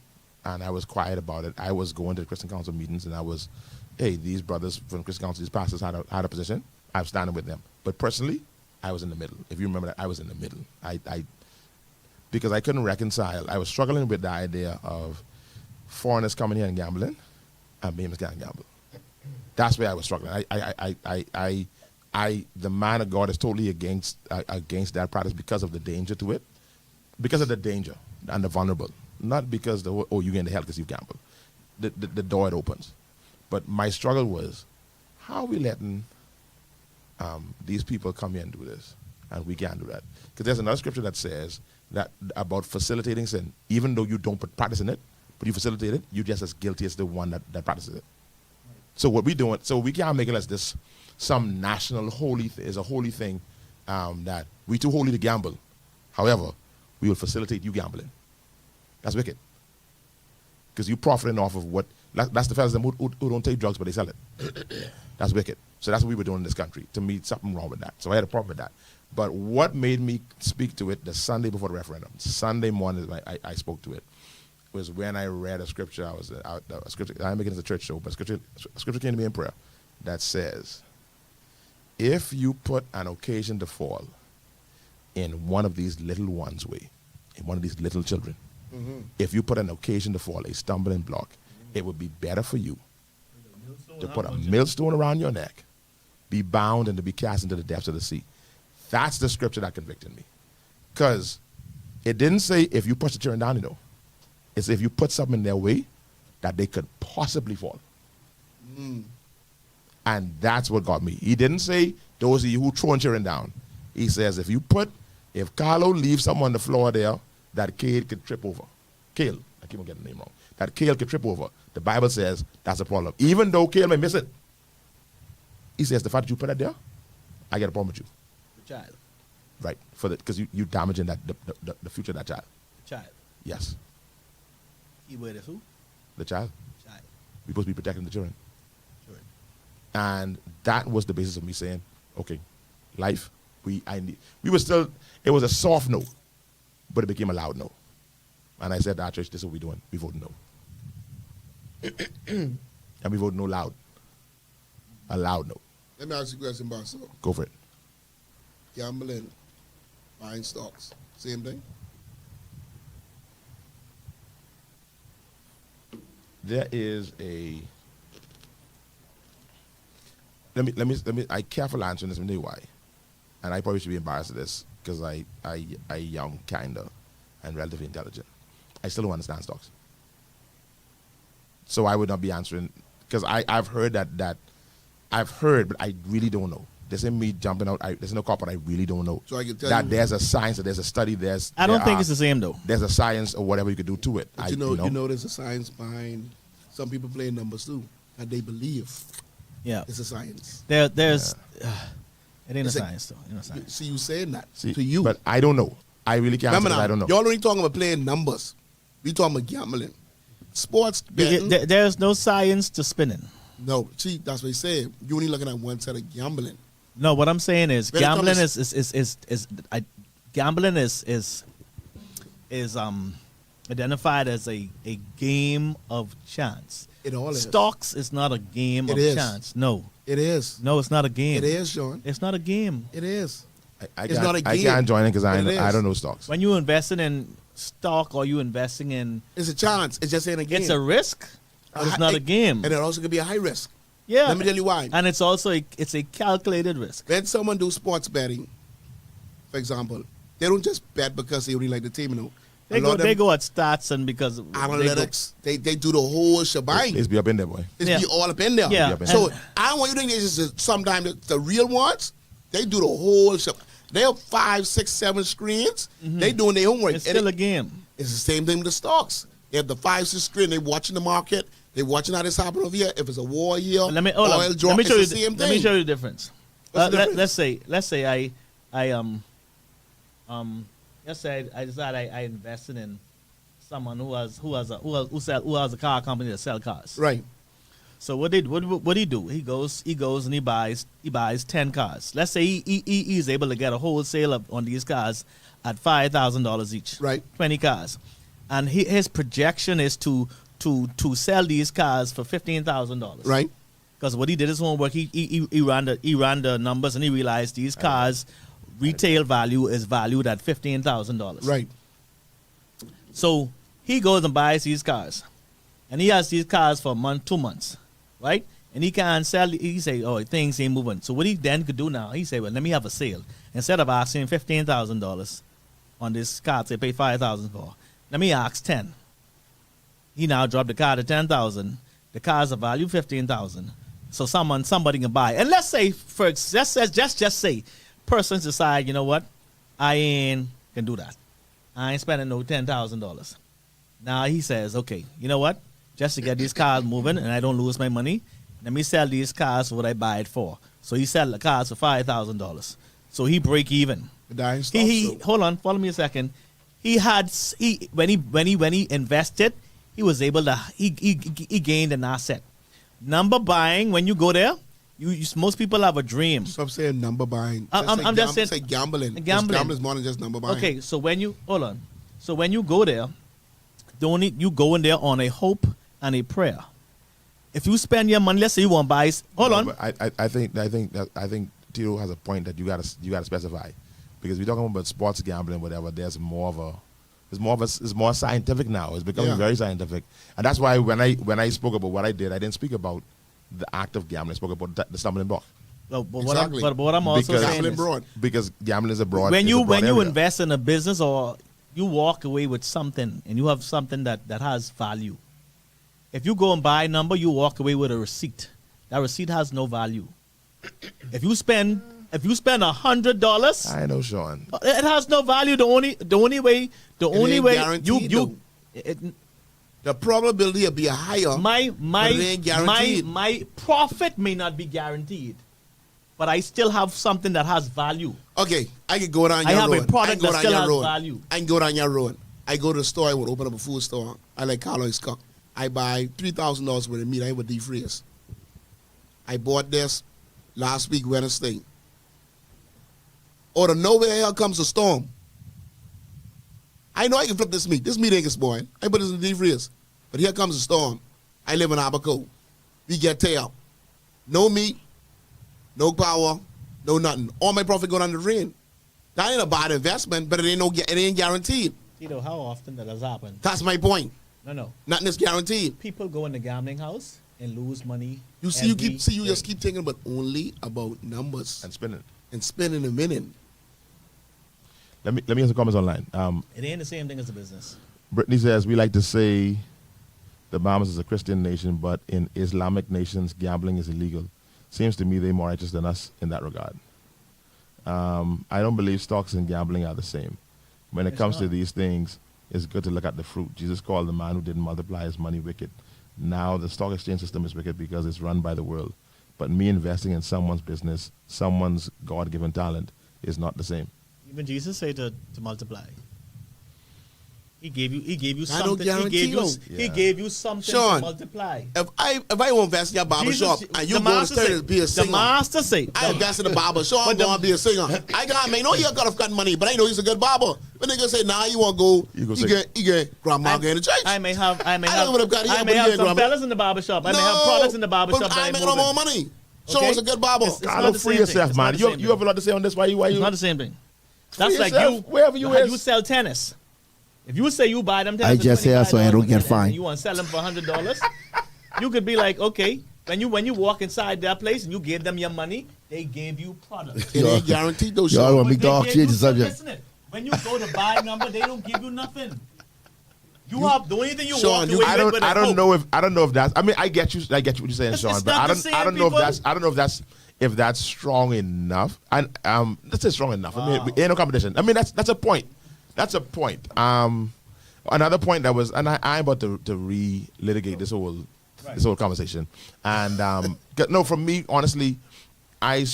[SPEAKER 2] I was quiet about it. I was going to the Christian Council meetings, and I was, hey, these brothers from Christian Council, these pastors had a position. I was standing with them, but personally, I was in the middle. If you remember that, I was in the middle. Because I couldn't reconcile. I was struggling with the idea of foreigners coming here and gambling, and me can't gamble. That's where I was struggling. The man of God is totally against that practice because of the danger to it, because of the danger and the vulnerable, not because you get into hell because you gamble. The door it opens, but my struggle was, how are we letting these people come here and do this, and we can't do that? Because there's another scripture that says that about facilitating sin, even though you don't practice in it, but you facilitate it, you're just as guilty as the one that practices it. So what we doing? So we can't make it as this some national holy is a holy thing that we too holy to gamble. However, we will facilitate you gambling. That's wicked. Because you profiting off of what that's the fellas who don't take drugs but they sell it. That's wicked. So that's what we were doing in this country. To me, something wrong with that. So I had a problem with that. But what made me speak to it the Sunday before the referendum, Sunday morning I spoke to it, was when I read a scripture. A scripture. I'm making it as a church show, but scripture came to me in prayer that says, if you put an occasion to fall in one of these little ones' way, in one of these little children, if you put an occasion to fall, a stumbling block, it would be better for you to put a millstone around your neck, be bound, and to be cast into the depths of the sea. That's the scripture that convicted me. Because it didn't say if you push the children down, It's if you put something in their way that they could possibly fall. And that's what got me. He didn't say those of you who throwing children down. He says if Carlo leaves someone on the floor there, that kid could trip over. Kale, I keep on getting the name wrong. That Kale could trip over. The Bible says that's a problem. Even though Kale may miss it, he says the fact that you put that there, I get a problem with you.
[SPEAKER 5] The child.
[SPEAKER 2] Right, because you damaging the future of that child.
[SPEAKER 5] The child.
[SPEAKER 2] Yes.
[SPEAKER 5] Keyword is who?
[SPEAKER 2] The child.
[SPEAKER 5] Child.
[SPEAKER 2] We're supposed to be protecting the children.
[SPEAKER 5] Children.
[SPEAKER 2] And that was the basis of me saying, okay, life, it was a soft no, but it became a loud no. And I said to our church, this is what we're doing. We voted no. And we voted no loud. A loud no.
[SPEAKER 4] Let me ask you a question, boss.
[SPEAKER 2] Go for it.
[SPEAKER 4] Gambling, buying stocks, same thing?
[SPEAKER 2] There is a. Let me. I careful answering this. Let me tell you why. And I probably should be embarrassed of this because I young, kinda, and relatively intelligent. I still don't understand stocks. So I would not be answering because I've heard that I've heard, but I really don't know. This ain't me jumping out. There's no cop, but I really don't know.
[SPEAKER 4] So I can tell
[SPEAKER 2] that
[SPEAKER 4] you,
[SPEAKER 2] there's a science, there's a study,
[SPEAKER 5] I don't think it's the same though.
[SPEAKER 2] There's a science or whatever you could do to it.
[SPEAKER 4] but you know there's a science behind some people playing numbers too, that they believe
[SPEAKER 5] Yeah.
[SPEAKER 4] it's a science.
[SPEAKER 5] There's it ain't
[SPEAKER 4] It's
[SPEAKER 5] a
[SPEAKER 4] like-
[SPEAKER 5] science though. It ain't a science.
[SPEAKER 4] See you saying that
[SPEAKER 2] See,
[SPEAKER 4] to you.
[SPEAKER 2] but I don't know. I really can't.
[SPEAKER 4] Remember
[SPEAKER 2] Answer
[SPEAKER 4] now,
[SPEAKER 2] I don't know.
[SPEAKER 4] y'all only talking about playing numbers. We talking about gambling. Sports betting.
[SPEAKER 5] There's no science to spinning.
[SPEAKER 4] No, see, that's what he said. You only looking at one side of gambling.
[SPEAKER 5] No, what I'm saying is
[SPEAKER 4] When it
[SPEAKER 5] gambling
[SPEAKER 4] comes-
[SPEAKER 5] gambling is identified as a game of chance.
[SPEAKER 4] It all is.
[SPEAKER 5] Stocks is not a game
[SPEAKER 4] It
[SPEAKER 5] of
[SPEAKER 4] is.
[SPEAKER 5] chance. No,
[SPEAKER 4] It
[SPEAKER 5] it's not a game.
[SPEAKER 4] It is, Sean.
[SPEAKER 5] It's not a game.
[SPEAKER 4] It is.
[SPEAKER 2] I
[SPEAKER 4] It's
[SPEAKER 2] can't,
[SPEAKER 4] not a
[SPEAKER 2] I
[SPEAKER 4] game.
[SPEAKER 2] can't join in because
[SPEAKER 4] But it
[SPEAKER 2] I
[SPEAKER 4] is.
[SPEAKER 2] don't know stocks.
[SPEAKER 5] When you investing in stock or you investing in,
[SPEAKER 4] It's a chance. It's just ain't a game.
[SPEAKER 5] it's a risk, but it's not a game.
[SPEAKER 4] And it also could be a high risk.
[SPEAKER 5] Yeah,
[SPEAKER 4] Let me tell you why.
[SPEAKER 5] And it's also it's a calculated risk.
[SPEAKER 4] When someone do sports betting, for example, they don't just bet because they really like the team,
[SPEAKER 5] They
[SPEAKER 4] A lot
[SPEAKER 5] go
[SPEAKER 4] of them-
[SPEAKER 5] go at stats and because they go-
[SPEAKER 4] Analytics, they do the whole shebang.
[SPEAKER 2] It's be up in there, boy.
[SPEAKER 4] It's
[SPEAKER 5] Yeah.
[SPEAKER 4] be all up in there.
[SPEAKER 5] Yeah,
[SPEAKER 2] and-
[SPEAKER 4] So I don't want you to think it's just sometimes the real ones, they do the whole shebang. They have 5, 6, 7 screens. They doing their homework.
[SPEAKER 5] It's still a game.
[SPEAKER 4] It's the same thing with the stocks. They have the 5, 6 screen. They watching the market. They watching how this happen over here. If it's a war here,
[SPEAKER 5] Let me
[SPEAKER 4] oil drop.
[SPEAKER 5] Let me show you
[SPEAKER 4] it's the same thing.
[SPEAKER 5] Let me show you the difference.
[SPEAKER 4] What's the difference?
[SPEAKER 5] Let's say I decided I invested in someone who has a car company that sell cars.
[SPEAKER 4] Right.
[SPEAKER 5] So what he do? He goes and he buys 10 cars. Let's say he's able to get a wholesale on these cars at $5,000 each.
[SPEAKER 4] Right.
[SPEAKER 5] 20 cars, and his projection is to sell these cars for $15,000.
[SPEAKER 4] Right.
[SPEAKER 5] Because what he did his homework, he ran the numbers and he realized these cars retail value is valued at $15,000.
[SPEAKER 4] Right.
[SPEAKER 5] So he goes and buys these cars, and he has these cars for a month, 2 months, right? And he can't sell. He say, "Oh, things ain't moving." So what he then could do now, he say, "Well, let me have a sale instead of asking $15,000 on this car they pay $5,000 for. Let me ask 10." He now dropped the car to $10,000. The cars are valued $15,000. So somebody can buy. And let's say just say, persons decide, you know what, I ain't can do that. I ain't spending no $10,000. Now he says, okay, you know what, just to get these cars moving and I don't lose my money, let me sell these cars for what I buy it for. So he sell the cars for $5,000. So he break even. Hold on, follow me a second. When he invested, he was able to he gained an asset. Number buying, when you go there, most people have a dream.
[SPEAKER 4] Stop saying number buying.
[SPEAKER 5] I'm just saying
[SPEAKER 4] say gambling.
[SPEAKER 5] Gambling.
[SPEAKER 4] Gambling is more than just number buying.
[SPEAKER 5] Okay, so when you go there, you go in there on a hope and a prayer. If you spend your money, let's say you want to buy.
[SPEAKER 2] I think Tito has a point that you gotta specify, because we're talking about sports gambling, whatever. It's more scientific now. It's becoming very scientific, and that's why when I spoke about what I did, I didn't speak about the act of gambling. I spoke about the stumbling block.
[SPEAKER 5] But
[SPEAKER 4] Exactly.
[SPEAKER 5] what I'm also
[SPEAKER 2] Because-
[SPEAKER 5] saying
[SPEAKER 4] Gambling
[SPEAKER 5] is,
[SPEAKER 4] broad.
[SPEAKER 2] Because gambling is abroad.
[SPEAKER 5] when you
[SPEAKER 2] area.
[SPEAKER 5] invest in a business or you walk away with something and you have something that has value. If you go and buy a number, you walk away with a receipt. That receipt has no value. If you spend $100,
[SPEAKER 2] I know, Sean.
[SPEAKER 5] it has no value. The only way
[SPEAKER 4] guaranteed,
[SPEAKER 5] you
[SPEAKER 4] the probability will be higher.
[SPEAKER 5] my
[SPEAKER 4] but it ain't guaranteed.
[SPEAKER 5] my profit may not be guaranteed, but I still have something that has value.
[SPEAKER 4] Okay, I can go down
[SPEAKER 5] I
[SPEAKER 4] your
[SPEAKER 5] have
[SPEAKER 4] road.
[SPEAKER 5] a product that still has
[SPEAKER 4] road.
[SPEAKER 5] value.
[SPEAKER 4] I can go down your road. I go to the store. I would open up a food store. I like Carlo is cook. I buy $3,000 worth of meat. I have a deep freeze. I bought this last week Wednesday. Out of nowhere, here comes a storm. I know I can flip this meat. This meat ain't gonna spoil. I put this in the deep freeze. But here comes a storm. I live in Abaco. We get tear up. No meat, no power, no nothing. All my profit go down the drain. That ain't a bad investment, but it ain't guaranteed.
[SPEAKER 5] Tito, how often that has happened?
[SPEAKER 4] That's my point.
[SPEAKER 5] No.
[SPEAKER 4] Nothing is guaranteed.
[SPEAKER 5] People go in the gambling house and lose money.
[SPEAKER 4] You see, you just keep thinking about only about numbers
[SPEAKER 2] And spinning.
[SPEAKER 4] and spending and winning.
[SPEAKER 2] Let me get some comments online.
[SPEAKER 5] It ain't the same thing as a business.
[SPEAKER 2] Brittany says, we like to say the Bahamas is a Christian nation, but in Islamic nations, gambling is illegal. Seems to me they're more righteous than us in that regard. I don't believe stocks and gambling are the same. When it comes to these things, it's good to look at the fruit. Jesus called the man who didn't multiply his money wicked. Now the stock exchange system is wicked because it's run by the world. But me investing in someone's business, someone's God-given talent, is not the same.
[SPEAKER 5] Even Jesus said to multiply. He gave you
[SPEAKER 4] I don't
[SPEAKER 5] something.
[SPEAKER 4] guarantee
[SPEAKER 5] He gave you something
[SPEAKER 4] Sean,
[SPEAKER 5] to multiply.
[SPEAKER 4] If I want to invest in your barbershop and you go to be a singer,
[SPEAKER 5] the master say,
[SPEAKER 4] I invest in the barber, so I'm going to be a singer. I can't make no haircut of money, but I know he's a good barber. When they say, nah, you want to go, you get grandma in the church.
[SPEAKER 5] I may have some
[SPEAKER 4] grandma.
[SPEAKER 5] fellas in the barbershop. I may have products in the barbershop.
[SPEAKER 4] But I make no
[SPEAKER 5] moving.
[SPEAKER 4] more money. Sean's a good barber.
[SPEAKER 5] It's
[SPEAKER 2] Carlo,
[SPEAKER 5] not the
[SPEAKER 2] free
[SPEAKER 5] same thing.
[SPEAKER 2] yourself,
[SPEAKER 5] It's
[SPEAKER 2] man.
[SPEAKER 5] not the
[SPEAKER 2] You
[SPEAKER 5] same
[SPEAKER 2] have a lot to say on this. Why you?
[SPEAKER 5] It's not the same thing.
[SPEAKER 2] Free
[SPEAKER 5] That's like
[SPEAKER 2] yourself,
[SPEAKER 5] you,
[SPEAKER 2] wherever you is.
[SPEAKER 5] you sell tennis. If you say you buy them tennis,
[SPEAKER 3] I
[SPEAKER 5] for
[SPEAKER 3] just say so I don't
[SPEAKER 5] $25
[SPEAKER 3] get fined.
[SPEAKER 5] and you want to sell them for $100, you could be like, okay. When you walk inside their place and you give them your money, they gave you product.
[SPEAKER 4] It ain't guaranteed though,
[SPEAKER 3] Y'all
[SPEAKER 4] Sean.
[SPEAKER 3] want me
[SPEAKER 5] But
[SPEAKER 3] to
[SPEAKER 5] they
[SPEAKER 3] off
[SPEAKER 5] gave
[SPEAKER 3] change
[SPEAKER 5] you
[SPEAKER 3] the subject?
[SPEAKER 5] listen, when you go to buy a number, they don't give you nothing. You have the only thing you
[SPEAKER 4] Sean,
[SPEAKER 5] walk away with.
[SPEAKER 2] I don't know if that's. I mean, I get you. I get what you're saying,
[SPEAKER 5] It's
[SPEAKER 2] Sean. But
[SPEAKER 5] not
[SPEAKER 2] I
[SPEAKER 5] the
[SPEAKER 2] don't know
[SPEAKER 5] same,
[SPEAKER 2] if that's if that's strong enough, and let's say strong enough. I mean, ain't no competition. I mean, that's a point. That's a point. Another point that was, and I'm about to relitigate this whole conversation. And no, for me, honestly, I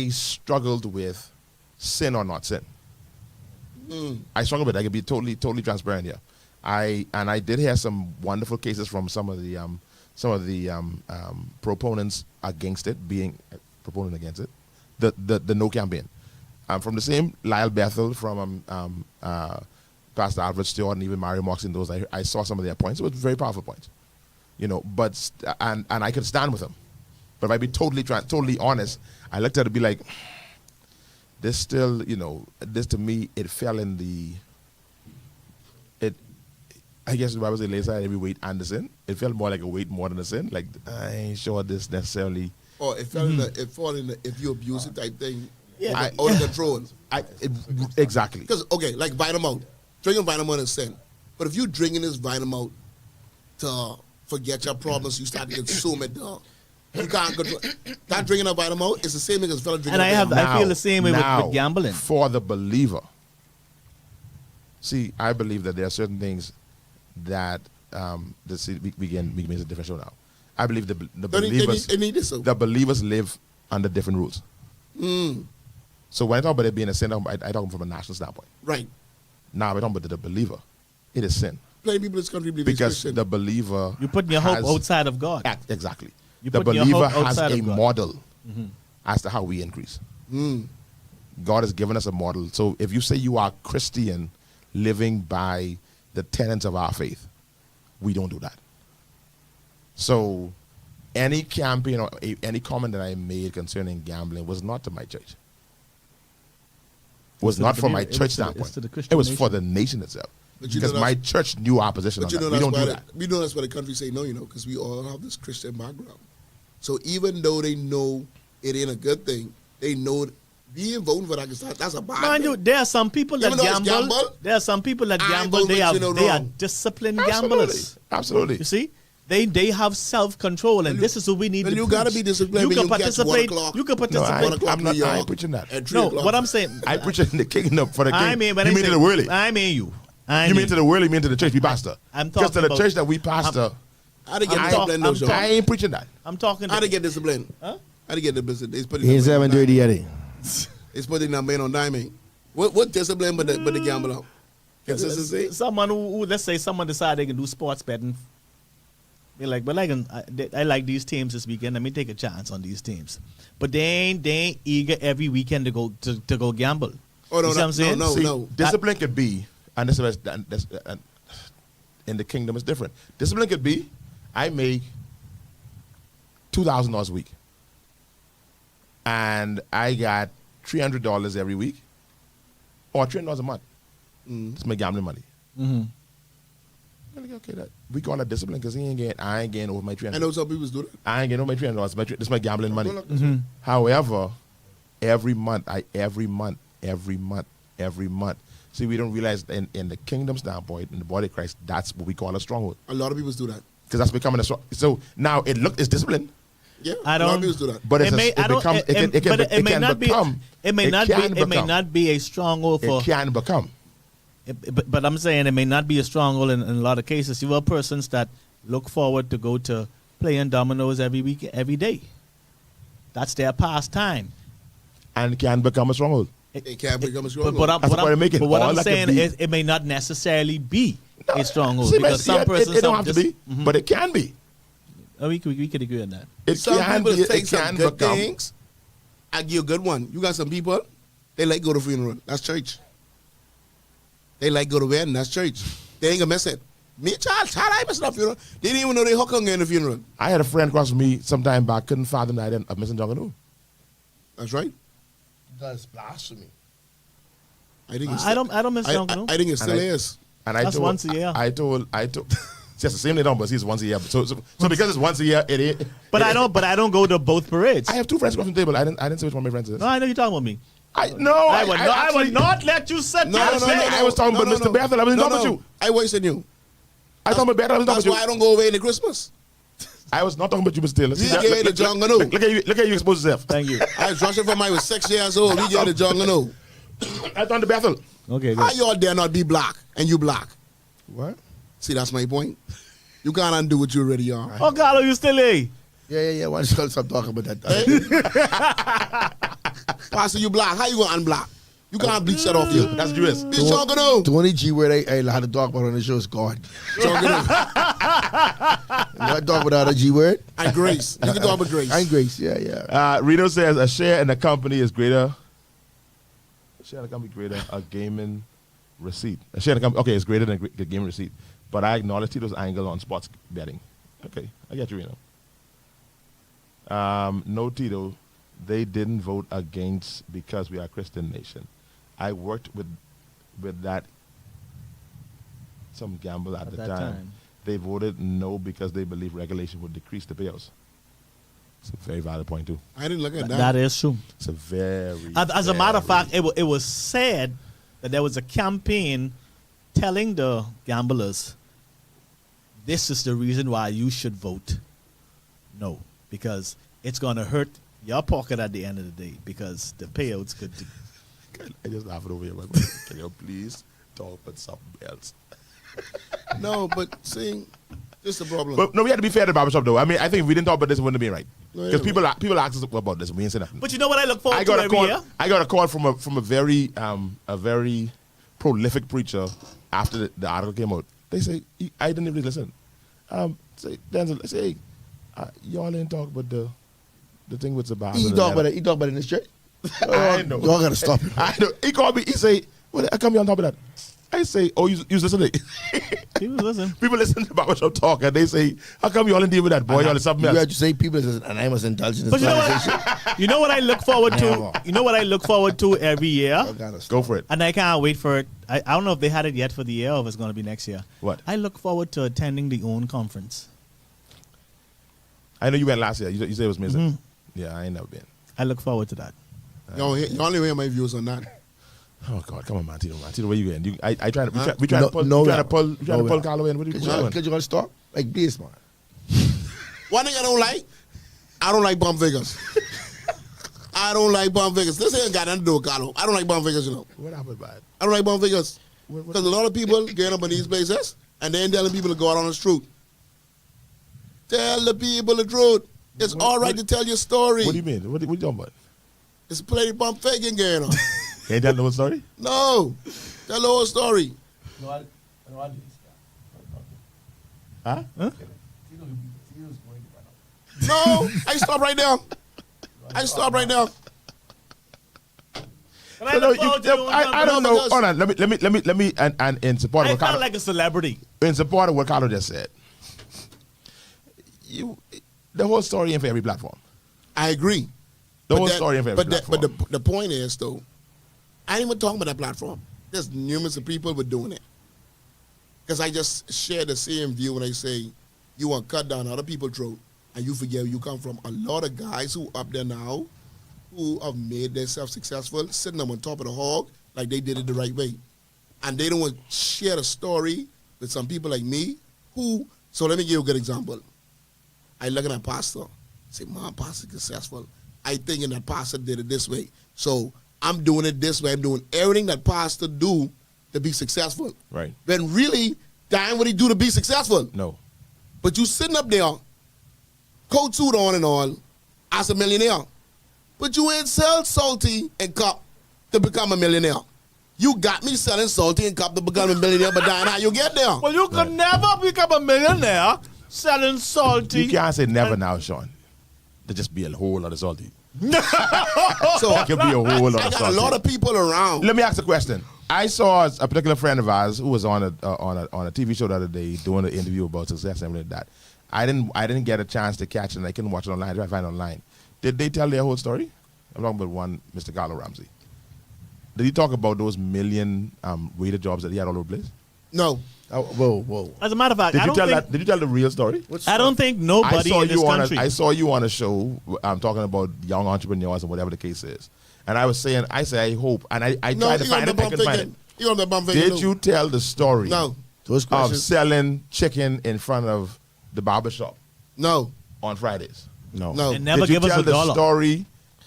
[SPEAKER 2] struggled with sin or not sin. I struggled with it. I can be totally transparent here. I did hear some wonderful cases from some of the proponents against it, being proponent against it, the no campaign. From the same Lyle Bethel, from Pastor Alfred Stewart, and even Mario Mox in those, I saw some of their points. It was very powerful points, but and I could stand with them. But if I be totally honest, I looked at it and be like, this still, this to me, it fell in I guess the Bible says, lay aside every weight and the sin. It felt more like a weight more than a sin. Like, I ain't sure this necessarily.
[SPEAKER 4] Or it fell in the if you abuse it type thing.
[SPEAKER 5] Yeah,
[SPEAKER 4] out of control.
[SPEAKER 2] Exactly.
[SPEAKER 4] Because, okay, like Vitamout. Drinking Vitamout is sin. But if you drinking this Vitamout to forget your problems, you start to consume it, you can't control. That drinking a Vitamout is the same thing as fella drinking
[SPEAKER 5] And I feel the same way with gambling.
[SPEAKER 2] For the believer, see, I believe that there are certain things that we can make a different show now. I believe the believers live under different rules. So when I talk about it being a sin, I talk from a national standpoint.
[SPEAKER 4] Right.
[SPEAKER 2] Now we're talking about the believer. It is sin.
[SPEAKER 4] Plenty of people in this country believe
[SPEAKER 2] because
[SPEAKER 4] it's Christian.
[SPEAKER 2] the believer
[SPEAKER 5] You put your hope outside of God.
[SPEAKER 2] Exactly.
[SPEAKER 5] You
[SPEAKER 2] The
[SPEAKER 5] put your
[SPEAKER 2] believer
[SPEAKER 5] hope
[SPEAKER 2] has
[SPEAKER 5] outside
[SPEAKER 2] a
[SPEAKER 5] of God.
[SPEAKER 2] model as to how we increase. God has given us a model. So if you say you are Christian living by the tenets of our faith, we don't do that. So any campaign or any comment that I made concerning gambling was not to my church. Was not from my church standpoint. It was for the nation itself. Because my church knew our position on that. We don't do that.
[SPEAKER 4] We know that's why the country say no, because we all have this Christian background. So even though they know it ain't a good thing, they know being voting for that's a bad thing.
[SPEAKER 5] You, there are some people that gamble. There are some people that gamble. They are disciplined gamblers.
[SPEAKER 2] Absolutely.
[SPEAKER 5] You see? They have self-control, and this is what we need to
[SPEAKER 4] you
[SPEAKER 5] preach.
[SPEAKER 4] got to be disciplined.
[SPEAKER 5] You can participate. You can
[SPEAKER 2] No,
[SPEAKER 5] participate.
[SPEAKER 2] I ain't preaching that.
[SPEAKER 5] No, what I'm saying.
[SPEAKER 2] I preach in the kingdom for the king.
[SPEAKER 5] I mean,
[SPEAKER 2] you mean to the worldly?
[SPEAKER 5] I mean you.
[SPEAKER 2] You mean to the worldly? You mean to the church we pastor?
[SPEAKER 5] I'm talking
[SPEAKER 2] because to the church that we pastor. I ain't preaching that.
[SPEAKER 5] I'm talking.
[SPEAKER 4] How to get disciplined?
[SPEAKER 5] Huh?
[SPEAKER 4] How to get disciplined?
[SPEAKER 3] He's 7:30 Eddie.
[SPEAKER 4] It's putting that man on diamond. What discipline but the gamble out? Consistency?
[SPEAKER 5] Someone who, let's say someone decide they can do sports betting. They're like, but I like these teams this weekend. Let me take a chance on these teams. But they ain't eager every weekend to go gamble.
[SPEAKER 4] Oh, no,
[SPEAKER 5] you see what I'm saying?
[SPEAKER 4] No.
[SPEAKER 2] Discipline could be, and this is in the kingdom is different. Discipline could be, I make $2,000 a week, and I got $300 every week, or $300 a month. That's my gambling money.
[SPEAKER 5] Mm-hmm.
[SPEAKER 2] Okay, we call that discipline because I ain't getting over my $300.
[SPEAKER 4] I know some people do that.
[SPEAKER 2] I ain't getting over my $300. This is my gambling money. However, every month. See, we don't realize in the kingdom standpoint, in the body of Christ, that's what we call a stronghold.
[SPEAKER 4] A lot of people do that.
[SPEAKER 2] Because that's becoming a strong. So now it's discipline.
[SPEAKER 4] Yeah,
[SPEAKER 5] I don't.
[SPEAKER 4] A lot of people do that.
[SPEAKER 2] But
[SPEAKER 5] it may not be a stronghold for.
[SPEAKER 2] It can become.
[SPEAKER 5] But I'm saying it may not be a stronghold in a lot of cases. You have persons that look forward to go to playing dominoes every week, every day. That's their pastime.
[SPEAKER 2] And can become a stronghold.
[SPEAKER 4] It can become a stronghold.
[SPEAKER 5] But what I'm saying is it may not necessarily be a stronghold. Because some persons
[SPEAKER 2] it don't have to be, but it can be.
[SPEAKER 5] We could agree on that.
[SPEAKER 4] Some people take some good things. I give you a good one. You got some people, they like go to funeral. That's church. They like go to wedding. That's church. They ain't gonna miss it. Me, child, I missed a funeral. They didn't even know they hook on in the funeral.
[SPEAKER 2] I had a friend across from me some time back, couldn't fathom the idea of missing John Canoe.
[SPEAKER 4] That's right.
[SPEAKER 3] That's blasphemy.
[SPEAKER 4] I think it's
[SPEAKER 5] I don't miss John Canoe.
[SPEAKER 4] I think it still is.
[SPEAKER 2] And I
[SPEAKER 5] That's
[SPEAKER 2] told,
[SPEAKER 5] once a year.
[SPEAKER 2] I told it's just the same day down, but it's once a year. So because it's once a year, it ain't.
[SPEAKER 5] But I don't go to both parades.
[SPEAKER 2] I have two friends across the table. I didn't say which one my friends is.
[SPEAKER 5] No, I know you're talking about me.
[SPEAKER 2] I
[SPEAKER 5] would not let you sit
[SPEAKER 4] No,
[SPEAKER 5] there.
[SPEAKER 4] no, no, no,
[SPEAKER 2] I was talking about Mr. Bethel. I was talking about you.
[SPEAKER 4] I wasn't you.
[SPEAKER 2] I talking about Bethel. I was talking
[SPEAKER 4] That's
[SPEAKER 2] about
[SPEAKER 4] why I
[SPEAKER 2] you.
[SPEAKER 4] don't go away in the Christmas.
[SPEAKER 2] I was not talking about you, Mr. Taylor.
[SPEAKER 4] We get the jungle no.
[SPEAKER 2] Look at you expose yourself.
[SPEAKER 5] Thank you.
[SPEAKER 4] I was rushing from I was 6 years old. We get the jungle no.
[SPEAKER 2] I done the Bethel.
[SPEAKER 5] Okay,
[SPEAKER 4] How
[SPEAKER 5] good.
[SPEAKER 4] y'all dare not be black and you black?
[SPEAKER 3] What?
[SPEAKER 4] See, that's my point. You can't undo what you already are.
[SPEAKER 5] Oh, Carlo, you still here?
[SPEAKER 3] Yeah. Why don't you stop talking about that?
[SPEAKER 4] Pastor, you black. How you gonna unblock? You can't bleach that off you.
[SPEAKER 2] That's Jewish.
[SPEAKER 4] Be jungle no.
[SPEAKER 3] The only G word I had to talk about on the show is God.
[SPEAKER 4] Jungle no.
[SPEAKER 3] You want to talk about the G word?
[SPEAKER 4] And grace. You can talk about grace.
[SPEAKER 3] And grace, yeah.
[SPEAKER 2] Reno says a share in the company is greater. A share in the company greater a gaming receipt. A share in the company, okay, it's greater than a gaming receipt. But I acknowledge Tito's angle on sports betting. Okay, I get you, Reno. No, Tito, they didn't vote against because we are a Christian nation. I worked with that some gamble at the
[SPEAKER 5] that
[SPEAKER 2] time.
[SPEAKER 5] time.
[SPEAKER 2] They voted no because they believe regulation would decrease the payouts. It's a very valid point too.
[SPEAKER 4] I didn't look at that.
[SPEAKER 5] That is true.
[SPEAKER 2] It's a very
[SPEAKER 5] As a matter of fact, it was said that there was a campaign telling the gamblers, this is the reason why you should vote no, because it's going to hurt your pocket at the end of the day because the payouts could.
[SPEAKER 2] I just laugh it over here. Can you please talk about something else?
[SPEAKER 4] No, but see, this is the problem.
[SPEAKER 2] But no, we had to be fair to Barbershop though. I mean, I think if we didn't talk about this, it wouldn't have been right.
[SPEAKER 4] No,
[SPEAKER 2] Because
[SPEAKER 4] yeah,
[SPEAKER 2] people ask us about this, and we ain't say nothing.
[SPEAKER 5] But you know what I look forward
[SPEAKER 2] I
[SPEAKER 5] to
[SPEAKER 2] got a
[SPEAKER 5] every
[SPEAKER 2] call.
[SPEAKER 5] year?
[SPEAKER 2] I got a call from a very prolific preacher after the article came out. They say I didn't even listen. Say Denczil, say, hey, y'all ain't talk about the thing with Sabah.
[SPEAKER 3] He talk about it. He talk about it in his church.
[SPEAKER 2] I know.
[SPEAKER 3] Y'all gotta stop it.
[SPEAKER 2] I know. He called me. He say, "Well, I come here on top of that." I say, "Oh, you listening?"
[SPEAKER 5] People listen.
[SPEAKER 2] People listen to Barbershop Talk and they say, "How come you all in deal with that boy? Y'all is something
[SPEAKER 3] You
[SPEAKER 2] else."
[SPEAKER 3] had to say people is and I must indulge in this
[SPEAKER 5] But you know
[SPEAKER 3] conversation.
[SPEAKER 5] what? You know what I look forward to?
[SPEAKER 3] Never.
[SPEAKER 5] You know what I look forward to every year?
[SPEAKER 3] Y'all gotta stop.
[SPEAKER 2] Go for it.
[SPEAKER 5] And I can't wait for it. I don't know if they had it yet for the year or if it's going to be next year.
[SPEAKER 2] What?
[SPEAKER 5] I look forward to attending the OWN conference.
[SPEAKER 2] I know you went last year. You said it was amazing.
[SPEAKER 5] Mhm.
[SPEAKER 2] Yeah, I ain't never been.
[SPEAKER 5] I look forward to that.
[SPEAKER 4] y'all only hear my views on that.
[SPEAKER 2] Oh God, come on, man, Tito, where you going? I try to
[SPEAKER 4] Huh?
[SPEAKER 2] we try to pull
[SPEAKER 3] No,
[SPEAKER 2] Carlo in. What are you doing?
[SPEAKER 3] Because you gotta stop like this, man.
[SPEAKER 4] One thing I don't like bum figures. I don't like bum figures. This ain't got nothing to do with Carlo. I don't like bum figures, you know.
[SPEAKER 2] What happened, man?
[SPEAKER 4] I don't like bum figures.
[SPEAKER 2] What-
[SPEAKER 4] Because a lot of people getting up in these places and then telling people to go out on the truth. Tell the people the truth. It's all right to tell your story.
[SPEAKER 2] What do you mean? What you talking about?
[SPEAKER 4] It's plenty bum faking going on.
[SPEAKER 2] Ain't that no story?
[SPEAKER 4] No. Tell the whole story.
[SPEAKER 2] Huh?
[SPEAKER 4] No. I stop right now. I stop right now.
[SPEAKER 5] But I look forward to the OWN
[SPEAKER 2] I don't know.
[SPEAKER 4] because-
[SPEAKER 2] Hold on. Let me and in support
[SPEAKER 5] I
[SPEAKER 2] of what
[SPEAKER 5] felt
[SPEAKER 2] Carlo,
[SPEAKER 5] like a celebrity.
[SPEAKER 2] in support of what Carlo just said. The whole story ain't for every platform.
[SPEAKER 4] I agree.
[SPEAKER 2] The
[SPEAKER 4] But
[SPEAKER 2] whole
[SPEAKER 4] that-
[SPEAKER 2] story ain't for every
[SPEAKER 4] but
[SPEAKER 2] platform.
[SPEAKER 4] the point is, though, I ain't even talking about that platform. There's numerous of people were doing it. Because I just share the same view when I say you want to cut down other people's throat and you forget where you come from. A lot of guys who up there now who have made themselves successful, sitting them on top of the hog like they did it the right way. And they don't want to share the story with some people like me who, so let me give you a good example. I look at a pastor, say, man, pastor successful. I think that pastor did it this way. So I'm doing it this way. I'm doing everything that pastor do to be successful.
[SPEAKER 2] Right.
[SPEAKER 4] When really, damn what he do to be successful.
[SPEAKER 2] No.
[SPEAKER 4] But you sitting up there, coat suit on and all, as a millionaire. But you ain't sell salty and cup to become a millionaire. You got me selling salty and cup to become a millionaire, but that's how you get there.
[SPEAKER 5] Well, you could never become a millionaire selling salty.
[SPEAKER 2] You can't say never now, Sean. There just be a whole lot of salty.
[SPEAKER 4] So
[SPEAKER 2] It could be a whole lot
[SPEAKER 4] I
[SPEAKER 2] of
[SPEAKER 4] got
[SPEAKER 2] salty.
[SPEAKER 4] a lot of people around.
[SPEAKER 2] Let me ask a question. I saw a particular friend of ours who was on a TV show the other day doing an interview about success and everything like that. I didn't get a chance to catch it, and I couldn't watch it online. I tried to find it online. Did they tell their whole story? I'm talking about one, Mr. Carlo Ramsey. Did he talk about those million waiter jobs that he had all over the place?
[SPEAKER 4] No.
[SPEAKER 3] Oh, whoa.
[SPEAKER 5] As a matter of fact,
[SPEAKER 2] Did
[SPEAKER 5] I
[SPEAKER 2] you
[SPEAKER 5] don't
[SPEAKER 2] tell
[SPEAKER 5] think,
[SPEAKER 2] that? Did you tell the real story?
[SPEAKER 5] I don't think nobody in this country.
[SPEAKER 2] I saw you on a show. I'm talking about young entrepreneurs and whatever the case is. And I was saying, I hope, and I
[SPEAKER 4] No,
[SPEAKER 2] tried to find it. I couldn't find it.
[SPEAKER 4] You on the bum faking.
[SPEAKER 2] Did you tell the story
[SPEAKER 4] No.
[SPEAKER 3] Those
[SPEAKER 2] of
[SPEAKER 3] questions.
[SPEAKER 2] selling chicken in front of the barbershop?
[SPEAKER 4] No.
[SPEAKER 2] on Fridays.
[SPEAKER 3] No.
[SPEAKER 4] No.
[SPEAKER 5] And never
[SPEAKER 2] Did you
[SPEAKER 5] give us
[SPEAKER 2] tell
[SPEAKER 5] a
[SPEAKER 2] the
[SPEAKER 5] dollar.
[SPEAKER 2] story?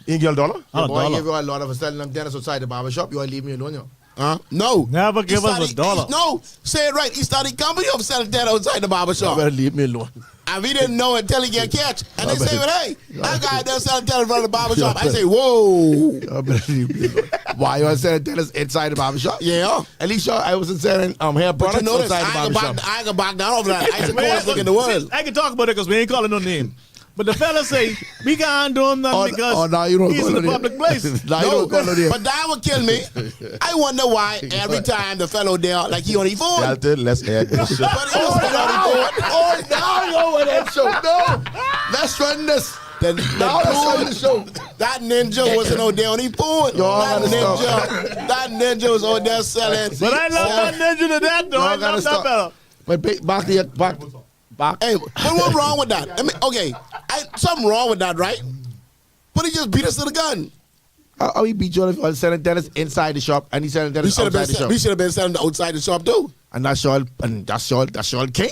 [SPEAKER 2] You didn't get a dollar?
[SPEAKER 5] Oh,
[SPEAKER 3] Boy, I
[SPEAKER 5] dollar.
[SPEAKER 3] gave you a lot of us selling them tennis outside the barbershop. You want to leave me alone, yo?
[SPEAKER 4] No.
[SPEAKER 5] Never give
[SPEAKER 4] He
[SPEAKER 5] us
[SPEAKER 4] started-
[SPEAKER 5] a dollar.
[SPEAKER 4] No, say it right. He started company of selling that outside the
[SPEAKER 3] You
[SPEAKER 4] barbershop.
[SPEAKER 3] better leave me alone.
[SPEAKER 4] And we didn't know until he get catch. And they
[SPEAKER 3] I
[SPEAKER 4] say,
[SPEAKER 3] bet-
[SPEAKER 4] hey, that guy there selling that in front of the barbershop.
[SPEAKER 3] Yeah,
[SPEAKER 4] I say, whoa.
[SPEAKER 3] You better leave me alone. Why you want to sell tennis inside the barbershop?
[SPEAKER 4] Yeah.
[SPEAKER 3] At least I wasn't selling hair
[SPEAKER 4] But you
[SPEAKER 3] products
[SPEAKER 4] notice,
[SPEAKER 3] outside the
[SPEAKER 4] I
[SPEAKER 3] barbershop.
[SPEAKER 4] ain't gonna back down over that. I ain't the coolest thing in the world.
[SPEAKER 5] I can talk about it because we ain't calling no name. But the fella say, we can't do him nothing because
[SPEAKER 3] now you don't
[SPEAKER 5] he's
[SPEAKER 3] call
[SPEAKER 5] in a
[SPEAKER 3] no name.
[SPEAKER 5] public place.
[SPEAKER 3] Now you don't call no name.
[SPEAKER 4] But that would kill me. I wonder why every time the fellow there, like he on his phone.
[SPEAKER 2] Dalton, let's add this shit.
[SPEAKER 4] But he was on his phone.
[SPEAKER 3] Oh, now yo, with that show. No. Let's run this. Now let's run the show.
[SPEAKER 4] That ninja wasn't out there on his phone. That ninja was out there selling.
[SPEAKER 5] But I love that ninja to that, though. I
[SPEAKER 3] Y'all gotta
[SPEAKER 5] love that
[SPEAKER 3] stop.
[SPEAKER 5] fella.
[SPEAKER 3] But back to your back.
[SPEAKER 4] Hey, but what's wrong with that? I mean, okay, something wrong with that, right? But he just beat us to the gun.
[SPEAKER 3] How he beat you if you selling tennis inside the shop and he's selling
[SPEAKER 4] We
[SPEAKER 3] tennis
[SPEAKER 4] should have
[SPEAKER 3] outside the shop?
[SPEAKER 4] been, selling outside the shop too.
[SPEAKER 3] And that's your king.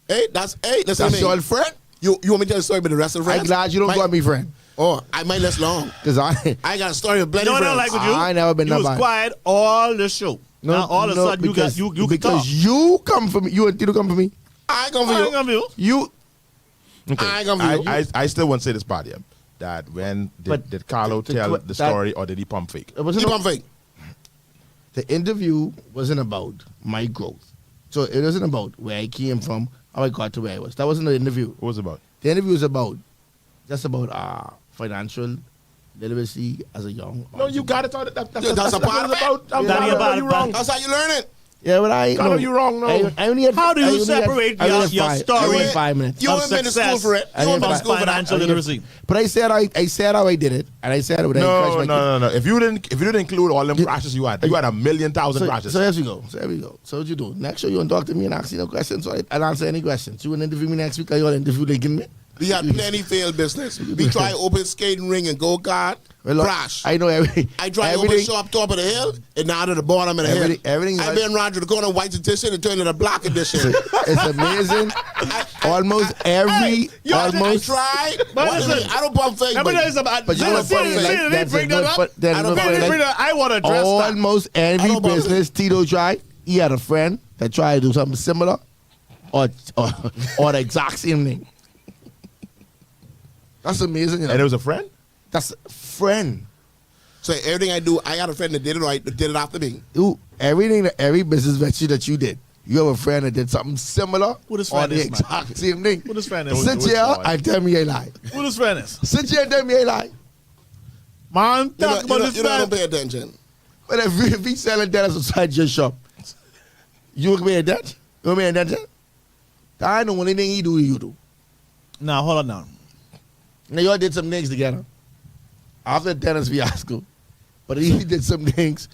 [SPEAKER 4] Hey, listen
[SPEAKER 3] That's
[SPEAKER 4] to me.
[SPEAKER 3] your friend.
[SPEAKER 4] You want me to tell a story about the rest of the friends?
[SPEAKER 3] I'm glad you don't got me friend.
[SPEAKER 4] Oh, I might last long.
[SPEAKER 3] Because I
[SPEAKER 4] I got a story of plenty
[SPEAKER 5] You know what I
[SPEAKER 4] friends.
[SPEAKER 5] like with you?
[SPEAKER 3] I ain't never been
[SPEAKER 5] You
[SPEAKER 3] that
[SPEAKER 5] was
[SPEAKER 3] bad.
[SPEAKER 5] quiet all the show. Now all of a sudden you can talk.
[SPEAKER 3] because you come for me. You and Tito come for me.
[SPEAKER 4] I ain't gonna
[SPEAKER 5] I
[SPEAKER 4] for
[SPEAKER 5] ain't
[SPEAKER 4] you.
[SPEAKER 5] gonna be you.
[SPEAKER 3] You
[SPEAKER 4] I ain't gonna be you.
[SPEAKER 2] I still want to say this part, yeah. That when
[SPEAKER 3] But
[SPEAKER 2] did Carlo
[SPEAKER 3] the-
[SPEAKER 2] tell
[SPEAKER 3] the-
[SPEAKER 2] the
[SPEAKER 3] that-
[SPEAKER 2] story or did he pump fake?
[SPEAKER 3] it wasn't
[SPEAKER 4] Keep on fake.
[SPEAKER 3] the interview wasn't about my growth. So it wasn't about where I came from, how I got to where I was. That wasn't the interview.
[SPEAKER 2] What was it about?
[SPEAKER 3] The interview was about financial literacy as a young.
[SPEAKER 2] No, you got it. That's
[SPEAKER 4] That's a part of it.
[SPEAKER 2] I'm
[SPEAKER 5] That ain't about
[SPEAKER 2] you
[SPEAKER 5] it,
[SPEAKER 2] wrong.
[SPEAKER 4] That's how you learn it.
[SPEAKER 3] Yeah, but I
[SPEAKER 2] Carlo, you wrong, no.
[SPEAKER 3] I only had,
[SPEAKER 5] How do you
[SPEAKER 3] I only had-
[SPEAKER 5] separate
[SPEAKER 3] I only
[SPEAKER 5] your
[SPEAKER 3] had five- I
[SPEAKER 5] story
[SPEAKER 3] only had 5 minutes.
[SPEAKER 4] You
[SPEAKER 5] of
[SPEAKER 4] ain't been to school
[SPEAKER 5] success
[SPEAKER 4] for it.
[SPEAKER 3] I
[SPEAKER 4] You ain't
[SPEAKER 3] didn't
[SPEAKER 4] been to
[SPEAKER 3] buy-
[SPEAKER 4] school for that.
[SPEAKER 5] financial literacy?
[SPEAKER 3] But I said how I did it, and I said I would encourage my
[SPEAKER 2] No. If you didn't include all them crashes you had a 1,000,000 crashes.
[SPEAKER 3] So here we go. So what you do? Next show you want to talk to me and ask you no questions. So I'll answer any questions. You want to interview me next week? Or you want to interview again me?
[SPEAKER 4] We had plenty failed business. We try open skating ring and go-kart.
[SPEAKER 3] Well, look,
[SPEAKER 4] Crash.
[SPEAKER 3] I know
[SPEAKER 4] I try open
[SPEAKER 3] everything.
[SPEAKER 4] shop top of the hill and now to the bottom of the hill.
[SPEAKER 3] Everything
[SPEAKER 4] I've been around to the corner white edition and turned to the black edition.
[SPEAKER 3] It's amazing. Almost every,
[SPEAKER 4] I
[SPEAKER 3] almost.
[SPEAKER 4] tried.
[SPEAKER 5] But
[SPEAKER 4] What
[SPEAKER 5] listen,
[SPEAKER 4] is it? I don't pump fake.
[SPEAKER 5] Let me tell you something.
[SPEAKER 3] But you know what's funny? Like,
[SPEAKER 5] Bring that up.
[SPEAKER 3] but then
[SPEAKER 4] I don't
[SPEAKER 3] what's
[SPEAKER 4] know.
[SPEAKER 3] funny, like,
[SPEAKER 5] I want to address that.
[SPEAKER 3] almost every
[SPEAKER 4] I don't believe
[SPEAKER 3] business Tito tried, he had a friend that tried to do something similar or the exact same thing. That's amazing. You know?
[SPEAKER 2] And it was a friend?
[SPEAKER 3] That's a friend.
[SPEAKER 4] So everything I do, I got a friend that did it right, that did it after me.
[SPEAKER 3] Dude, every business venture that you did, you have a friend that did something similar
[SPEAKER 5] Who this
[SPEAKER 3] or
[SPEAKER 5] friend
[SPEAKER 3] the
[SPEAKER 5] is, man?
[SPEAKER 3] exact same thing.
[SPEAKER 5] Who this friend is?
[SPEAKER 3] Sit
[SPEAKER 2] do it,
[SPEAKER 3] here
[SPEAKER 2] Sean.
[SPEAKER 3] and tell me a lie.
[SPEAKER 5] Who this friend is?
[SPEAKER 3] Sit here and tell me a lie.
[SPEAKER 5] Man, talk about this
[SPEAKER 4] You don't
[SPEAKER 5] friend.
[SPEAKER 4] pay attention.
[SPEAKER 3] But if he's selling tennis outside your shop, you will pay that? You will pay attention? I know anything he do, you do.
[SPEAKER 5] Now, hold on now.
[SPEAKER 3] Now, y'all did some things together after the tennis fiasco, but he did some things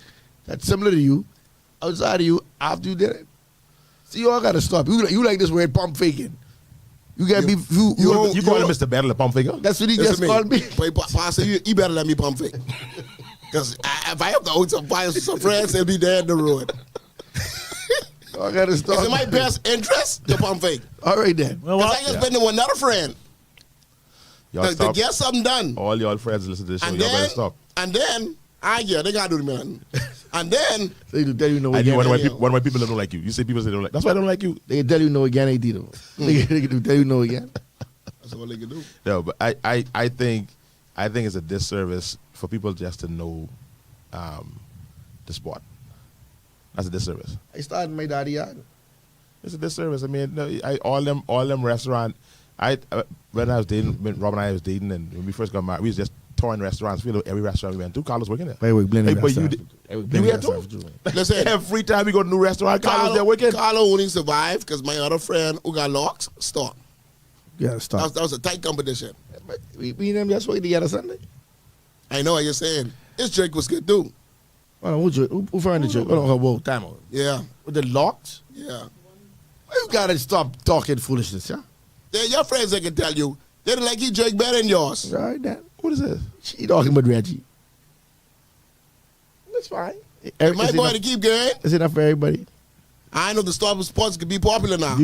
[SPEAKER 3] that's similar to you, outside of you, after you did it. See, y'all got to stop. You like this word pump faking. You got to be.
[SPEAKER 2] You call him Mr. Battle, a pump figure?
[SPEAKER 3] That's what he just
[SPEAKER 4] Listen
[SPEAKER 3] called me.
[SPEAKER 4] But Pastor, you better let me pump fake. Because if I have to own some friends, they'll be there in the road.
[SPEAKER 3] I got to stop.
[SPEAKER 4] It's in my best interest to pump fake.
[SPEAKER 3] All right, then.
[SPEAKER 5] Well,
[SPEAKER 4] Because
[SPEAKER 5] what?
[SPEAKER 4] I just been to another friend
[SPEAKER 2] Y'all
[SPEAKER 4] to
[SPEAKER 2] stop.
[SPEAKER 4] get something done.
[SPEAKER 2] All y'all friends listen to this show.
[SPEAKER 4] And
[SPEAKER 2] Y'all better
[SPEAKER 4] then,
[SPEAKER 2] stop.
[SPEAKER 4] they got to do the man. And then,
[SPEAKER 3] They tell you no
[SPEAKER 2] I knew
[SPEAKER 3] again.
[SPEAKER 2] one of my people that don't like you. You say people say they don't like. That's why I don't like you.
[SPEAKER 3] They tell you no again, they Tito. They can tell you no again.
[SPEAKER 4] that's all they can do.
[SPEAKER 2] No, but I think it's a disservice for people just to know the sport. That's a disservice.
[SPEAKER 3] I started my daddy yard.
[SPEAKER 2] It's a disservice. I mean, no, all them restaurant. When I was dating, when Rob and I was dating, and when we first got married, we was just touring restaurants. We know every restaurant we went to. Carlos working there.
[SPEAKER 3] Hey, we blending
[SPEAKER 2] Hey,
[SPEAKER 3] that
[SPEAKER 2] but
[SPEAKER 3] stuff.
[SPEAKER 2] you did-
[SPEAKER 3] Hey, we
[SPEAKER 2] you
[SPEAKER 3] blending
[SPEAKER 2] had
[SPEAKER 3] that
[SPEAKER 2] to?
[SPEAKER 3] stuff, too.
[SPEAKER 4] Listen,
[SPEAKER 2] Every time we go to a new restaurant, Carlos there working.
[SPEAKER 4] Carlo only survived because my other friend who got locks stopped.
[SPEAKER 3] Yeah, stop.
[SPEAKER 4] That was a tight competition.
[SPEAKER 3] But we and them just work together Sunday.
[SPEAKER 4] I know what you're saying. His drink was good too.
[SPEAKER 3] Hold on, who found the joke? Hold on, whoa, time out.
[SPEAKER 4] Yeah,
[SPEAKER 3] With the locks?
[SPEAKER 4] yeah.
[SPEAKER 3] You gotta stop talking foolishness, yeah?
[SPEAKER 4] They're your friends that can tell you. They don't like you drink better than yours.
[SPEAKER 3] All right, then.
[SPEAKER 2] What is this?
[SPEAKER 3] She talking about Reggie. That's fine.
[SPEAKER 4] My boy to keep going.
[SPEAKER 3] Is enough for everybody?
[SPEAKER 4] I know the Star Sports could be popular now.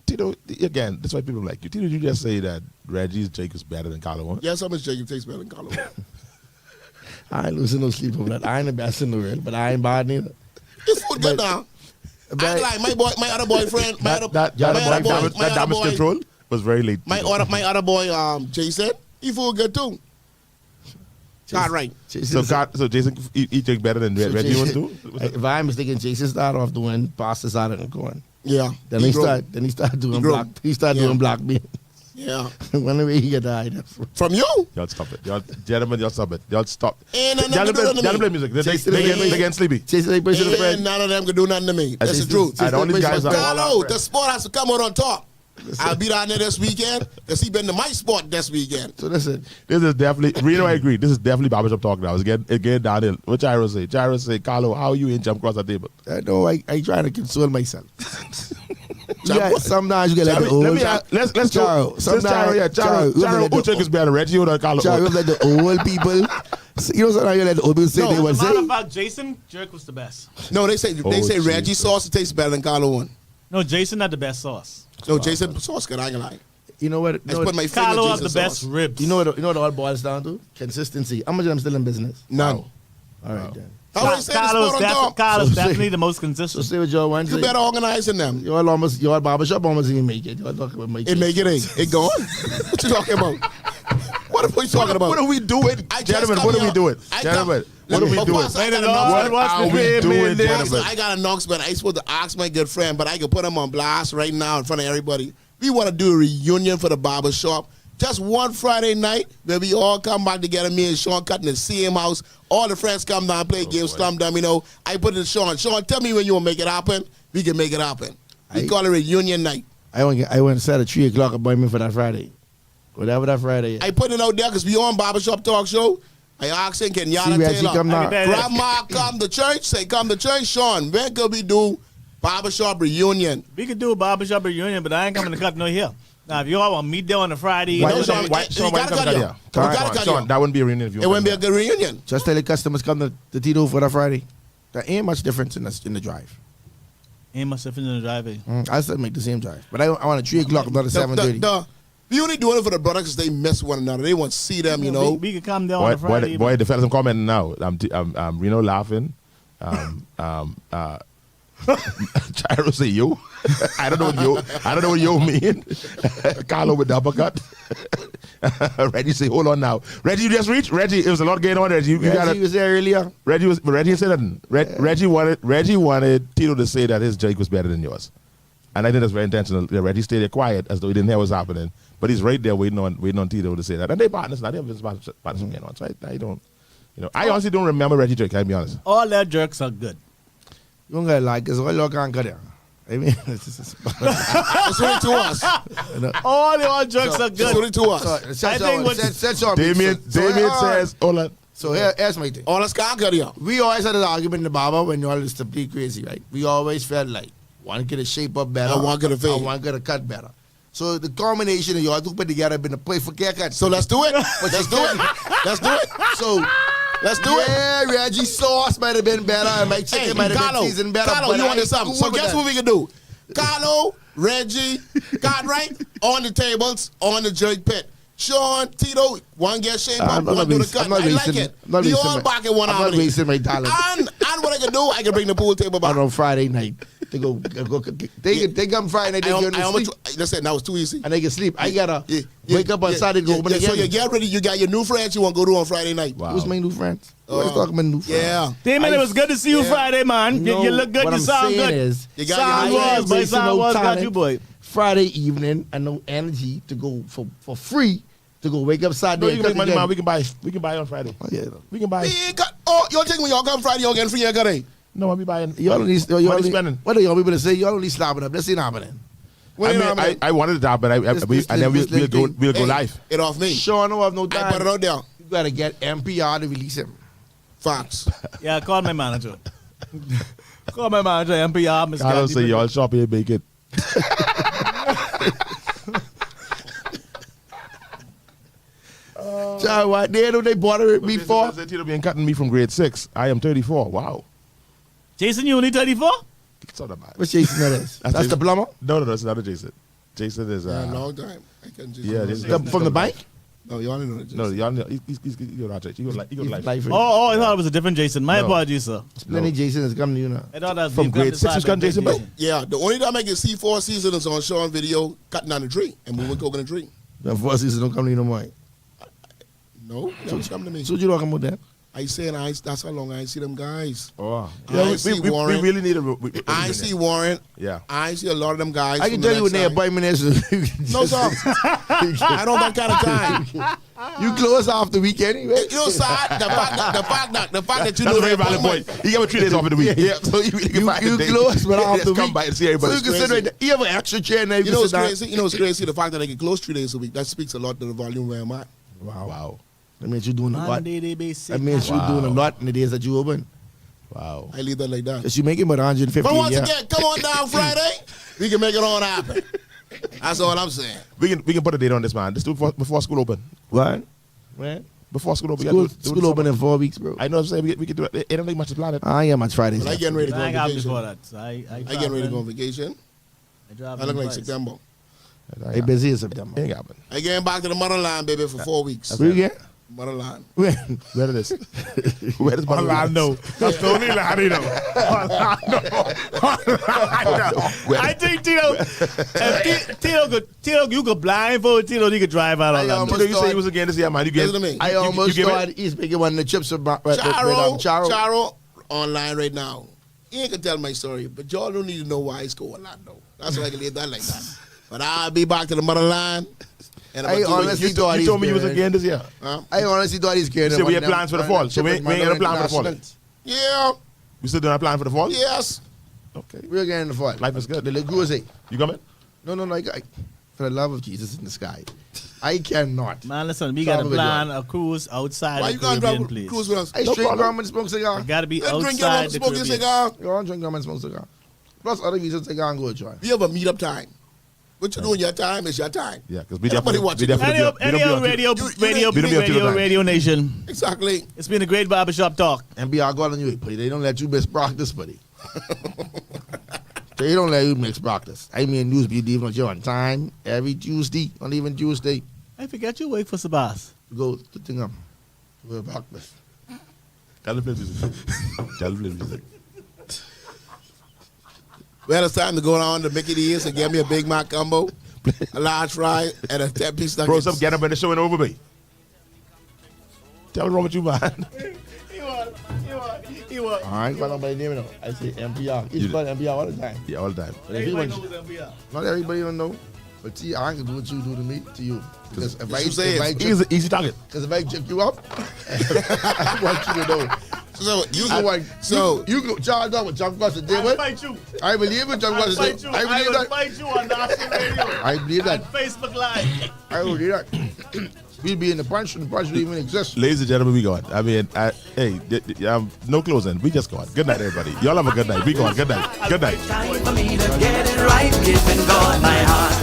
[SPEAKER 2] Tito, again, that's why people like you. Tito, you just say that Reggie's Jake is better than Carlo. Huh?
[SPEAKER 4] Yes, how much Jacob tastes better than Carlo?
[SPEAKER 3] I ain't losing no sleep over that. I ain't the best in the world, but I ain't bad neither.
[SPEAKER 4] This food good now. I like my other boyfriend,
[SPEAKER 2] That damage control was very late.
[SPEAKER 4] my other boy, Jason, he food good too. Not right.
[SPEAKER 2] So Jason eat Jake better than Reggie one too.
[SPEAKER 3] If I'm mistaken, Jason started off doing pasta salad and corn.
[SPEAKER 4] Yeah.
[SPEAKER 3] Then he started doing black. He started doing black beans.
[SPEAKER 4] Yeah.
[SPEAKER 3] When the way he get died.
[SPEAKER 4] From you?
[SPEAKER 2] Y'all stop it. Gentlemen, y'all stop it. Y'all stop.
[SPEAKER 4] Ain't nothing to do to
[SPEAKER 2] Y'all play
[SPEAKER 4] me.
[SPEAKER 2] music. They getting sleepy.
[SPEAKER 3] Jason, they push the
[SPEAKER 4] Ain't
[SPEAKER 3] friend.
[SPEAKER 4] none of them can do nothing to me. That's the truth.
[SPEAKER 2] And all these guys are
[SPEAKER 4] Carlo, the sport has to come out on top. I'll be down there this weekend because he been to my sport this weekend.
[SPEAKER 3] So listen.
[SPEAKER 2] This is definitely, Reno, I agree. This is definitely barbershop talk now. It's getting downhill. What Jairo say? Jairo say, Carlo, how you ain't jump across the table?
[SPEAKER 3] I know I try to console myself. Sometimes you get like the old.
[SPEAKER 2] Let's go. Jairo, who check is better, Reggie or Carlo?
[SPEAKER 3] Jairo, like the old people. You know sometimes you let the old people say they would
[SPEAKER 5] Matter of
[SPEAKER 3] say.
[SPEAKER 5] fact, Jason Jerk was the best.
[SPEAKER 4] No, they say Reggie
[SPEAKER 2] Jesus.
[SPEAKER 4] sauce tastes better than Carlo one.
[SPEAKER 5] No, Jason had the best sauce.
[SPEAKER 4] No, Jason sauce good. I ain't gonna lie.
[SPEAKER 3] You know what?
[SPEAKER 4] I just put my finger in
[SPEAKER 5] Carlo had the
[SPEAKER 4] Jason
[SPEAKER 5] best
[SPEAKER 4] sauce.
[SPEAKER 5] ribs.
[SPEAKER 3] You know what it all boils down to? Consistency. How much of them still in business?
[SPEAKER 4] None.
[SPEAKER 3] All right then.
[SPEAKER 4] I always say the sport on top.
[SPEAKER 5] Carlo's
[SPEAKER 3] So
[SPEAKER 5] definitely the most
[SPEAKER 3] So
[SPEAKER 5] consistent.
[SPEAKER 3] say what y'all want.
[SPEAKER 4] You better organize than them.
[SPEAKER 3] Y'all barbershop almost even make it. Y'all talking about make
[SPEAKER 4] It make it ain't. It gone. What you talking about? What are you talking about?
[SPEAKER 2] What are we doing?
[SPEAKER 4] I just
[SPEAKER 2] Gentlemen,
[SPEAKER 4] come
[SPEAKER 2] what are we
[SPEAKER 4] here.
[SPEAKER 2] doing?
[SPEAKER 4] I
[SPEAKER 2] Gentlemen,
[SPEAKER 4] come-
[SPEAKER 2] what are we
[SPEAKER 4] Of
[SPEAKER 2] doing?
[SPEAKER 4] course, I got an
[SPEAKER 2] What
[SPEAKER 4] announcement.
[SPEAKER 2] are we doing, gentlemen?
[SPEAKER 4] I got an announcement. I supposed to ask my good friend, but I can put him on blast right now in front of everybody. We want to do a reunion for the barbershop. Just one Friday night where we all come back together, me and Sean cut in the same house. All the friends come down, play games, slum them, I put it to Sean. Sean, tell me when you want to make it happen. We can make it happen. We call it reunion night.
[SPEAKER 3] I went to set at 3 o'clock appointment for that Friday. Whatever that Friday is.
[SPEAKER 4] I put it out there because we on Barbershop Talk Show. I asked him, Kenyatta
[SPEAKER 3] See, Reggie
[SPEAKER 4] Taylor.
[SPEAKER 3] come now.
[SPEAKER 4] Grandma come to church. Say, come to church. Sean, when could we do barbershop reunion?
[SPEAKER 5] We could do a barbershop reunion, but I ain't coming to cut no hair. Now, if you all want to meet there on a Friday,
[SPEAKER 2] Why
[SPEAKER 4] No,
[SPEAKER 2] you
[SPEAKER 4] Sean,
[SPEAKER 2] Sean, why
[SPEAKER 4] you
[SPEAKER 2] you
[SPEAKER 4] gotta
[SPEAKER 2] come
[SPEAKER 4] cut
[SPEAKER 2] here?
[SPEAKER 4] you.
[SPEAKER 2] Come
[SPEAKER 4] You
[SPEAKER 2] on,
[SPEAKER 4] gotta cut
[SPEAKER 2] Sean,
[SPEAKER 4] you.
[SPEAKER 2] that wouldn't be a reunion if you
[SPEAKER 4] It wouldn't be a good reunion.
[SPEAKER 3] Just tell the customers come to Tito for that Friday. There ain't much difference in the drive.
[SPEAKER 5] ain't much difference in the driveway.
[SPEAKER 3] I still make the same drive. But I want a 3 o'clock, not a 7:30.
[SPEAKER 4] We only doing it for the brothers because they miss one another. They want to see them,
[SPEAKER 5] We could come there on a Friday.
[SPEAKER 2] Boy, the fellas I'm commenting now. I'm Reno laughing. Jairo say yo. I don't know what yo mean. Carlo with the uppercut. Reggie say, hold on now. Reggie, you just reached. Reggie, it was a lot going on. Reggie,
[SPEAKER 3] Reggie was there earlier.
[SPEAKER 2] Reggie said that. Reggie wanted Tito to say that his Jake was better than yours. And I think that's very intentional. Reggie stayed there quiet as though he didn't hear what was happening. But he's right there waiting on Tito to say that. And they partners now. They have this partnership going on. So I don't, I honestly don't remember Reggie Jake, I'll be honest.
[SPEAKER 5] All their jerks are good.
[SPEAKER 3] You don't get like, because all y'all can't go there. I mean,
[SPEAKER 4] It's only to us.
[SPEAKER 5] All your jerks are
[SPEAKER 4] It's
[SPEAKER 5] good.
[SPEAKER 4] only to us.
[SPEAKER 5] I think what-
[SPEAKER 2] Damien says, hold on.
[SPEAKER 3] So here's my thing.
[SPEAKER 4] All us can't cut you.
[SPEAKER 3] We always had an argument in the barber when y'all is simply crazy, right? We always felt like one get a shape up better,
[SPEAKER 4] And one get a fade.
[SPEAKER 3] and one get a cut better. So the combination of y'all two put together been a perfect haircut.
[SPEAKER 4] So let's do it. Let's do it. Let's do it.
[SPEAKER 3] So
[SPEAKER 4] Let's do it.
[SPEAKER 3] yeah, Reggie sauce might have been better, and my chicken
[SPEAKER 4] Hey,
[SPEAKER 3] might have
[SPEAKER 4] Carlo,
[SPEAKER 3] been seasoned better.
[SPEAKER 4] Carlo,
[SPEAKER 3] but
[SPEAKER 4] you
[SPEAKER 3] I
[SPEAKER 4] wanted
[SPEAKER 3] ain't
[SPEAKER 4] something.
[SPEAKER 3] cool
[SPEAKER 4] So
[SPEAKER 3] with
[SPEAKER 4] guess
[SPEAKER 3] that.
[SPEAKER 4] what we can do? Carlo, Reggie, Cartwright, on the tables, on the jerk pit. Sean, Tito, one get shape up, one do the cut. I like it. We all back in one
[SPEAKER 3] I'm not
[SPEAKER 4] harmony.
[SPEAKER 3] wasting my talent.
[SPEAKER 4] And what I can do, I can bring the pool table back.
[SPEAKER 3] On Friday night, they go they come Friday night, they
[SPEAKER 4] I
[SPEAKER 3] go to
[SPEAKER 4] almost,
[SPEAKER 3] sleep,
[SPEAKER 4] listen, that was too easy.
[SPEAKER 3] and they can sleep. I gotta
[SPEAKER 4] Yeah,
[SPEAKER 3] wake up on Saturday, go open
[SPEAKER 4] So
[SPEAKER 3] again.
[SPEAKER 4] you get ready, you got your new friends you want to go to on Friday night.
[SPEAKER 2] Wow.
[SPEAKER 3] Who's my new friends? Who's talking about new friends?
[SPEAKER 4] Yeah.
[SPEAKER 5] Damon, it was good to see you
[SPEAKER 4] Yeah.
[SPEAKER 5] Friday, man.
[SPEAKER 3] No,
[SPEAKER 5] You look good.
[SPEAKER 3] what
[SPEAKER 5] You
[SPEAKER 3] I'm
[SPEAKER 5] sound
[SPEAKER 3] saying
[SPEAKER 5] good.
[SPEAKER 3] is,
[SPEAKER 4] You got
[SPEAKER 5] Sound
[SPEAKER 4] your
[SPEAKER 5] was,
[SPEAKER 3] ain't
[SPEAKER 5] boy.
[SPEAKER 3] wasting
[SPEAKER 5] Sound
[SPEAKER 3] no
[SPEAKER 5] was got
[SPEAKER 3] talent.
[SPEAKER 5] you, boy.
[SPEAKER 3] Friday evening, and no energy to go for free to go wake up
[SPEAKER 2] No,
[SPEAKER 3] Saturday.
[SPEAKER 2] you
[SPEAKER 3] and
[SPEAKER 2] can make
[SPEAKER 3] cut
[SPEAKER 2] money,
[SPEAKER 3] again.
[SPEAKER 2] man. We can buy on Friday.
[SPEAKER 3] Oh, yeah.
[SPEAKER 2] We can buy.
[SPEAKER 4] We ain't got, y'all think when y'all come Friday, y'all getting free haircut, eh?
[SPEAKER 2] No, I'll be buying.
[SPEAKER 3] Y'all only,
[SPEAKER 2] Money spending.
[SPEAKER 3] what are y'all people to say? Y'all only slapping up. That's ain't happening.
[SPEAKER 4] When you know what I mean?
[SPEAKER 2] I wanted to, but and then we'll go
[SPEAKER 4] Hey,
[SPEAKER 2] live.
[SPEAKER 4] It off me.
[SPEAKER 3] Sean don't have no
[SPEAKER 4] I
[SPEAKER 3] time.
[SPEAKER 4] put it out there.
[SPEAKER 3] You gotta get MPR to release him.
[SPEAKER 4] Facts.
[SPEAKER 5] Yeah, call my manager. Call my manager, MPR, Miss
[SPEAKER 2] Carlo
[SPEAKER 5] Gandhi.
[SPEAKER 2] say y'all shop here, make it.
[SPEAKER 3] Child, what? They bought it before.
[SPEAKER 2] Tito been cutting me from grade 6. I am 34. Wow.
[SPEAKER 5] Jason, you only 34?
[SPEAKER 2] It's not that bad.
[SPEAKER 3] What's Jason that is? That's
[SPEAKER 2] Jason.
[SPEAKER 3] the plumber?
[SPEAKER 2] No, it's not a Jason. Jason is
[SPEAKER 4] Yeah, long time. I can just
[SPEAKER 2] yeah,
[SPEAKER 3] From the bank?
[SPEAKER 4] No, you only know Jason.
[SPEAKER 2] no, y'all know he's not Jason. He go like
[SPEAKER 3] Life.
[SPEAKER 5] Oh, I thought it was a different Jason. My
[SPEAKER 2] No.
[SPEAKER 5] apologies, sir.
[SPEAKER 3] Plenty Jason is coming to you now.
[SPEAKER 5] I thought that was
[SPEAKER 2] From grade 6 was coming Jason Bay.
[SPEAKER 4] Yeah, the only time I can see 4 seasons is on Sean video cutting down the tree and moving coke in the tree.
[SPEAKER 3] The 4 seasons don't come to you no more.
[SPEAKER 4] No, that was coming to me.
[SPEAKER 3] So what you talking about that?
[SPEAKER 4] I said that's how long I ain't see them guys.
[SPEAKER 2] Oh,
[SPEAKER 4] I see
[SPEAKER 2] we
[SPEAKER 4] Warren.
[SPEAKER 2] really need a.
[SPEAKER 4] I see Warren.
[SPEAKER 2] Yeah.
[SPEAKER 4] I see a lot of them guys.
[SPEAKER 3] I can tell you when they're appointment is.
[SPEAKER 4] No, sir. I don't have that kind of time.
[SPEAKER 3] You close off the week anyway.
[SPEAKER 4] You know, sir, the fact that you
[SPEAKER 2] That's
[SPEAKER 4] know
[SPEAKER 2] a very
[SPEAKER 4] the
[SPEAKER 2] valid point. He gave 3 days off in the week. Yeah, so you
[SPEAKER 3] close, but off the
[SPEAKER 2] come
[SPEAKER 3] week.
[SPEAKER 2] by and see
[SPEAKER 3] So
[SPEAKER 2] everybody.
[SPEAKER 3] you can sit right there. You have an extra chair and
[SPEAKER 4] You know what's
[SPEAKER 3] sit down.
[SPEAKER 4] crazy? You know what's crazy? The fact that I can close 3 days a week, that speaks a lot to the volume where I'm at.
[SPEAKER 2] Wow.
[SPEAKER 3] That means you're doing a lot.
[SPEAKER 5] Monday they be sick.
[SPEAKER 3] That means you're doing a lot in the days that you open.
[SPEAKER 2] Wow.
[SPEAKER 4] I leave that like that.
[SPEAKER 3] Because you make it about 150
[SPEAKER 4] But once
[SPEAKER 3] a year.
[SPEAKER 4] again, come on down Friday. We can make it all happen. That's all I'm saying.
[SPEAKER 2] We can put a date on this, man. Let's do it before school open.
[SPEAKER 3] What? When?
[SPEAKER 2] Before school open.
[SPEAKER 3] School open in 4 weeks, bro.
[SPEAKER 2] I know what I'm saying. We can do it. It don't take much to plan it.
[SPEAKER 3] I am on Fridays.
[SPEAKER 4] But I getting ready to go
[SPEAKER 5] I
[SPEAKER 4] on
[SPEAKER 5] got
[SPEAKER 4] vacation.
[SPEAKER 5] before that. So I
[SPEAKER 4] getting ready to go on vacation. I look like September.
[SPEAKER 3] They busy in September.
[SPEAKER 2] Ain't happening.
[SPEAKER 4] I getting back to the motherland, baby, for 4 weeks.
[SPEAKER 3] Where you get?
[SPEAKER 4] Motherland.
[SPEAKER 3] When?
[SPEAKER 2] Where it is? Where is
[SPEAKER 5] Orlando. That's the only line, you know. Orlando. I think Tito, you could blindfold Tito, he could drive out Orlando.
[SPEAKER 2] Tito, you say he was again this year, man. You
[SPEAKER 4] Listen
[SPEAKER 2] give
[SPEAKER 4] to me.
[SPEAKER 3] I almost
[SPEAKER 2] give it?
[SPEAKER 3] thought he's making one of the chips about
[SPEAKER 4] Charo, online right now. He ain't gonna tell my story, but y'all don't need to know why it's going Orlando. That's why I can leave that like that. But I'll be back to the motherland. And
[SPEAKER 3] I honestly thought
[SPEAKER 2] You told me you was
[SPEAKER 3] scared.
[SPEAKER 2] again this year.
[SPEAKER 3] I honestly thought he's scared.
[SPEAKER 2] You said we had plans for the fall, so we ain't got a plan for the fall.
[SPEAKER 4] Yeah,
[SPEAKER 2] We still doing a plan for the fall?
[SPEAKER 4] yes.
[SPEAKER 2] Okay.
[SPEAKER 3] We're getting in the fall.
[SPEAKER 2] Life is good.
[SPEAKER 3] The Leguze.
[SPEAKER 2] You coming?
[SPEAKER 3] No. For the love of Jesus in the sky. I cannot.
[SPEAKER 5] Man, listen, we got to plan a cruise outside
[SPEAKER 4] Why
[SPEAKER 5] the
[SPEAKER 4] you gonna
[SPEAKER 5] Caribbean,
[SPEAKER 4] drive
[SPEAKER 5] please.
[SPEAKER 4] cruise with us?
[SPEAKER 3] I
[SPEAKER 2] No
[SPEAKER 3] drink
[SPEAKER 2] problem.
[SPEAKER 3] rum and smoke cigar.
[SPEAKER 5] Got to be
[SPEAKER 4] Let's drink your
[SPEAKER 5] outside
[SPEAKER 4] rum,
[SPEAKER 5] the
[SPEAKER 4] smoke your
[SPEAKER 5] Caribbean.
[SPEAKER 4] cigar.
[SPEAKER 3] Go on, drink rum and smoke cigar. Plus other reasons cigar and go try.
[SPEAKER 4] We have a meetup time. What you doing your time is your time.
[SPEAKER 2] Yeah, because we
[SPEAKER 4] Everybody
[SPEAKER 2] definitely
[SPEAKER 4] watching.
[SPEAKER 5] Radio Nation.
[SPEAKER 4] Exactly.
[SPEAKER 5] It's been a great barbershop talk.
[SPEAKER 3] And be all God on you, buddy. They don't let you miss practice, buddy. They don't let you miss practice. I mean, news be leaving you on time every Tuesday, not even Tuesday.
[SPEAKER 5] I forget you wait for Sabas.
[SPEAKER 3] To go to thing up. To practice.
[SPEAKER 2] Tell the music. Tell the music.
[SPEAKER 4] Well, it's time to go down to Mickey D's and get me a Big Mac combo, a large fry, and a 10-piece
[SPEAKER 2] Bro,
[SPEAKER 4] nuggets.
[SPEAKER 2] some get up and the show ain't over, me. Tell what's wrong with you, man.
[SPEAKER 5] He was.
[SPEAKER 3] All right, but nobody name it. I say NPR. It's called NPR all the time.
[SPEAKER 2] Yeah, all the time.
[SPEAKER 3] But if you want, not everybody don't know. But see, I can do what you do to me, to you. Because if I,
[SPEAKER 4] you say
[SPEAKER 3] if I
[SPEAKER 4] it's
[SPEAKER 2] Easy, easy target.
[SPEAKER 3] because if I check you up, I want you to know.
[SPEAKER 4] So you
[SPEAKER 3] I
[SPEAKER 4] go
[SPEAKER 3] want, you go charge up with jump across the
[SPEAKER 5] I
[SPEAKER 3] table.
[SPEAKER 5] fight you.
[SPEAKER 3] I believe it, jump
[SPEAKER 5] I
[SPEAKER 3] across the
[SPEAKER 5] fight
[SPEAKER 3] table.
[SPEAKER 5] you.
[SPEAKER 3] I
[SPEAKER 5] I
[SPEAKER 3] believe
[SPEAKER 5] will
[SPEAKER 3] that.
[SPEAKER 5] fight you on national radio.
[SPEAKER 3] I believe that.
[SPEAKER 5] And Facebook Live.
[SPEAKER 3] I will do that. We'll be in the punch, and the punch don't even exist.
[SPEAKER 2] Ladies and gentlemen, we going. I mean, no closing. We just going. Good night, everybody. Y'all have a good night. We going. Good night. Good night.
[SPEAKER 1] Time for me to get it right, giving God my heart.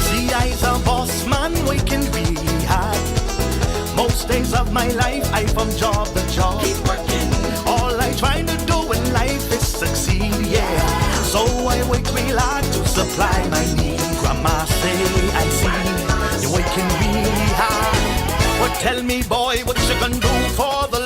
[SPEAKER 1] See, I's a boss man, working really hard. Most days of my life, I from job to job. Keep working. All I try to do in life is succeed, yeah. So I work real hard to supply my needs. Grandma say, I see, you're working really hard. Well, tell me, boy, what you gonna do for the